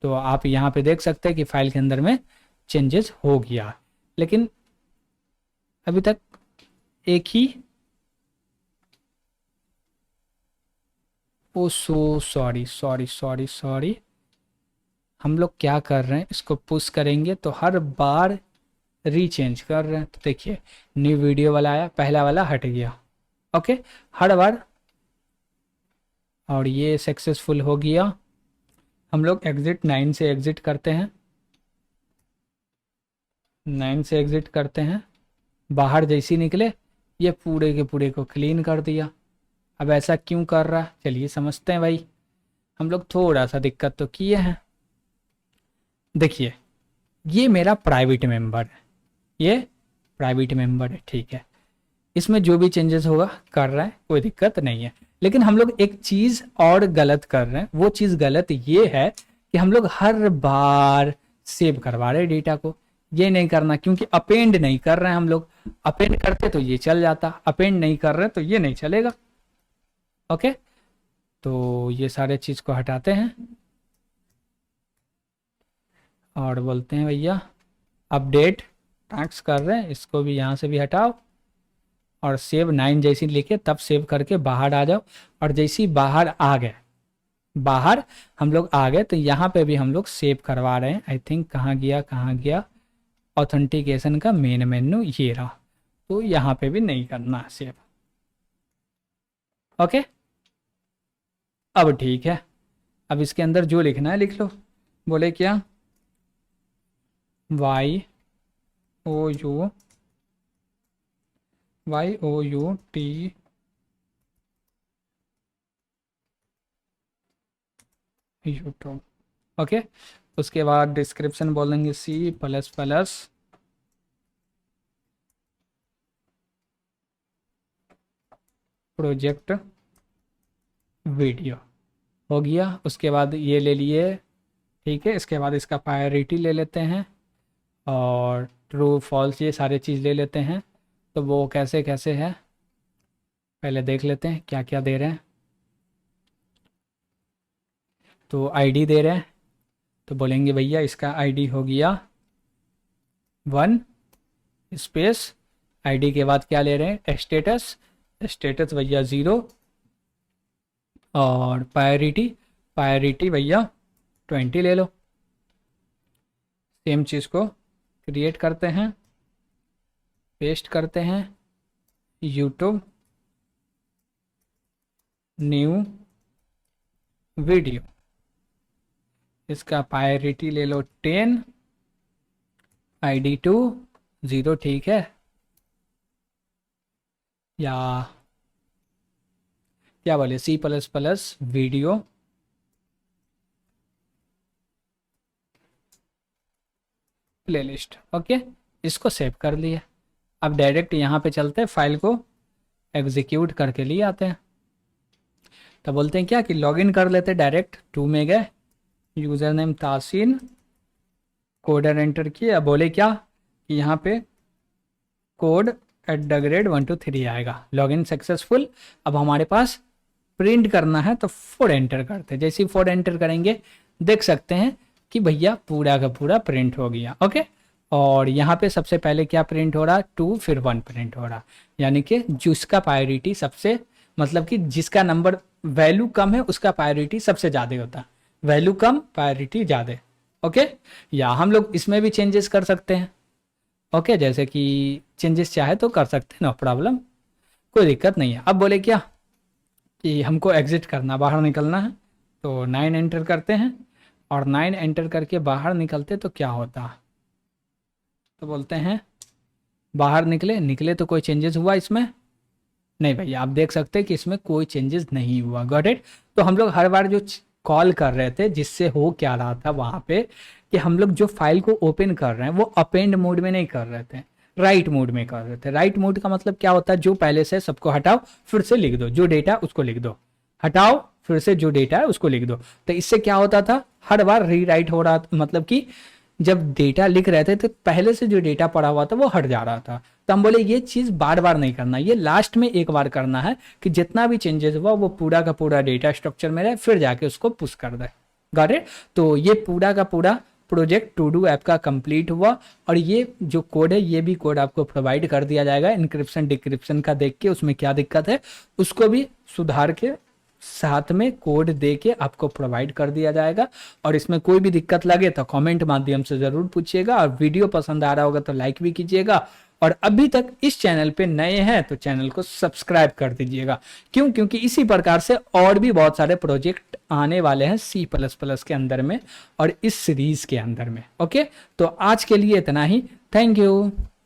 A: तो आप यहाँ पे देख सकते हैं कि फाइल के अंदर में चेंजेस हो गया, लेकिन अभी तक एक ही, oh so sorry sorry sorry sorry. हम लोग क्या कर रहे हैं, इसको पुश करेंगे तो हर बार रीचेंज कर रहे हैं। तो देखिए न्यू वीडियो वाला आया, पहला वाला हट गया, ओके हर बार। और ये सक्सेसफुल हो गया। हम लोग एग्जिट 9 से एग्जिट करते हैं, 9 से एग्जिट करते हैं। बाहर जैसी निकले ये पूरे के पूरे को क्लीन कर दिया। अब ऐसा क्यों कर रहा है, चलिए समझते हैं भाई। हम लोग थोड़ा सा दिक्कत तो किए हैं, देखिए ये मेरा प्राइवेट मेंबर है, ये प्राइवेट मेंबर है, ठीक है। इसमें जो भी चेंजेस होगा कर रहा है, कोई दिक्कत नहीं है। लेकिन हम लोग एक चीज और गलत कर रहे हैं। वो चीज गलत ये है कि हम लोग हर बार सेव करवा रहे हैं डेटा को। ये नहीं करना, क्योंकि अपेंड नहीं कर रहे हैं हम लोग। अपेंड करते तो ये चल जाता, अपेंड नहीं कर रहे तो ये नहीं चलेगा। ओके, तो ये सारे चीज को हटाते हैं और बोलते हैं भैया अपडेट टास्क कर रहे हैं, इसको भी यहाँ से भी हटाओ और सेव 9 जैसी लिखे तब सेव करके बाहर आ जाओ। और जैसे ही बाहर आ गए, बाहर हम लोग आ गए, तो यहाँ पे भी हम लोग सेव करवा रहे हैं। आई थिंक कहाँ गया ऑथेंटिकेशन का मेन मेन्यू, ये रहा। तो यहाँ पे भी नहीं करना है सेव। ओके, अब ठीक है। अब इसके अंदर जो लिखना है लिख लो। बोले क्या, YOU T यूट्यूब। ओके, उसके बाद डिस्क्रिप्शन बोलेंगे C++ प्रोजेक्ट वीडियो हो गया। उसके बाद ये ले लिए, ठीक है। इसके बाद इसका प्रायोरिटी ले लेते हैं और ट्रू फॉल्स ये सारे चीज़ ले लेते हैं। तो वो कैसे कैसे है पहले देख लेते हैं क्या क्या दे रहे हैं। तो आईडी दे रहे हैं, तो बोलेंगे भैया इसका आईडी हो गया 1 स्पेस। आईडी के बाद क्या ले रहे हैं, स्टेटस भैया 0 और प्रायोरिटी भैया 20 ले लो। सेम चीज़ को क्रिएट करते हैं, पेस्ट करते हैं, यूट्यूब न्यू वीडियो। इसका प्रायोरिटी ले लो 10, आईडी 2 0, ठीक है। या क्या बोले C++ वीडियो प्लेलिस्ट। ओके, इसको सेव कर लिया। अब डायरेक्ट यहाँ पे चलते हैं, फाइल को एग्जीक्यूट करके लिए आते हैं। तो बोलते हैं क्या कि लॉगिन कर लेते हैं। डायरेक्ट 2 में गए, user name Taseen, coder enter किया। बोले क्या कि यहाँ पे कोड @1 2 3 आएगा, लॉगिन सक्सेसफुल। अब हमारे पास प्रिंट करना है तो 4 एंटर करते हैं। जैसे ही 4 एंटर करेंगे देख सकते हैं कि भैया पूरा का पूरा प्रिंट हो गया। ओके, और यहाँ पे सबसे पहले क्या प्रिंट हो रहा, 2 फिर 1 प्रिंट हो रहा। यानी कि जिसका प्रायोरिटी सबसे, मतलब कि जिसका नंबर वैल्यू कम है उसका प्रायोरिटी सबसे ज़्यादा होता है, वैल्यू कम प्रायोरिटी ज़्यादा। ओके, या हम लोग इसमें भी चेंजेस कर सकते हैं। ओके, जैसे कि चेंजेस चाहे तो कर सकते हैं, नो प्रॉब्लम, कोई दिक्कत नहीं है। अब बोले क्या कि हमको एग्जिट करना, बाहर निकलना है, तो 9 एंटर करते हैं और 9 एंटर करके बाहर निकलते तो क्या होता, तो बोलते हैं बाहर निकले तो कोई चेंजेस हुआ इसमें नहीं भैया। आप देख सकते हैं कि इसमें कोई चेंजेस नहीं हुआ। Got it. तो हम लोग हर बार जो कॉल कर रहे थे, जिससे हो क्या रहा था वहां पे कि हम लोग जो फाइल को ओपन कर रहे हैं वो अपेंड मोड में नहीं कर रहे थे, राइट मोड में कर रहे थे। राइट मोड का मतलब क्या होता है, जो पहले से सबको हटाओ फिर से लिख दो, जो डेटा उसको लिख दो, हटाओ फिर से जो डेटा है उसको लिख दो। तो इससे क्या होता था, हर बार रीराइट हो रहा, मतलब कि जब डेटा लिख रहे थे तो पहले से जो डेटा पड़ा हुआ था वो हट जा रहा था। तो हम बोले ये चीज बार बार नहीं करना, ये लास्ट में एक बार करना है कि जितना भी चेंजेस हुआ वो पूरा का पूरा डेटा स्ट्रक्चर में रहे, फिर जाके उसको पुश कर दे। Got it. तो ये पूरा का पूरा प्रोजेक्ट टू डू ऐप का कंप्लीट हुआ। और ये जो कोड है ये भी कोड आपको प्रोवाइड कर दिया जाएगा, इंक्रिप्शन डिक्रिप्शन का देख के उसमें क्या दिक्कत है उसको भी सुधार के साथ में कोड दे के आपको प्रोवाइड कर दिया जाएगा। और इसमें कोई भी दिक्कत लगे तो कमेंट माध्यम से जरूर पूछिएगा, और वीडियो पसंद आ रहा होगा तो लाइक भी कीजिएगा। और अभी तक इस चैनल पे नए हैं तो चैनल को सब्सक्राइब कर दीजिएगा। क्यों, क्योंकि इसी प्रकार से और भी बहुत सारे प्रोजेक्ट आने वाले हैं C++ के अंदर में और इस सीरीज के अंदर में। ओके, तो आज के लिए इतना ही। Thank you.